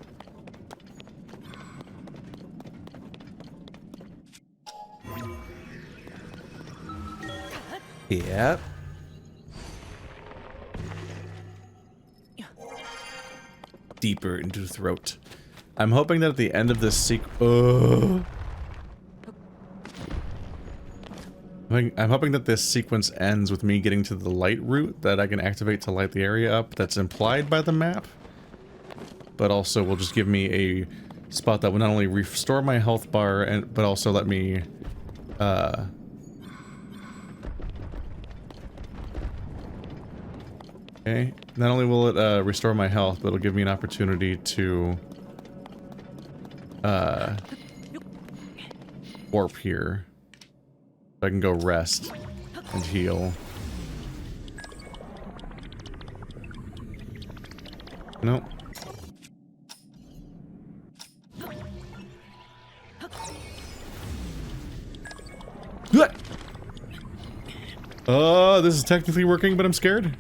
Yep. Deeper into the throat. I'm hoping that at the end of this I'm hoping that this sequence ends with me getting to the light route that I can activate to light the area up that's implied by the map, but also will just give me a spot that will not only restore my health bar but also let me okay, not only will it restore my health, but it'll give me an opportunity to warp here. So I can go rest and heal. Nope. This is technically working, but I'm scared.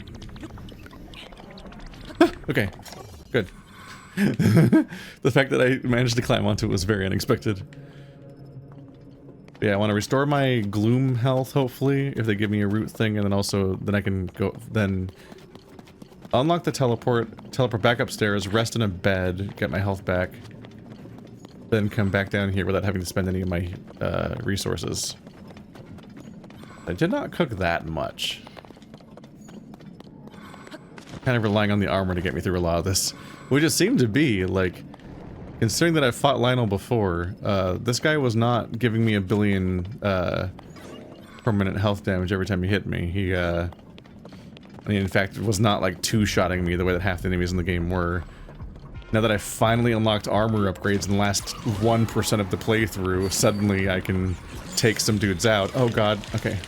Okay, good. The fact that I managed to climb onto it was very unexpected. Yeah, I want to restore my gloom health, hopefully, if they give me a root thing, and then also, then I can go, then unlock the teleport back upstairs, rest in a bed, get my health back, then come back down here without having to spend any of my resources. I did not cook that much. Kind of relying on the armor to get me through a lot of this, which it seemed to be, like, considering that I fought Lionel before, this guy was not giving me a billion permanent health damage every time he hit me. I mean, in fact, it was not like two-shotting me the way that half the enemies in the game were. Now that I finally unlocked armor upgrades in the last 1% of the playthrough, suddenly I can take some dudes out. Oh god, okay.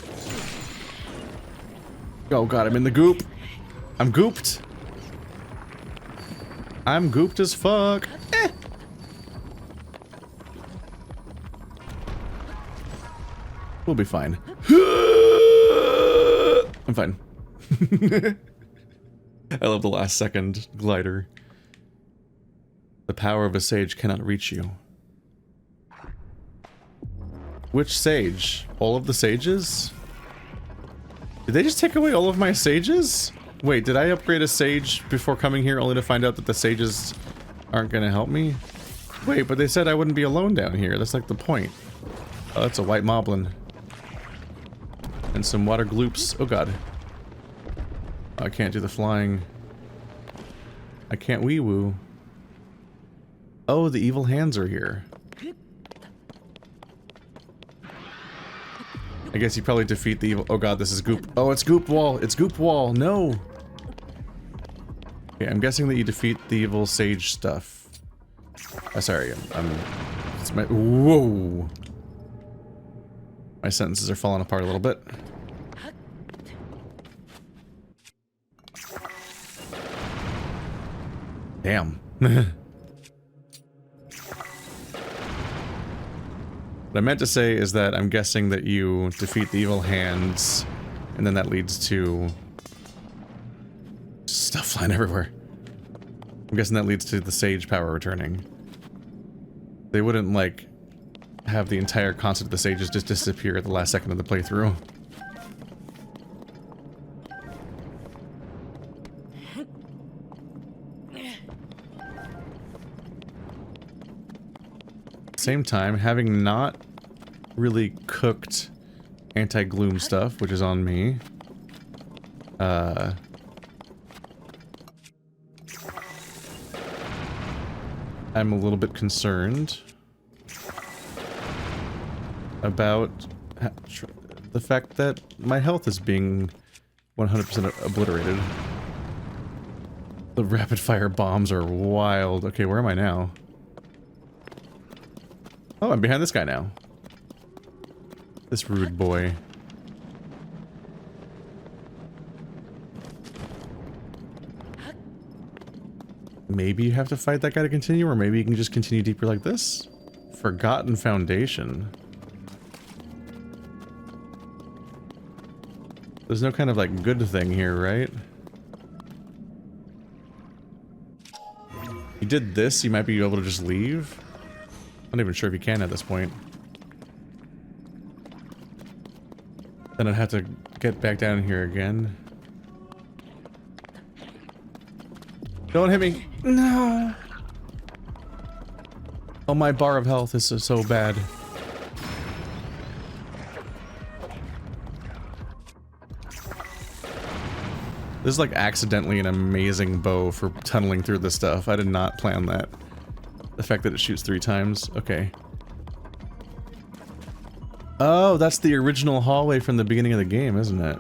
Oh god, I'm in the goop. I'm gooped. I'm gooped as fuck. Eh. We'll be fine. I'm fine. I love the last second glider. The power of a sage cannot reach you. Which sage? All of the sages? Did they just take away all of my sages? Wait, did I upgrade a sage before coming here only to find out that the sages aren't gonna help me? Wait, but they said I wouldn't be alone down here. That's like the point. Oh, that's a white moblin. And some water gloops. Oh god. Oh, I can't do the flying. I can't wee-woo. Oh, the evil hands are here. I guess you probably defeat the evil— oh god, this is goop. Oh, it's goop wall. It's goop wall. No. Okay, I'm guessing that you defeat the evil sage stuff. Oh, sorry. It's my— whoa. My sentences are falling apart a little bit. Damn. What I meant to say is that I'm guessing that you defeat the evil hands, and then that leads to stuff flying everywhere. I'm guessing that leads to the sage power returning. They wouldn't, like, have the entire concept of the sages just disappear at the last second of the playthrough. Same time, having not really cooked anti-gloom stuff, which is on me, I'm a little bit concerned about the fact that my health is being 100% obliterated. The rapid fire bombs are wild. Okay, where am I now? Oh, I'm behind this guy now. This rude boy. Maybe you have to fight that guy to continue, or maybe you can just continue deeper like this? Forgotten Foundation. There's no kind of, like, good thing here, right? You did this, you might be able to just leave? I'm not even sure if you can at this point. Then I'd have to get back down here again. Don't hit me! No! Oh, my bar of health is so bad. This is like accidentally an amazing bow for tunneling through this stuff. I did not plan that. The fact that it shoots 3 times. Okay. Oh, that's the original hallway from the beginning of the game, isn't it?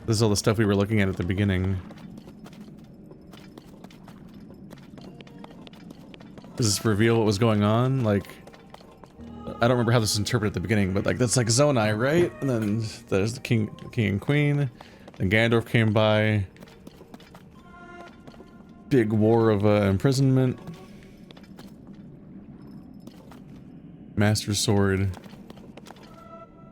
This is all the stuff we were looking at the beginning. Does this reveal what was going on? Like, I don't remember how this was interpreted at the beginning, but like, that's like Zonai, right? And then there's the king and queen. Then Ganondorf came by. Big war of imprisonment. Master Sword.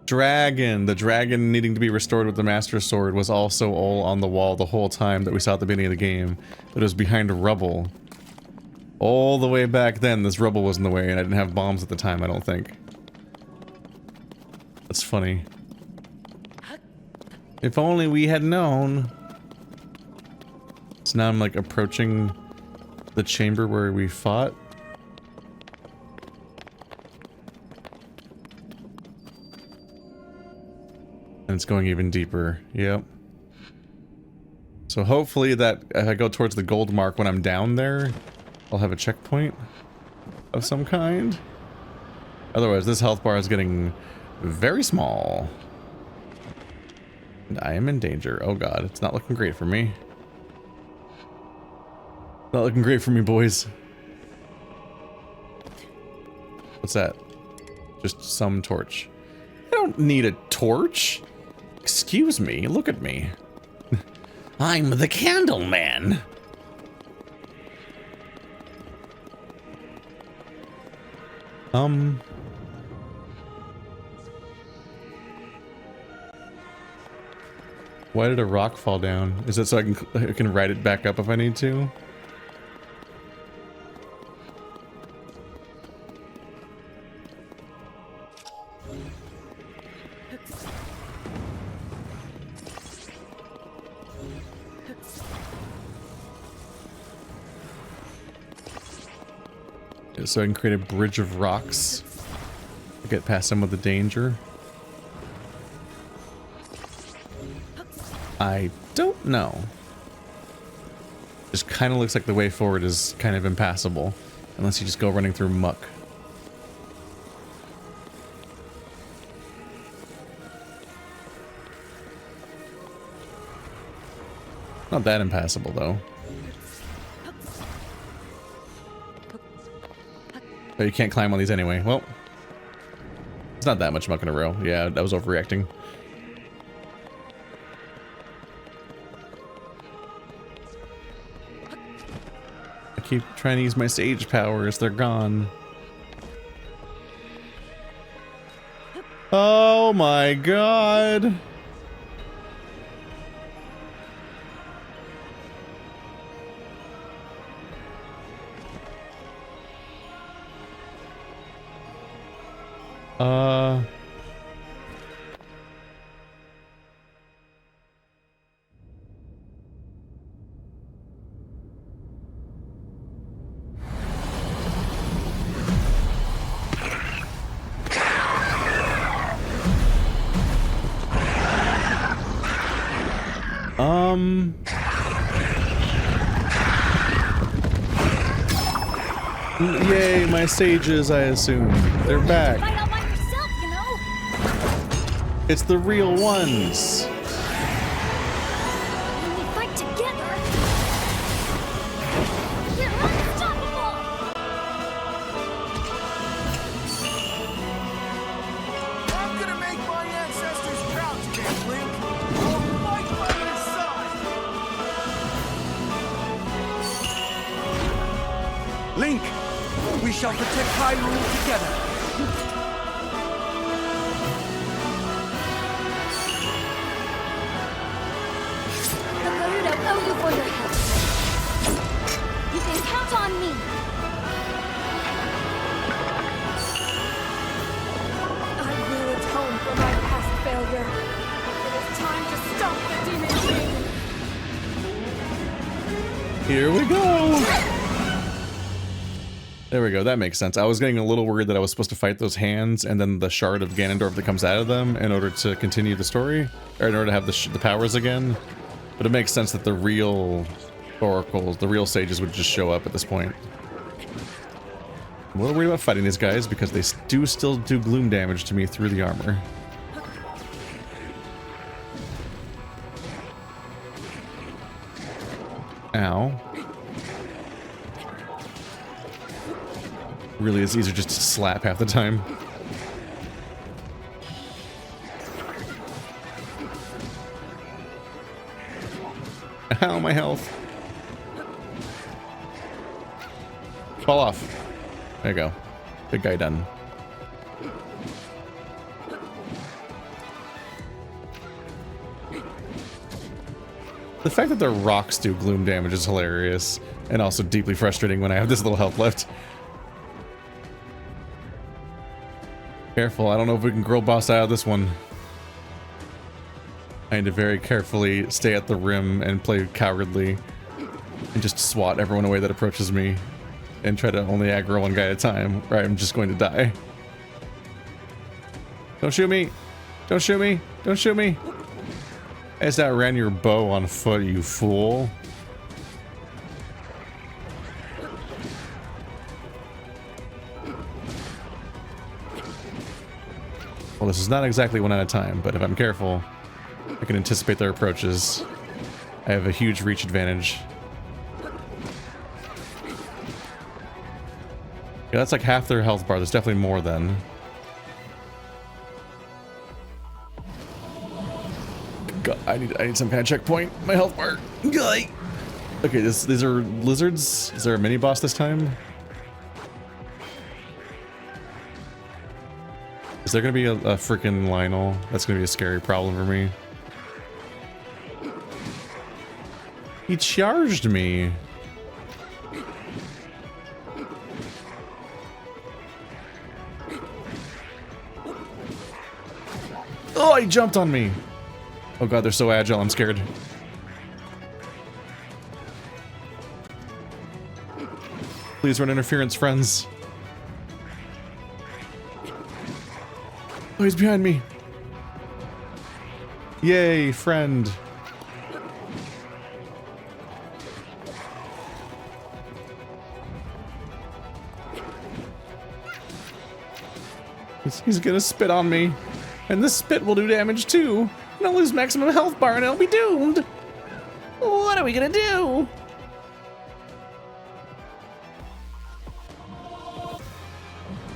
Dragon! The dragon needing to be restored with the Master Sword was also all on the wall the whole time that we saw at the beginning of the game. But it was behind rubble. All the way back then, this rubble was in the way, and I didn't have bombs at the time, I don't think. That's funny. If only we had known. So now I'm like approaching the chamber where we fought. And it's going even deeper. Yep. So hopefully that if I go towards the gold mark when I'm down there, I'll have a checkpoint. of some kind. Otherwise, this health bar is getting very small. And I am in danger. Oh god, it's not looking great for me. Not looking great for me, boys. What's that? Just some torch. I don't need a torch. Excuse me, look at me. I'm the candle man. Why did a rock fall down? Is that so I can ride it back up if I need to? So I can create a bridge of rocks to get past some of the danger. I don't know. Just kind of looks like the way forward is kind of impassable unless you just go running through muck. Not that impassable though. Oh, you can't climb on these anyway. Well, it's not that much muck in a row. Yeah, that was overreacting. I keep trying to use my sage powers. They're gone. Oh my god. Yay, my sages, I assume. They're back. Fight all by yourself, you know. It's the real ones. When we fight together, we're unstoppable. I'm gonna make my ancestors proud today, Link. I'll fight by your side. Link, we shall protect Hyrule together. The Garuda owe you for your help. You can count on me. I will atone for my past failure. It is time to stop the demon king. Here we go. There we go. That makes sense. I was getting a little worried that I was supposed to fight those hands and then the shard of Ganondorf that comes out of them in order to continue the story, or in order to have the powers again. But it makes sense that the real oracles, the real sages would just show up at this point. I'm a little worried about fighting these guys because they do still do gloom damage to me through the armor. Ow. Really is easier just to slap half the time. Ow, my health. Fall off. There you go. Big guy done. The fact that the rocks do gloom damage is hilarious, and also deeply frustrating when I have this little health left. Careful, I don't know if we can girl boss out of this one. I need to very carefully stay at the rim and play cowardly and just swat everyone away that approaches me and try to only aggro one guy at a time, or I'm just going to die. Don't shoot me! Don't shoot me! Don't shoot me! I just outran your bow on foot, you fool. Well, this is not exactly one at a time, but if I'm careful, I can anticipate their approaches. I have a huge reach advantage. Yeah, that's like half their health bar. There's definitely more then. God, I need some kind of checkpoint. My health bar. Okay, these are lizards. Is there a mini boss this time? Is there gonna be a freaking Lionel? That's gonna be a scary problem for me. He charged me. Oh, he jumped on me. Oh god, they're so agile, I'm scared. Please run interference, friends. Oh, he's behind me. Yay, friend. He's gonna spit on me. And this spit will do damage too. And I'll lose maximum health bar and I'll be doomed. What are we gonna do?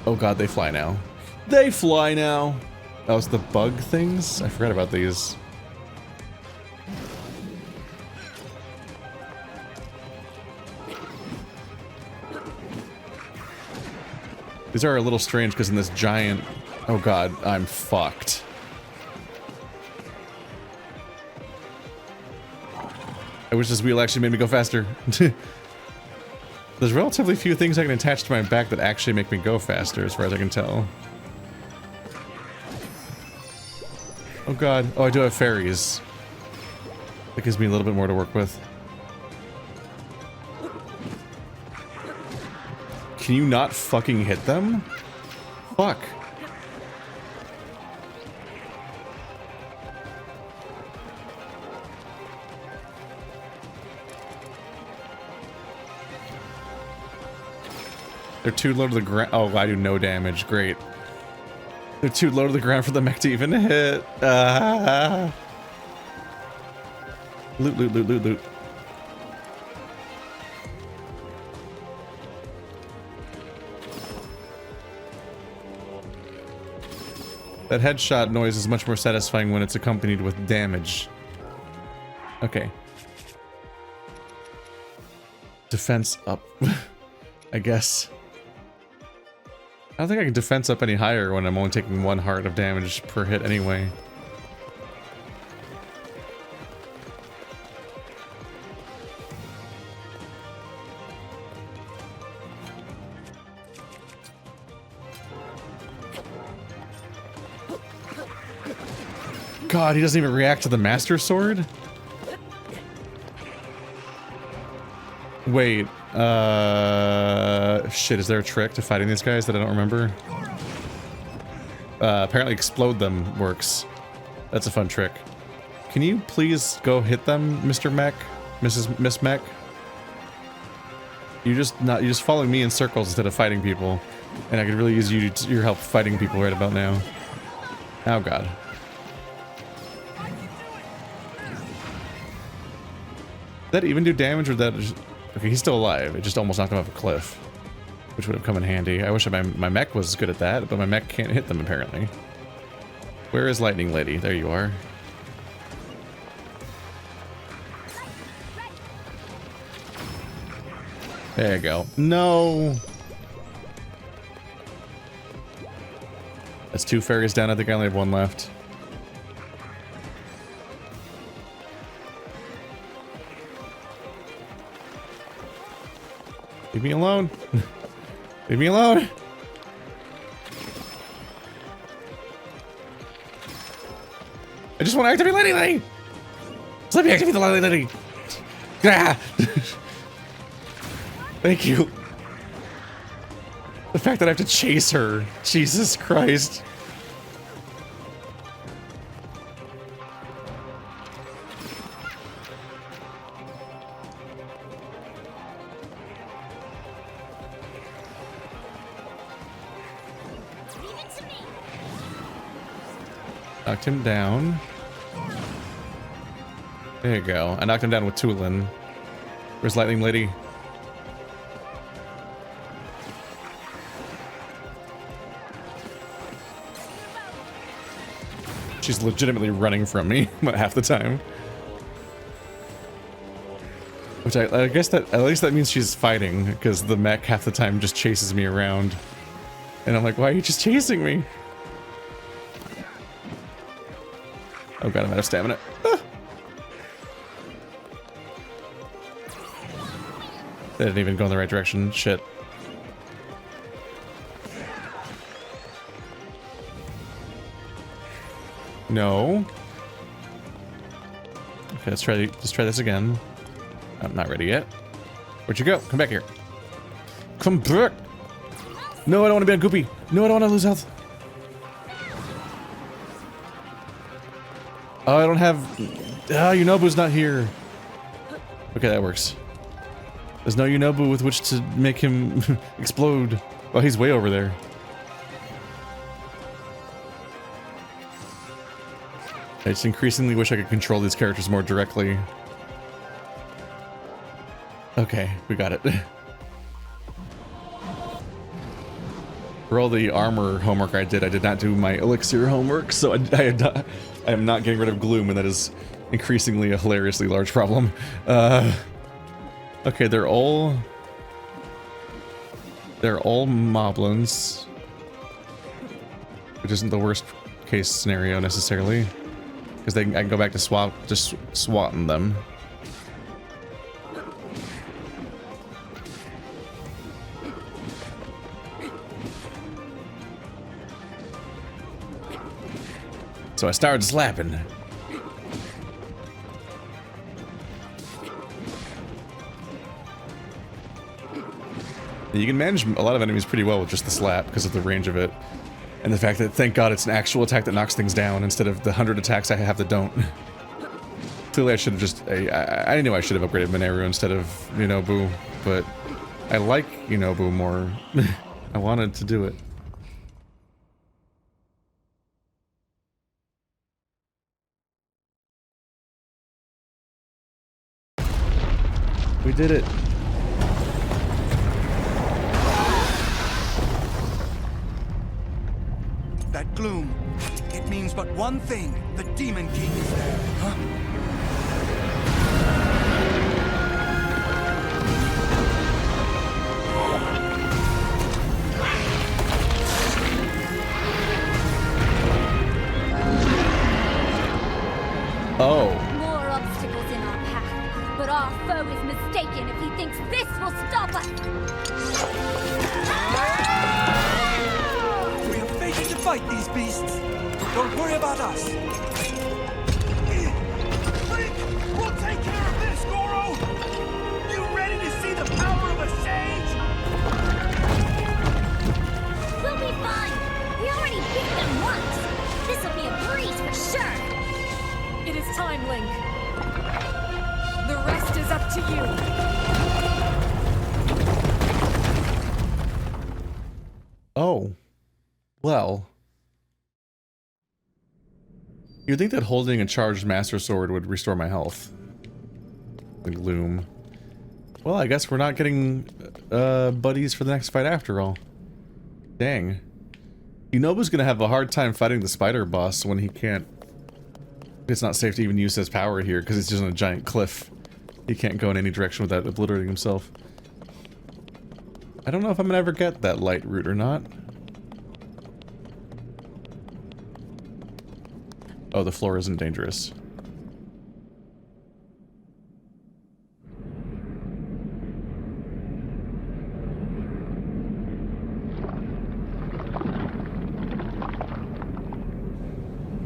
Oh god, they fly now. They fly now. That was the bug things? I forgot about these. These are a little strange because in this giant... Oh god, I'm fucked. I wish this wheel actually made me go faster. There's relatively few things I can attach to my back that actually make me go faster, as far as I can tell. Oh god. Oh, I do have fairies. That gives me a little bit more to work with. Can you not fucking hit them? Fuck. They're too low to the ground. Oh, I do no damage. Great. They're too low to the ground for the mech to even hit. Loot, loot, loot, loot, loot. That headshot noise is much more satisfying when it's accompanied with damage. Okay. Defense up. I guess. I don't think I can defense up any higher when I'm only taking 1 heart of damage per hit anyway. God, he doesn't even react to the Master Sword? Wait, shit, is there a trick to fighting these guys that I don't remember? Apparently explode them works. That's a fun trick. Can you please go hit them, Mr. Mech? Miss Mech? You're just following me in circles instead of fighting people. And I could really use your help fighting people right about now. Oh god. Did that even do damage, or that just... Okay, he's still alive. It just almost knocked him off a cliff, which would have come in handy. I wish my mech was good at that, but my mech can't hit them, apparently. Where is Lightning Lady? There you are. There you go. No! That's 2 fairies down. I think I only have 1 left. Leave me alone. Leave me alone. I just want to activate Lightning Lady. Just let me activate the Lightning Lady. Ah. Thank you. The fact that I have to chase her. Jesus Christ. Knocked him down. There you go. I knocked him down with Tulin. Where's Lightning Lady? She's legitimately running from me half the time. Which I guess that, at least that means she's fighting, because the mech half the time just chases me around. And I'm like, why are you just chasing me? Oh god, I'm out of stamina. Ah! That didn't even go in the right direction. Shit. No. Okay, let's try this again. I'm not ready yet. Where'd you go? Come back here. Come back! No, I don't want to be on Goopy. No, I don't want to lose health. Oh, I don't have... Ah, Yunobu's not here. Okay, that works. There's no Yunobu with which to make him explode. Oh, he's way over there. I just increasingly wish I could control these characters more directly. Okay, we got it. For all the armor homework I did not do my elixir homework, so I am not getting rid of Gloom, and that is increasingly a hilariously large problem. Okay, they're all moblins, which isn't the worst case scenario necessarily, because I can go back to just swatting them. So I started slapping. You can manage a lot of enemies pretty well with just the slap because of the range of it. And the fact that, thank god, it's an actual attack that knocks things down instead of the 100 attacks I have that don't. Clearly I should have just... I knew I should have upgraded Mineru instead of Yunobu, but I like Yunobu more. I wanted to do it. We did it. That gloom, it means but one thing. The Demon King is there, huh? Oh. More obstacles in our path, but our foe is mistaken if he thinks this will stop us. We are fated to fight these beasts. Don't worry about us. Link, we'll take care of this, Goro. You ready to see the power of a sage? We'll be fine. We already beat them once. This'll be a breeze for sure. It is time, Link. The rest is up to you. Oh. Well. You'd think that holding a charged Master Sword would restore my health. Like Loom. Well, I guess we're not getting buddies for the next fight after all. Dang. Yunobu's gonna have a hard time fighting the spider boss when he can't... It's not safe to even use his power here because it's just on a giant cliff. He can't go in any direction without obliterating himself. I don't know if I'm gonna ever get that light route or not. Oh, the floor isn't dangerous.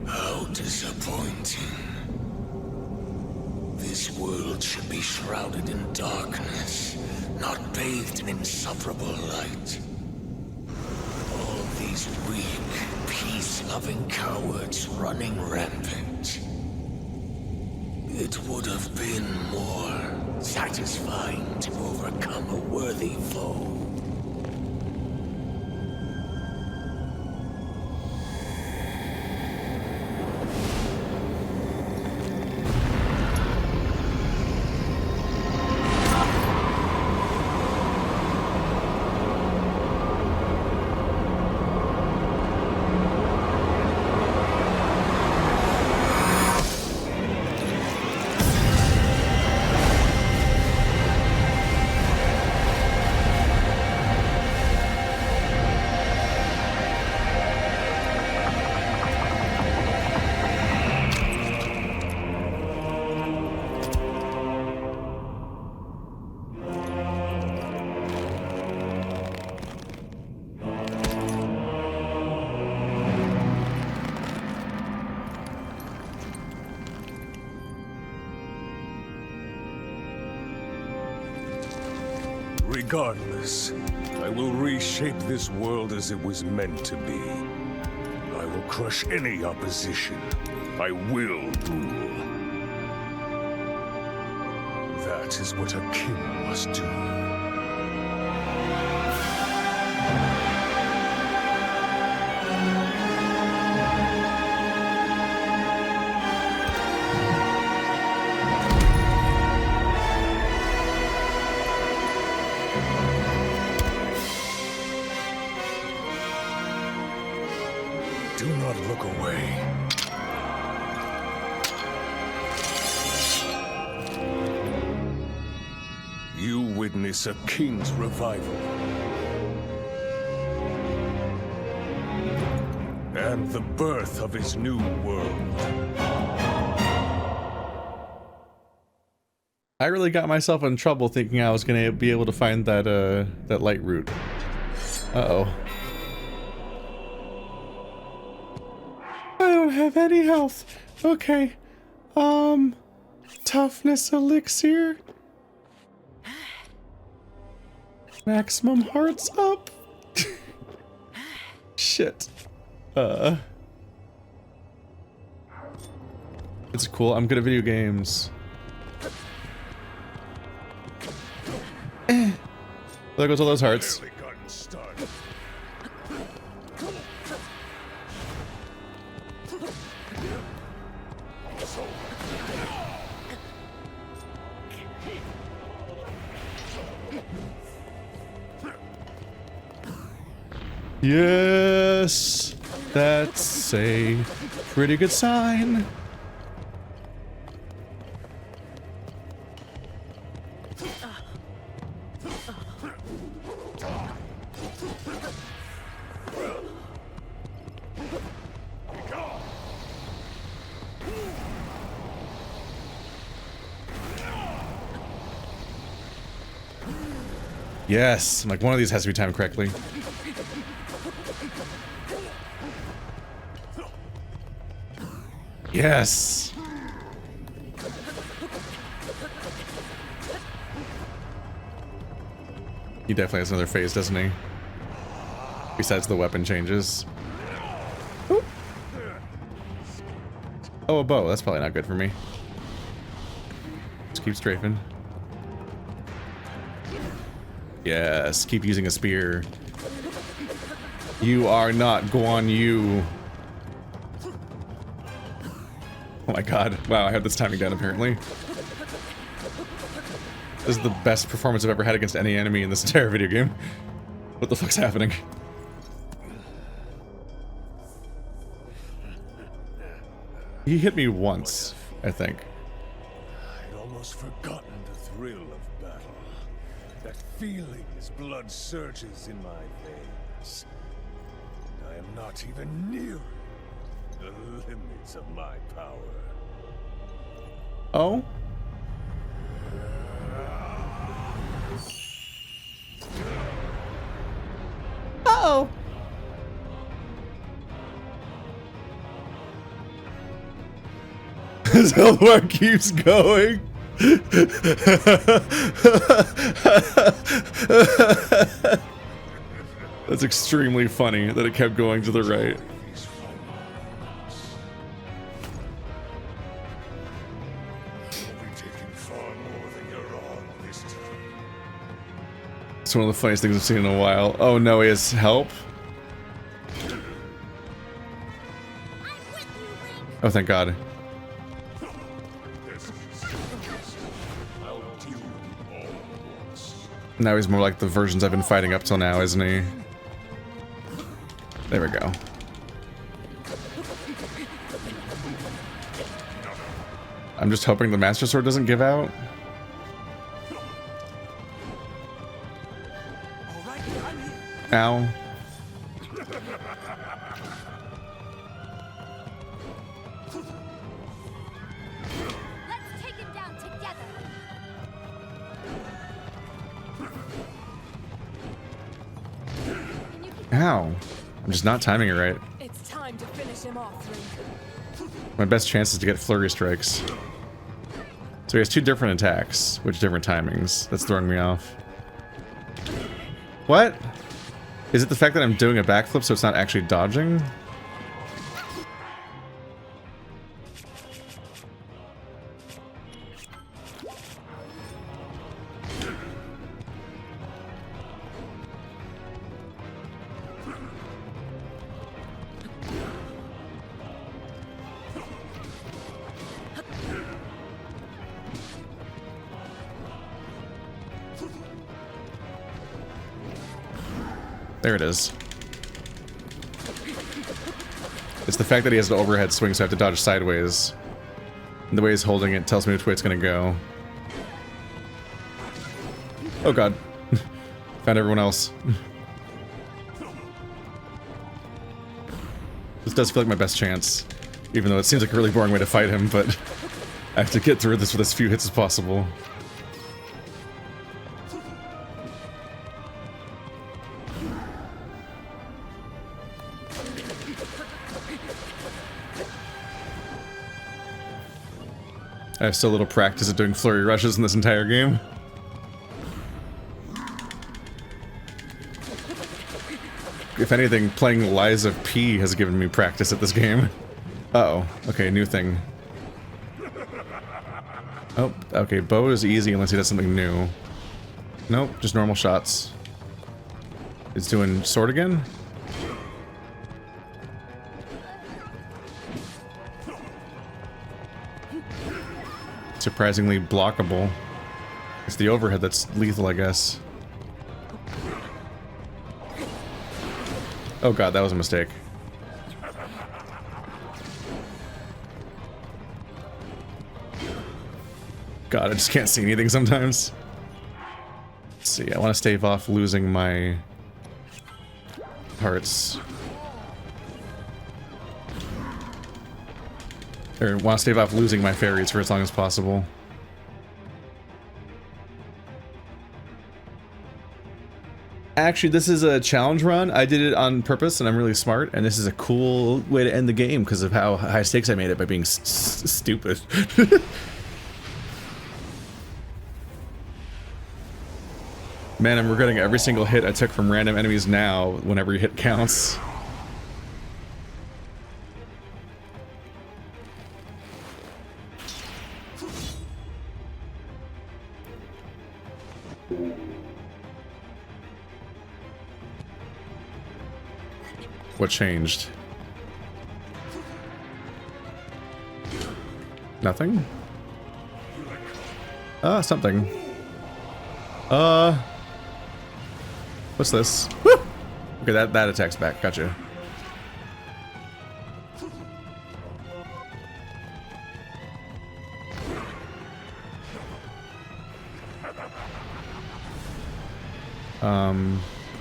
How disappointing. This world should be shrouded in darkness, not bathed in insufferable light. All these weak, peace-loving cowards running rampant. It would have been more satisfying to overcome a worthy foe. Regardless, I will reshape this world as it was meant to be. I will crush any opposition. I will rule. That is what a king must do. Do not look away. You witness a king's revival. And the birth of his new world. I really got myself in trouble thinking I was gonna be able to find that that light route. Uh-oh. I don't have any health. Okay. Toughness elixir. Maximum hearts up. Shit. It's cool. I'm good at video games. There goes all those hearts. Yes, that's a pretty good sign. Yes, I'm like, one of these has to be timed correctly. Yes! He definitely has another phase, doesn't he? Besides the weapon changes. Oop. Oh, a bow. That's probably not good for me. Just keep strafing. Yes, keep using a spear. You are not Guan Yu. Oh my god. Wow, I have this timing down apparently. This is the best performance I've ever had against any enemy in this entire video game. What the fuck's happening? He hit me once, I think. I'd almost forgotten the thrill of battle. That feeling as blood surges in my veins. I am not even near the limits of my power. Oh? Uh-oh. Zelda war keeps going. That's extremely funny that it kept going to the right. It's one of the funniest things I've seen in a while. Oh no, he has help? Oh, thank God. Now he's more like the versions I've been fighting up till now, isn't he? There we go. I'm just hoping the Master Sword doesn't give out. Ow. Let's take him down together. Ow. I'm just not timing it right. It's time to finish him off, Link. My best chance is to get flurry strikes. So he has two different attacks, with different timings. That's throwing me off. What? Is it the fact that I'm doing a backflip so it's not actually dodging? There it is. It's the fact that he has an overhead swing, so I have to dodge sideways. And the way he's holding it tells me which way it's gonna go. Oh god. Found everyone else. This does feel like my best chance. Even though it seems like a really boring way to fight him, but I have to get through this with as few hits as possible. I have so little practice at doing flurry rushes in this entire game. If anything, playing Liza P has given me practice at this game. Uh-oh. Okay, new thing. Oh, okay, bow is easy unless he does something new. Nope, just normal shots. It's doing sword again? Surprisingly blockable. It's the overhead that's lethal, I guess. Oh god, that was a mistake. God, I just can't see anything sometimes. Let's see, I want to stave off losing my hearts. Or want to stave off losing my fairies for as long as possible. Actually, this is a challenge run. I did it on purpose, and I'm really smart, and this is a cool way to end the game because of how high stakes I made it by being stupid. Man, I'm regretting every single hit I took from random enemies now, when every hit counts. What changed? Nothing? Something. What's this? Woo! Okay, that attacks back. Gotcha.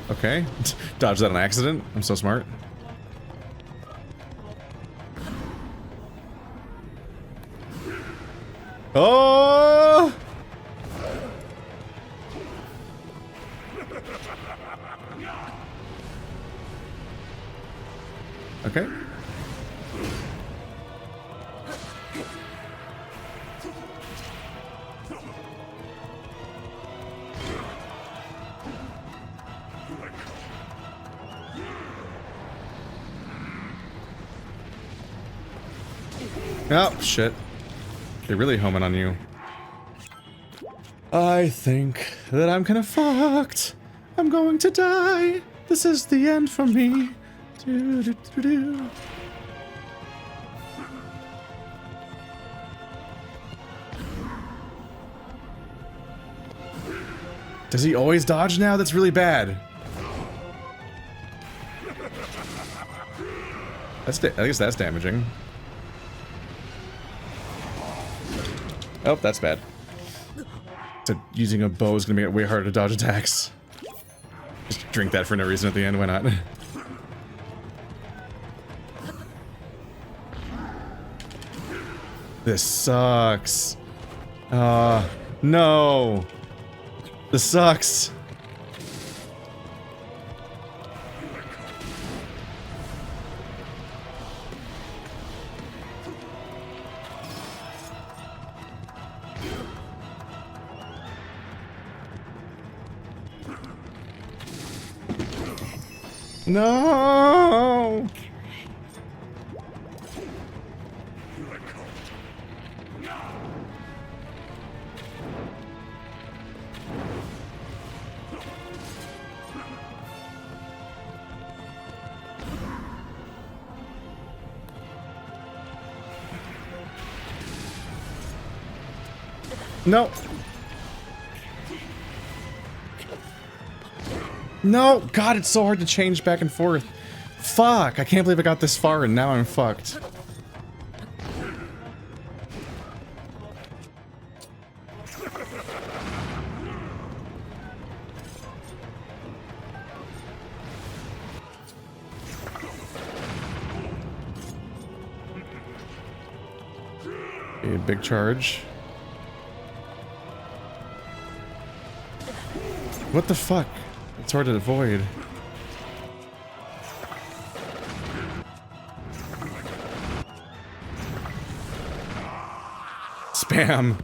Okay. Dodge that on accident. I'm so smart. Oh! Okay. Oh, shit. They're really homing on you. I think that I'm kinda fucked. I'm going to die. This is the end for me. Do, do, do, do. Does he always dodge now? That's really bad. That's I guess that's damaging. Oh, that's bad. So using a bow is gonna make it way harder to dodge attacks. Just drink that for no reason at the end, why not? This sucks. No. This sucks. No! No. No! God, it's so hard to change back and forth. Fuck! I can't believe I got this far and now I'm fucked. A big charge. What the fuck? It's hard to avoid. Spam.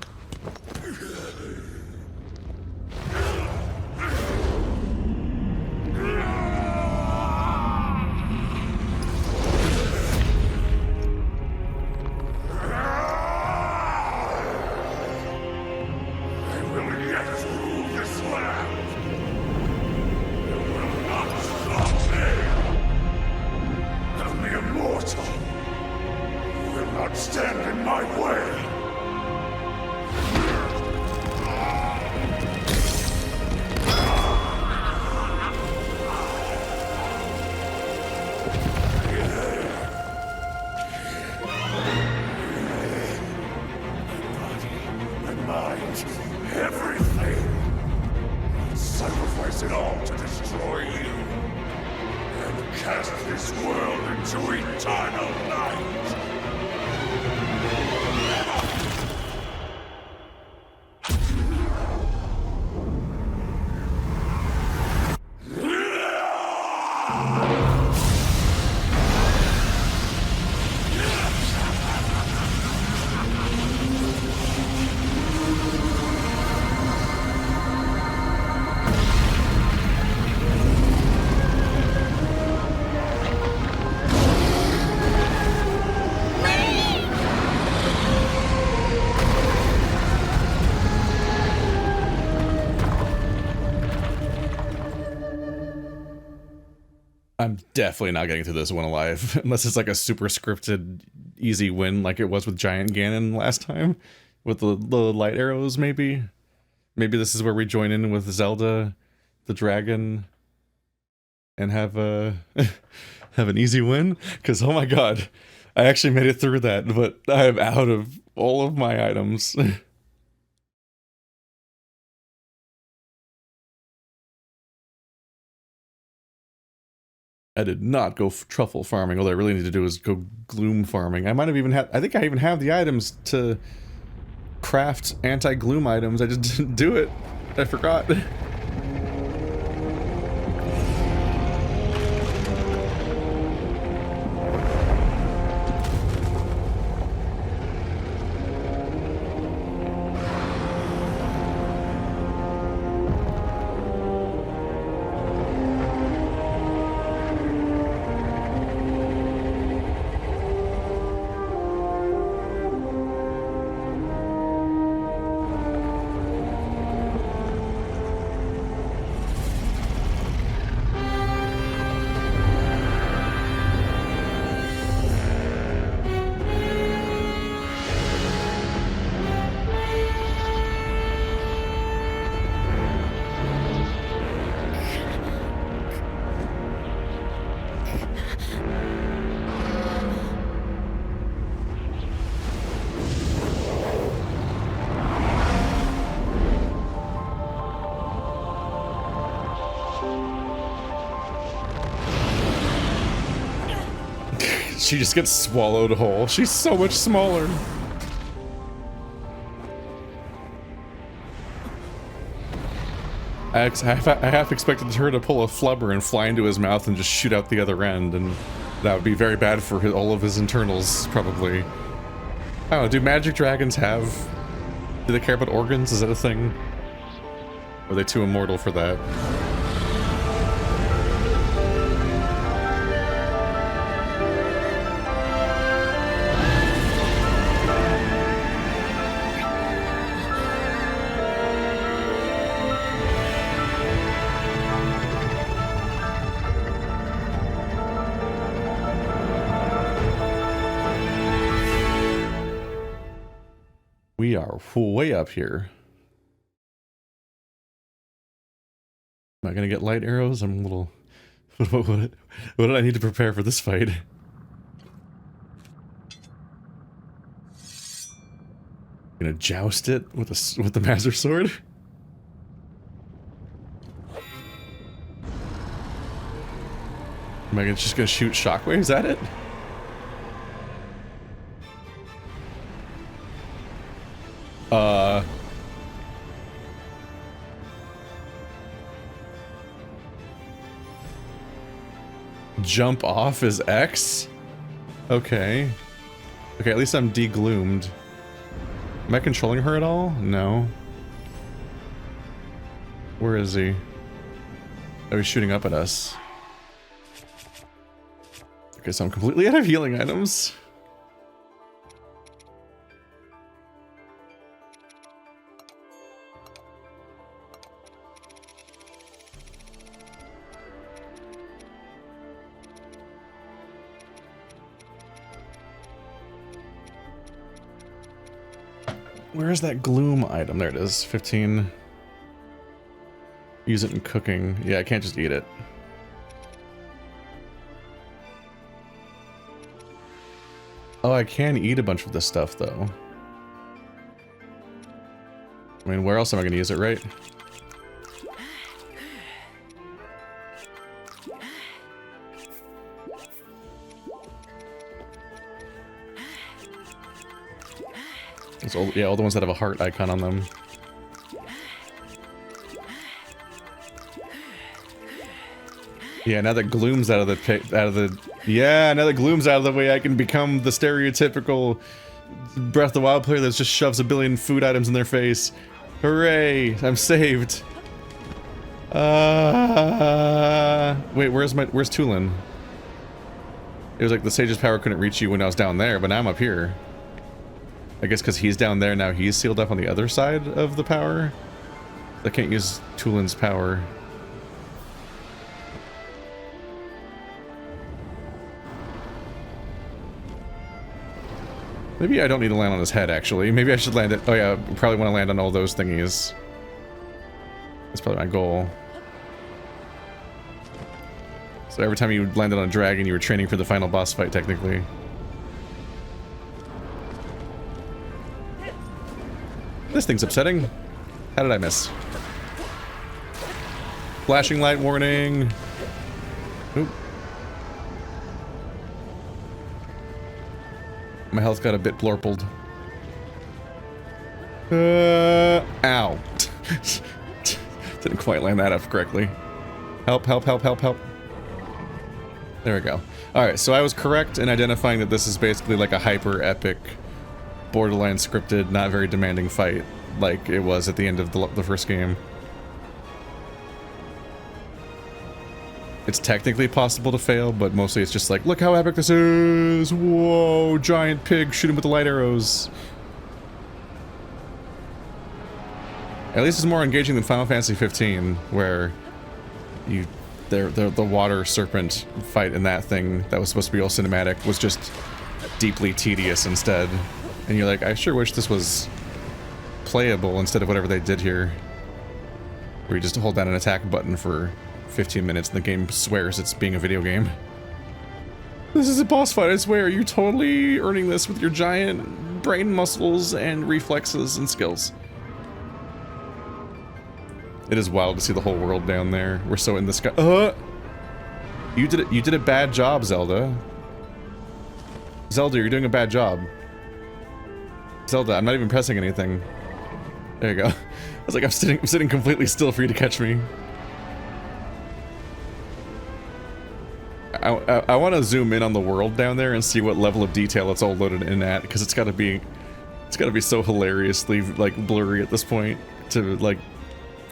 I'm definitely not getting through this one alive, unless it's like a super scripted, easy win like it was with Giant Ganon last time, with the light arrows, maybe? Maybe this is where we join in with Zelda, the dragon, and have a have an easy win? Because, oh my god, I actually made it through that, but I am out of all of my items. I did not go truffle farming. All I really need to do is go gloom farming. I might have even had... I think I even have the items to craft anti-gloom items. I just didn't do it. I forgot. She just gets swallowed whole. She's so much smaller. I half expected her to pull a flubber and fly into his mouth and just shoot out the other end, and that would be very bad for all of his internals, probably. I don't know, do magic dragons have... do they care about organs? Is that a thing? Or are they too immortal for that? are way up here. Am I gonna get light arrows? I'm a little... What did I need to prepare for this fight? Gonna joust it with the Master Sword? Am I just gonna shoot shockwaves at it? Jump off is X? Okay. Okay, at least I'm de-gloomed. Am I controlling her at all? No. Where is he? Oh, he's shooting up at us. Okay, so I'm completely out of healing items. Where is that gloom item? There it is. 15. Use it in cooking. Yeah, I can't just eat it. Oh, I can eat a bunch of this stuff, though. I mean, where else am I going to use it, right? It's all, yeah, all the ones that have a heart icon on them. Yeah, now that gloom's out of the yeah, now that gloom's out of the way, I can become the stereotypical Breath of the Wild player that just shoves a billion food items in their face. Hooray! I'm saved. Wait, where's Tulin? It was like the Sage's power couldn't reach you when I was down there, but now I'm up here. I guess because he's down there now, he's sealed up on the other side of the power. I can't use Tulin's power. Maybe I don't need to land on his head, actually. Maybe I should land it. Oh yeah, probably want to land on all those thingies. That's probably my goal. So every time you landed on a dragon, you were training for the final boss fight, technically. This thing's upsetting. How did I miss? Flashing light warning. Oop. My health got a bit blorpled. Ow. Didn't quite land that up correctly. Help, help, help, help, help. There we go. Alright, so I was correct in identifying that this is basically like a hyper-epic, borderline scripted, not very demanding fight, like it was at the end of the first game. It's technically possible to fail, but mostly it's just like, look how epic this is! Whoa, giant pig, shoot him with the light arrows. At least it's more engaging than Final Fantasy 15, where the water serpent fight in that thing that was supposed to be all cinematic was just deeply tedious instead. And you're like, I sure wish this was playable instead of whatever they did here. Where you just hold down an attack button for 15 minutes and the game swears it's being a video game. This is a boss fight, I swear. You're totally earning this with your giant brain muscles and reflexes and skills. It is wild to see the whole world down there. We're so in the sky. You did a bad job, Zelda. Zelda, you're doing a bad job. Zelda, I'm not even pressing anything. There you go. I was like, I'm sitting completely still for you to catch me. I want to zoom in on the world down there and see what level of detail it's all loaded in at, because it's got to be so hilariously like blurry at this point to like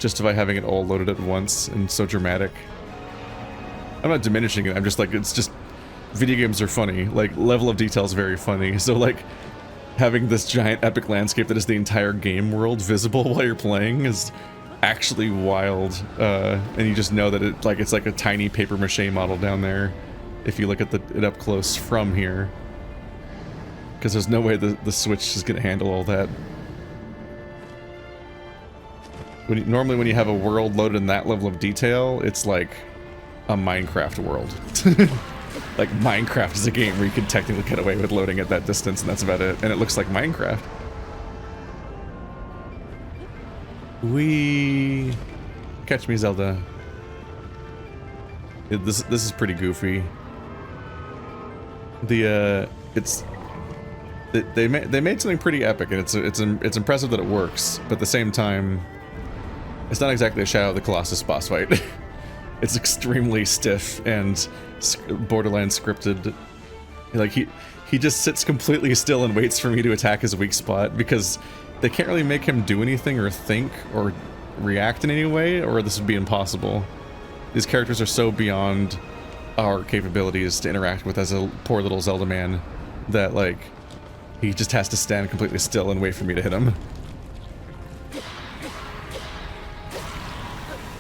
justify having it all loaded at once and so dramatic. I'm not diminishing it. I'm just like, it's just video games are funny. Like level of detail is very funny. So like having this giant epic landscape that is the entire game world visible while you're playing is actually wild, and you just know that it's like a tiny paper mache model down there if you look at it up close from here, because there's no way the Switch is gonna handle all that. Normally when you have a world loaded in that level of detail, it's like a Minecraft world. Like Minecraft is a game where you can technically get away with loading at that distance, and that's about it. And it looks like Minecraft. Wee, catch me, Zelda. This is pretty goofy. They made something pretty epic, and it's impressive that it works. But at the same time, it's not exactly a Shadow of the Colossus boss fight. It's extremely stiff and borderline scripted. Like he just sits completely still and waits for me to attack his weak spot, because they can't really make him do anything or think or react in any way, or this would be impossible. These characters are so beyond our capabilities to interact with as a poor little Zelda man that, like, he just has to stand completely still and wait for me to hit him.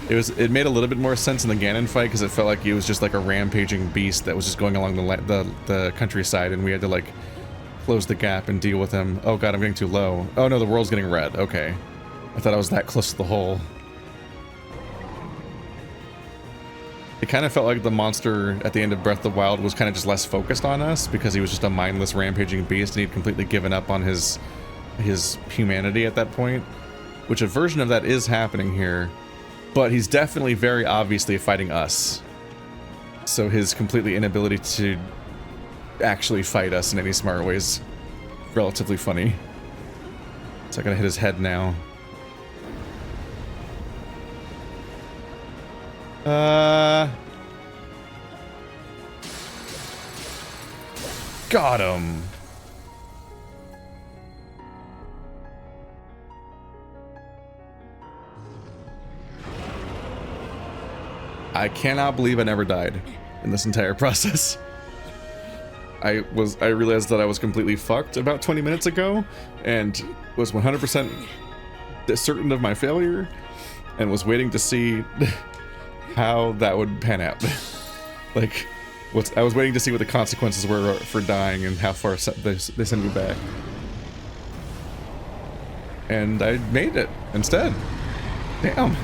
It made a little bit more sense in the Ganon fight, because it felt like he was just like a rampaging beast that was just going along the countryside, and we had to like close the gap and deal with him. Oh god, I'm getting too low. Oh no, the world's getting red. Okay. I thought I was that close to the hole. It kind of felt like the monster at the end of Breath of the Wild was kind of just less focused on us, because he was just a mindless rampaging beast and he'd completely given up on his humanity at that point. Which a version of that is happening here. But he's definitely very obviously fighting us. So his completely inability to actually fight us in any smart ways, relatively funny. So I gotta hit his head now. Got him. I cannot believe I never died in this entire process. I realized that I was completely fucked about 20 minutes ago and was 100% certain of my failure and was waiting to see how that would pan out. Like, I was waiting to see what the consequences were for dying and how far they sent me back. And I made it instead. Damn.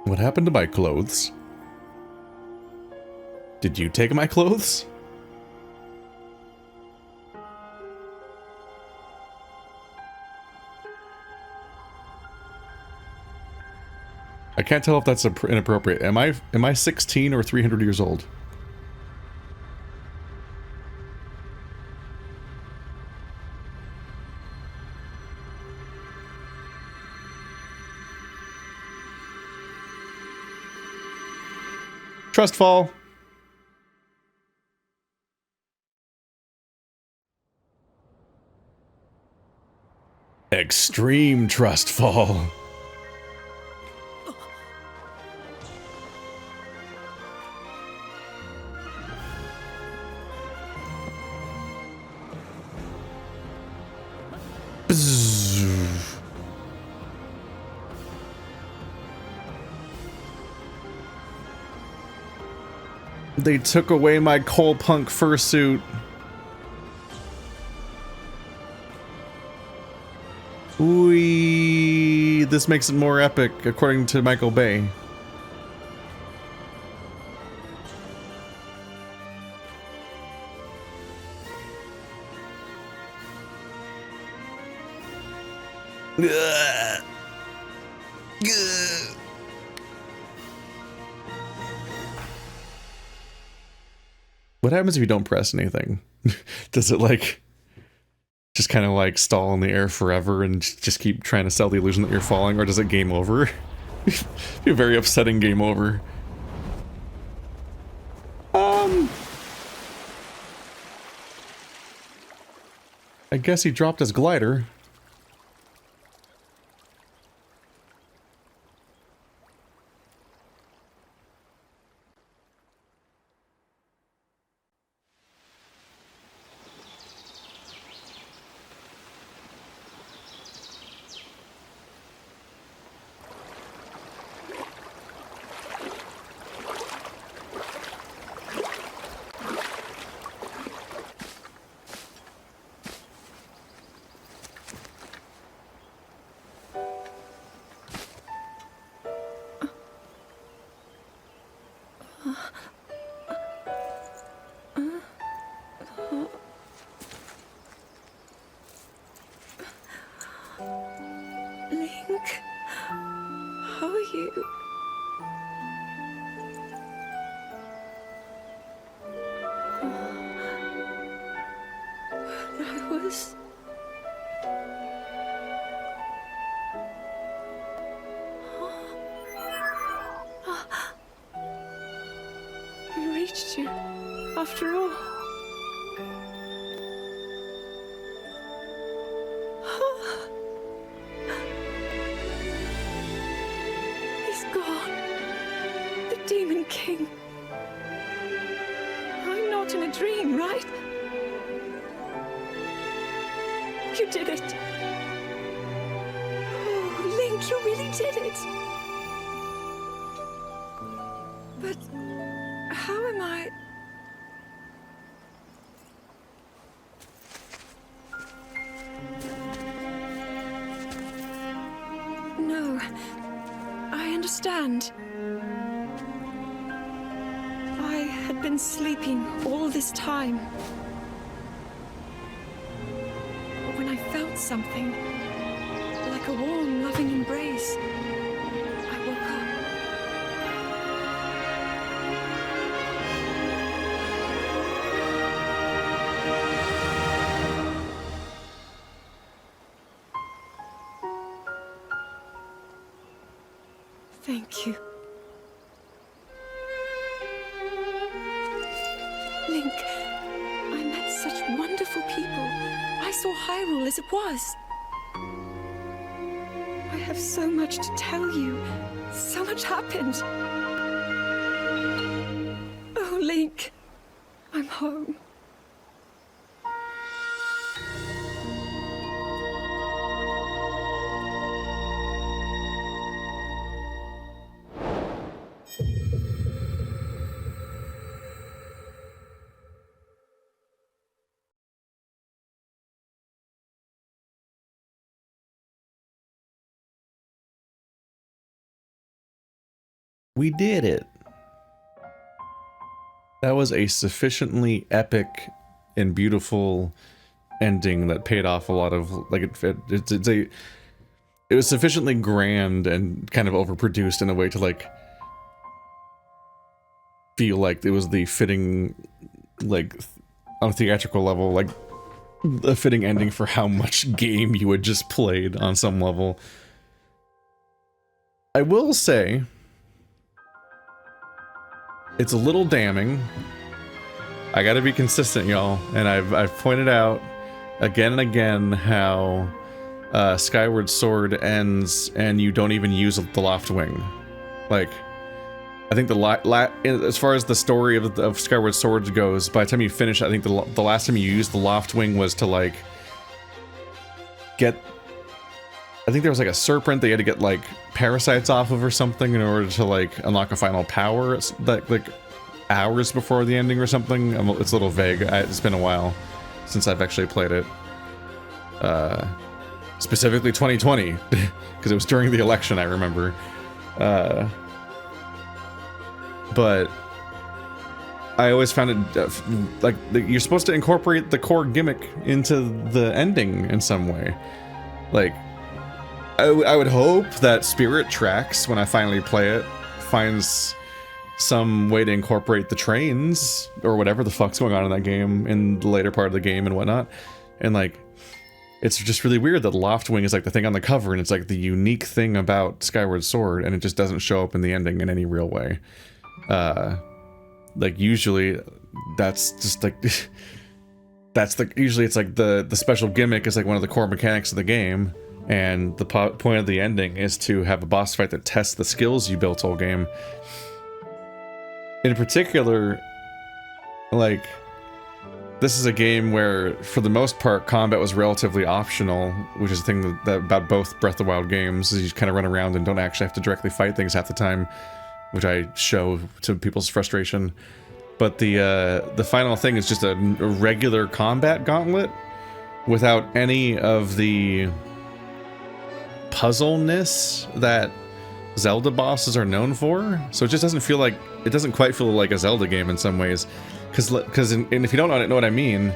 What happened to my clothes? Did you take my clothes? I can't tell if that's inappropriate. Am I 16 or 300 years old? Trust fall. Extreme trust fall. They took away my coal punk fursuit. Ooh, this makes it more epic, according to Michael Bay. What happens if you don't press anything? Does it like just kind of like stall in the air forever and just keep trying to sell the illusion that you're falling, or does it game over? Be a very upsetting game over. I guess he dropped his glider. Link, how are you? I was... We reached you, after all. He's gone. The Demon King. I'm not in a dream, right? You did it. Oh, Link, you really did it. But how am I... No, I understand. I had been sleeping all this time. But when I felt something, like a warm, loving embrace, I woke up. Thank you. Link, I met such wonderful people. I saw Hyrule as it was. I have so much to tell you. So much happened. Oh, Link, I'm home. We did it. That was a sufficiently epic and beautiful ending that paid off a lot of, like, it was sufficiently grand and kind of overproduced in a way to, like, feel like it was the fitting, like, on a theatrical level, like, a fitting ending for how much game you had just played on some level. I will say, it's a little damning. I gotta be consistent, y'all, and I've pointed out again and again how Skyward Sword ends and you don't even use the Loft Wing. Like, I think as far as the story of Skyward Sword goes, by the time you finish, I think the last time you used the Loft Wing was to, like, get... I think there was, like, a serpent that you had to get, like, parasites off of or something in order to, like, unlock a final power. It's, like hours before the ending or something. It's a little vague. It's been a while since I've actually played it. Specifically 2020, because it was during the election, I remember. But I always found it, like, you're supposed to incorporate the core gimmick into the ending in some way. Like, I would hope that Spirit Tracks, when I finally play it, finds some way to incorporate the trains, or whatever the fuck's going on in that game, in the later part of the game and whatnot. And, like, it's just really weird that Loft Wing is, like, the thing on the cover, and it's, like, the unique thing about Skyward Sword, and it just doesn't show up in the ending in any real way. Like, usually, that's just, like... usually it's, like, the special gimmick is, like, one of the core mechanics of the game, and the point of the ending is to have a boss fight that tests the skills you built all game. In particular, like, this is a game where, for the most part, combat was relatively optional, which is the thing that about both Breath of the Wild games, is you kind of run around and don't actually have to directly fight things half the time, which I show to people's frustration. But the final thing is just a regular combat gauntlet without any of the puzzleness that Zelda bosses are known for. So it just doesn't feel like, it doesn't quite feel like a Zelda game in some ways. Because and if you don't know what I mean,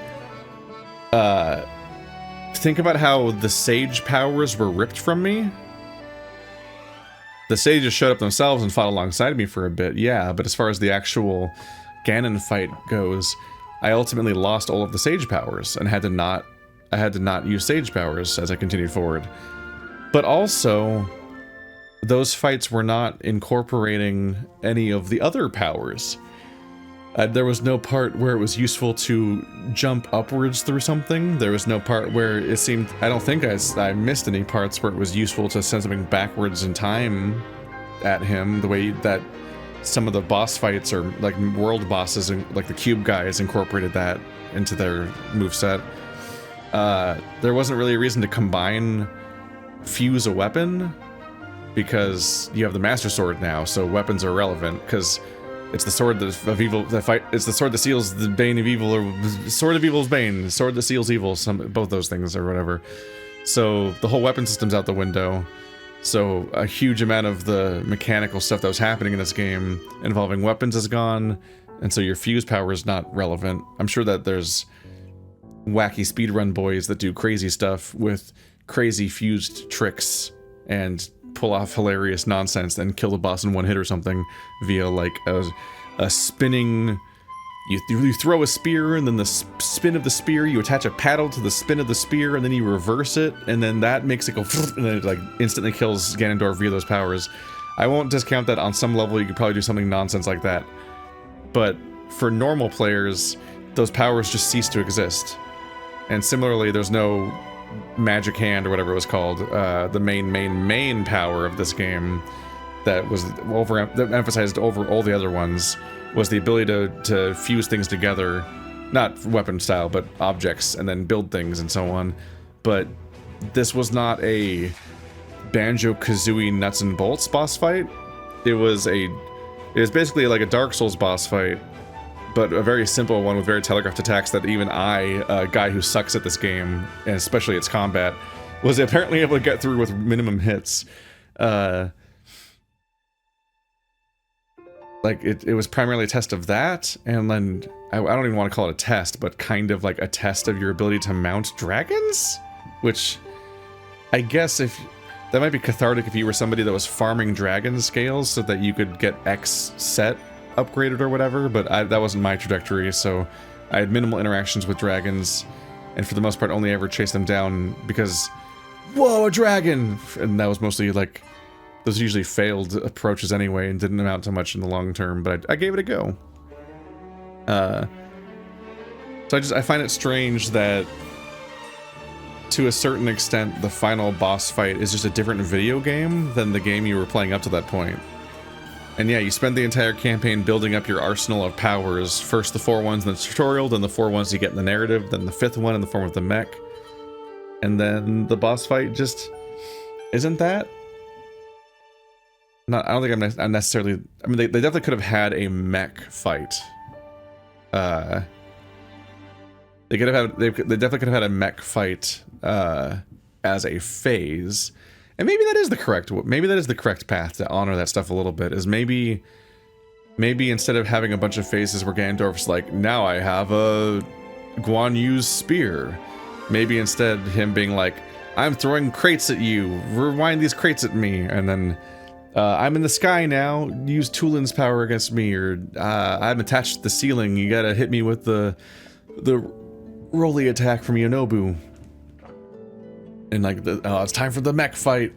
think about how the sage powers were ripped from me. The sages showed up themselves and fought alongside me for a bit, yeah, but as far as the actual Ganon fight goes, I ultimately lost all of the sage powers and had to not use sage powers as I continued forward. But also, those fights were not incorporating any of the other powers. There was no part where it was useful to jump upwards through something. There was no part where it seemed... I don't think I missed any parts where it was useful to send something backwards in time at him, the way that some of the boss fights, or like world bosses, and like the cube guys, incorporated that into their moveset. There wasn't really a reason to fuse a weapon, because you have the Master Sword now, so weapons are irrelevant, because it's the sword of evil that fight. It's the sword that seals the bane of evil, or sword of evil's bane, sword that seals evil. Both those things or whatever. So the whole weapon system's out the window. So a huge amount of the mechanical stuff that was happening in this game involving weapons is gone, and so your fuse power is not relevant. I'm sure that there's wacky speedrun boys that do crazy stuff with crazy fused tricks and pull off hilarious nonsense and kill the boss in one hit or something via like a spinning... You throw a spear, and then the spin of the spear, you attach a paddle to the spin of the spear, and then you reverse it, and then that makes it go, and then it like instantly kills Ganondorf via those powers. I won't discount that on some level you could probably do something nonsense like that. But for normal players, those powers just cease to exist. And similarly, there's no magic hand or whatever it was called, the main power of this game that was that emphasized over all the other ones, was the ability to fuse things together, not weapon style, but objects, and then build things and so on. But this was not a Banjo-Kazooie nuts and bolts boss fight. It was basically like a Dark Souls boss fight, but a very simple one with very telegraphed attacks that even I, a guy who sucks at this game, and especially its combat, was apparently able to get through with minimum hits. like it was primarily a test of that, and then I don't even want to call it a test, but kind of like a test of your ability to mount dragons, which I guess if that might be cathartic if you were somebody that was farming dragon scales so that you could get X set upgraded or whatever, but that wasn't my trajectory, so I had minimal interactions with dragons, and for the most part only ever chased them down because, whoa, a dragon! And that was mostly like, those usually failed approaches anyway and didn't amount to much in the long term, but I gave it a go. So I find it strange that to a certain extent the final boss fight is just a different video game than the game you were playing up to that point. And yeah, you spend the entire campaign building up your arsenal of powers. First the 4 ones in the tutorial, then the 4 ones you get in the narrative, then the 5th one in the form of the mech. And then the boss fight just isn't that. I don't think I'm necessarily... I mean, they definitely could have had a mech fight. They definitely could have had a mech fight as a phase. And maybe that is the correct path to honor that stuff a little bit, is maybe instead of having a bunch of phases where Ganondorf's like, now I have a Guan Yu's spear, maybe instead him being like, I'm throwing crates at you, rewind these crates at me, and then I'm in the sky now, use Tulin's power against me, or I'm attached to the ceiling, you gotta hit me with the Rolly attack from Yonobu. And like, it's time for the mech fight.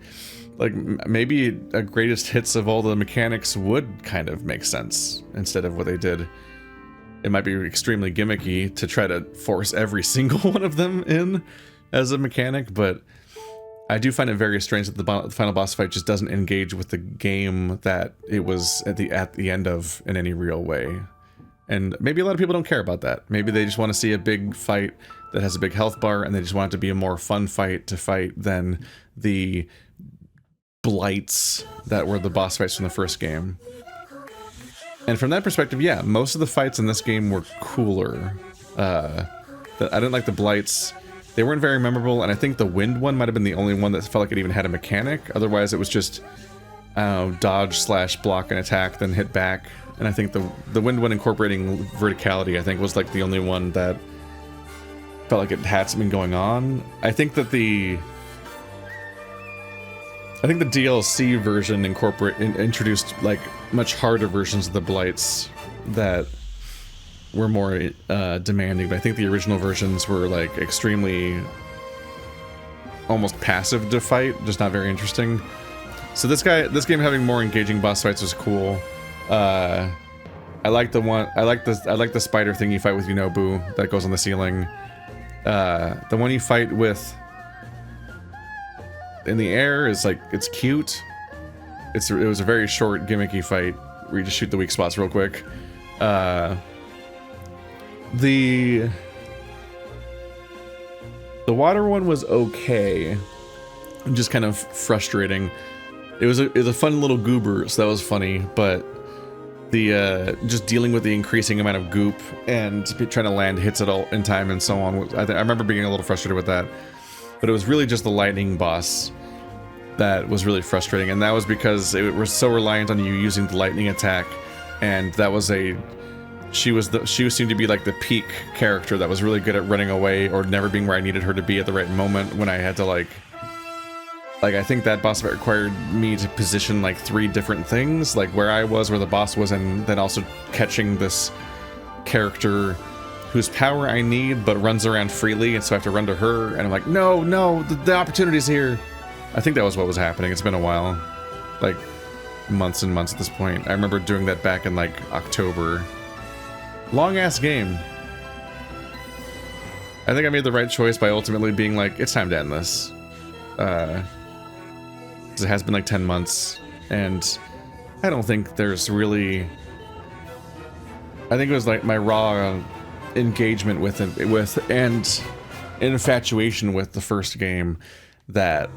Like, maybe a greatest hits of all the mechanics would kind of make sense instead of what they did. It might be extremely gimmicky to try to force every single one of them in as a mechanic, but I do find it very strange that the final boss fight just doesn't engage with the game that it was at the end of in any real way. And maybe a lot of people don't care about that. Maybe they just want to see a big fight that has a big health bar, and they just want it to be a more fun fight to fight than the blights that were the boss fights from the first game. And from that perspective, yeah, most of the fights in this game were cooler. I didn't like the blights. They weren't very memorable, and I think the wind one might have been the only one that felt like it even had a mechanic. Otherwise, it was just dodge / block and attack, then hit back. And I think the wind one incorporating verticality, I think, was like the only one that felt like it had something going on. I think the DLC version introduced like much harder versions of the blights that were more demanding, but I think the original versions were like extremely almost passive to fight, just not very interesting. So this game having more engaging boss fights was cool. I like the spider thing you fight with Yonobu that goes on the ceiling. The one you fight with in the air is like, it's cute. It was a very short gimmicky fight where you just shoot the weak spots real quick. The water one was okay, just kind of frustrating. It was a fun little goober, so that was funny, but the just dealing with the increasing amount of goop and trying to land hits at all in time and so on, I remember being a little frustrated with that. But it was really just the lightning boss that was really frustrating, and that was because it was so reliant on you using the lightning attack, and that was she seemed to be like the peak character that was really good at running away or never being where I needed her to be at the right moment when I had to like I think that boss fight required me to position like 3 different things, like where I was, where the boss was, and then also catching this character whose power I need but runs around freely, and so I have to run to her, and I'm like, no, the opportunity's here. I think that was what was happening. It's been a while, like months and months at this point. I remember doing that back in like October. Long ass game. I think I made the right choice by ultimately being like, it's time to end this. It has been like 10 months, and I don't think there's really... I think it was like my raw engagement with it, and infatuation with the first game that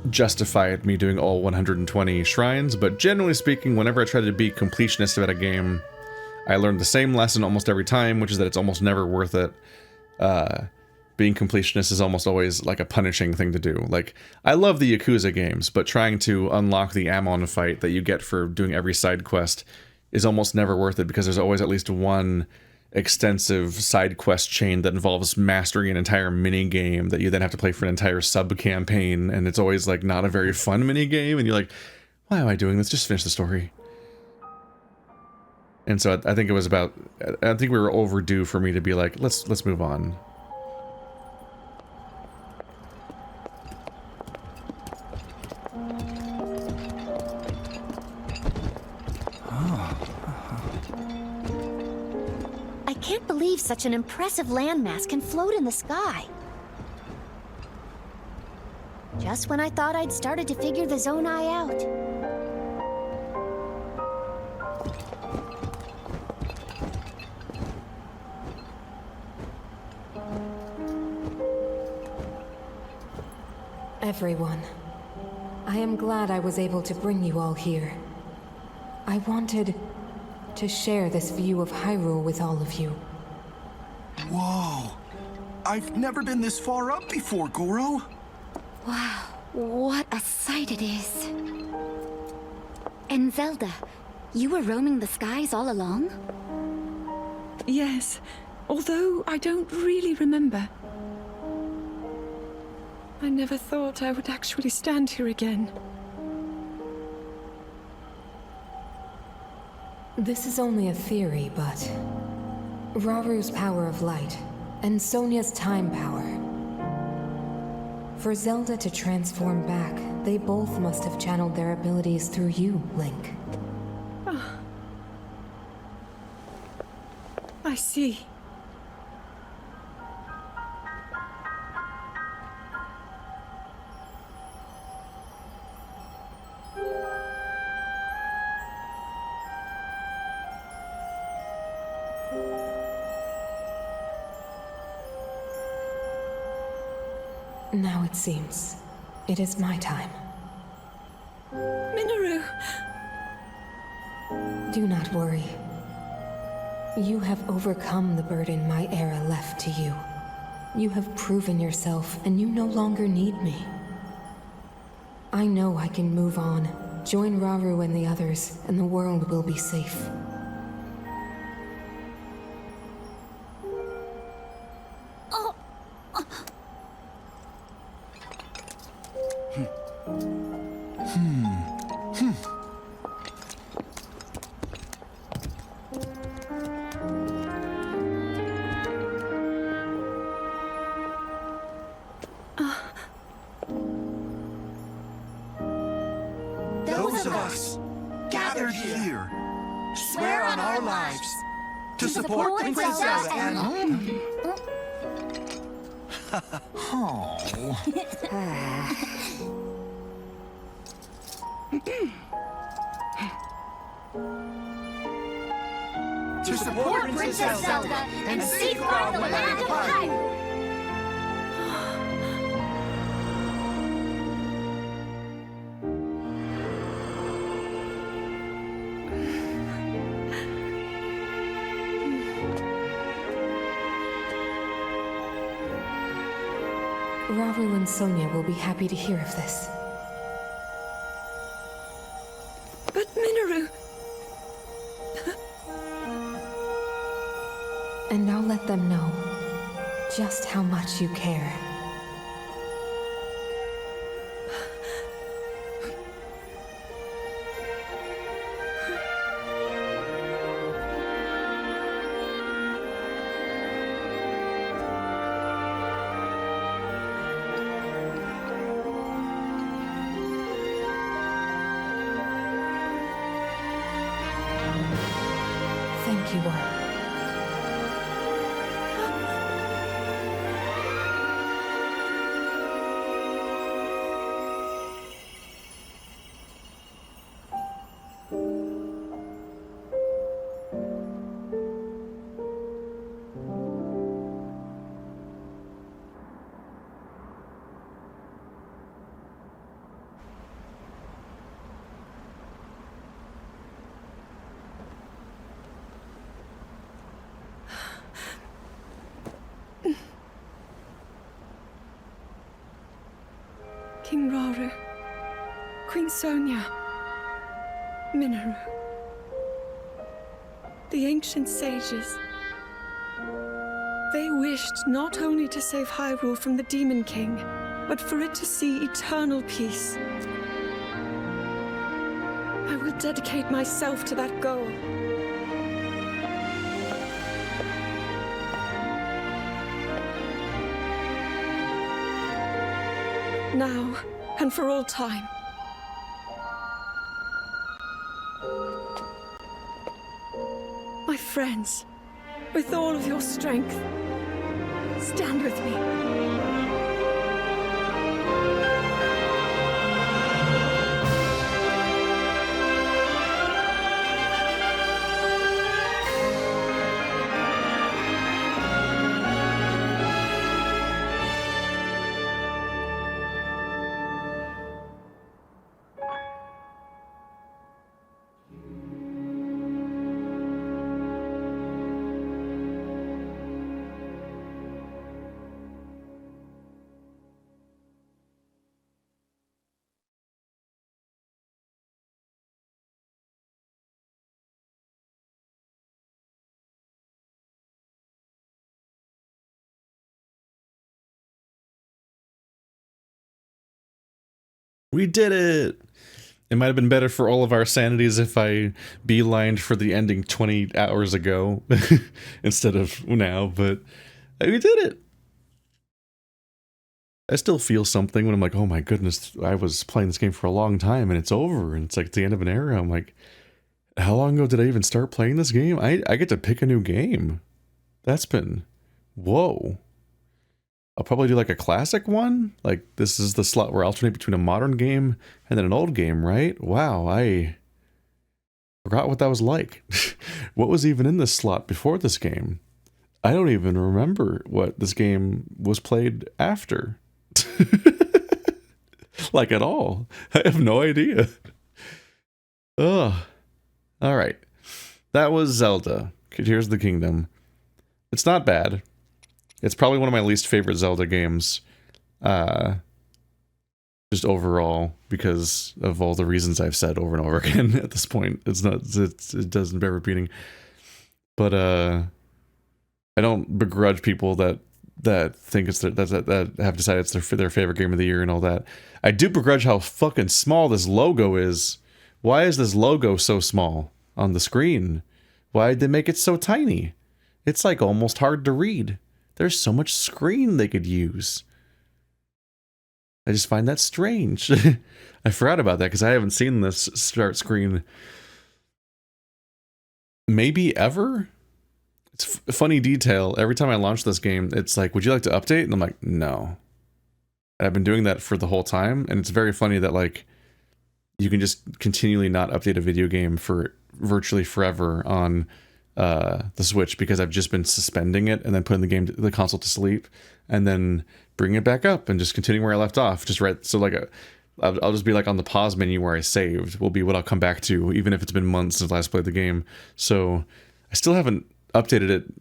justified me doing all 120 shrines, but generally speaking, whenever I try to be completionist about a game, I learned the same lesson almost every time, which is that it's almost never worth it. Being completionist is almost always like a punishing thing to do. Like, I love the Yakuza games, but trying to unlock the Amon fight that you get for doing every side quest is almost never worth it because there's always at least one extensive side quest chain that involves mastering an entire mini game that you then have to play for an entire sub campaign, and it's always like not a very fun mini game, and you're like, why am I doing this? Just finish the story. And so I think it was about, I think we were overdue for me to be like, let's move on. I can't believe such an impressive landmass can float in the sky. Just when I thought I'd started to figure the Zonai out. Everyone, I am glad I was able to bring you all here. I wanted to share this view of Hyrule with all of you. Whoa! I've never been this far up before, Goro. Wow, what a sight it is. And Zelda, you were roaming the skies all along? Yes, although I don't really remember. I never thought I would actually stand here again. This is only a theory, but Raru's power of light and Sonia's time power. For Zelda to transform back, they both must have channeled their abilities through you, Link. I see. Now it seems it is my time. Minoru! Do not worry. You have overcome the burden my era left to you. You have proven yourself, and you no longer need me. I know I can move on, join Raru and the others, and the world will be safe. Those of us gathered here swear on our lives to support Princess Zelda and... to support Princess Zelda and safeguard the land of Hyrule. Raru and Sonia will be happy to hear of this. But Minoru! And I'll let them know just how much you care. Thank you all. King Raru, Queen Sonia, Minoru. The ancient sages. They wished not only to save Hyrule from the Demon King, but for it to see eternal peace. I will dedicate myself to that goal. Now, and for all time. My friends, with all of your strength, stand with me. We did it! It might have been better for all of our sanities if I beelined for the ending 20 hours ago instead of now, but we did it! I still feel something when I'm like, oh my goodness, I was playing this game for a long time and it's over, and it's like the end of an era. I'm like, how long ago did I even start playing this game? I get to pick a new game. That's been... whoa. I'll probably do like a classic one. Like, this is the slot where I alternate between a modern game and then an old game, right? Wow, I forgot what that was like. What was even in this slot before this game? I don't even remember what this game was played after. Like, at all. I have no idea. Ugh. Alright. That was Zelda. Tears of the Kingdom. It's not bad. It's probably one of my least favorite Zelda games, just overall, because of all the reasons I've said over and over again at this point. It doesn't bear repeating. But, I don't begrudge people that think it's that have decided it's their favorite game of the year and all that. I do begrudge how fucking small this logo is. Why is this logo so small on the screen? Why did they make it so tiny? It's like almost hard to read. There's so much screen they could use. I just find that strange. I forgot about that because I haven't seen this start screen maybe ever. It's a funny detail. Every time I launch this game, it's like, would you like to update? And I'm like, no. And I've been doing that for the whole time. And it's very funny that, like, you can just continually not update a video game for virtually forever on the Switch, because I've just been suspending it and then putting the console to sleep and then bringing it back up and just continuing where I left off. Just right. So like I'll just be like on the pause menu where I saved will be what I'll come back to, even if it's been months since I last played the game. So I still haven't updated it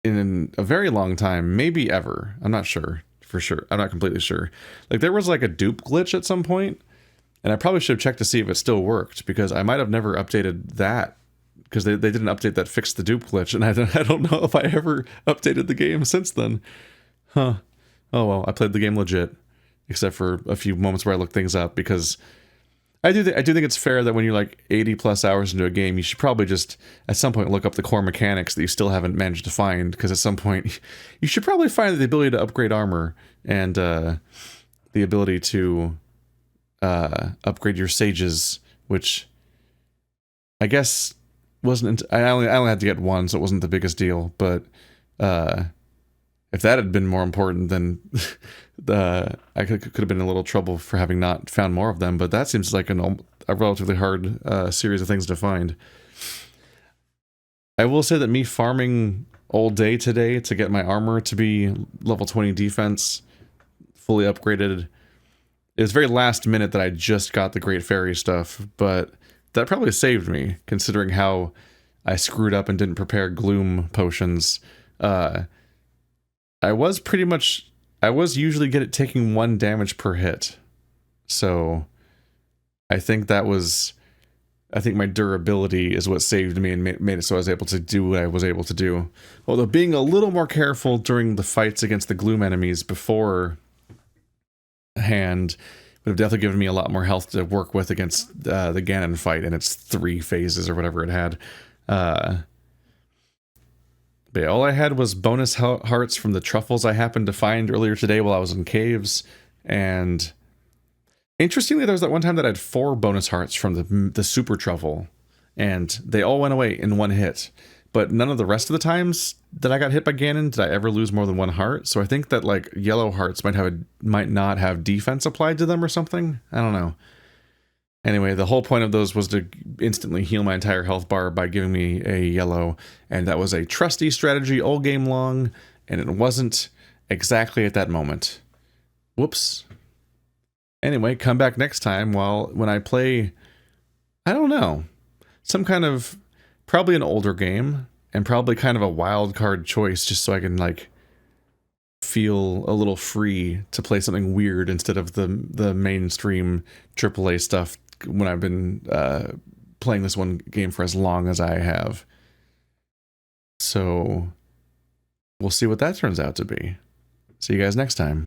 in a very long time, maybe ever. I'm not sure for sure. I'm not completely sure. Like, there was like a dupe glitch at some point, and I probably should have checked to see if it still worked, because I might have never updated that, because they didn't update that fixed the dupe glitch, and I don't know if I ever updated the game since then. Huh. Oh well, I played the game legit, except for a few moments where I looked things up, because I do think it's fair that when you're like 80 plus hours into a game, you should probably just at some point look up the core mechanics that you still haven't managed to find, because at some point you should probably find the ability to upgrade armor and the ability to upgrade your sages, which I guess wasn't. I only had to get one, so it wasn't the biggest deal. But if that had been more important, then I could have been in a little trouble for having not found more of them. But that seems like a relatively hard series of things to find. I will say that me farming all day today to get my armor to be level 20 defense, fully upgraded, it was very last minute that I just got the Great Fairy stuff, but that probably saved me, considering how I screwed up and didn't prepare gloom potions. I was usually good at taking 1 damage per hit. So I think that was I think my durability is what saved me and made it so I was able to do what I was able to do. Although being a little more careful during the fights against the gloom enemies beforehand would have definitely given me a lot more health to work with against the Ganon fight and its 3 phases or whatever it had. But yeah, all I had was bonus hearts from the truffles I happened to find earlier today while I was in caves. And interestingly, there was that one time that I had 4 bonus hearts from the super truffle, and they all went away in 1 hit. But none of the rest of the times that I got hit by Ganon did I ever lose more than 1 heart. So I think that like yellow hearts might not have defense applied to them or something. I don't know. Anyway, the whole point of those was to instantly heal my entire health bar by giving me a yellow, and that was a trusty strategy all game long, and it wasn't exactly at that moment. Whoops. Anyway, come back next time when I play, I don't know, some kind of, probably an older game, and probably kind of a wild card choice, just so I can like feel a little free to play something weird instead of the mainstream AAA stuff when I've been playing this one game for as long as I have. So we'll see what that turns out to be. See you guys next time.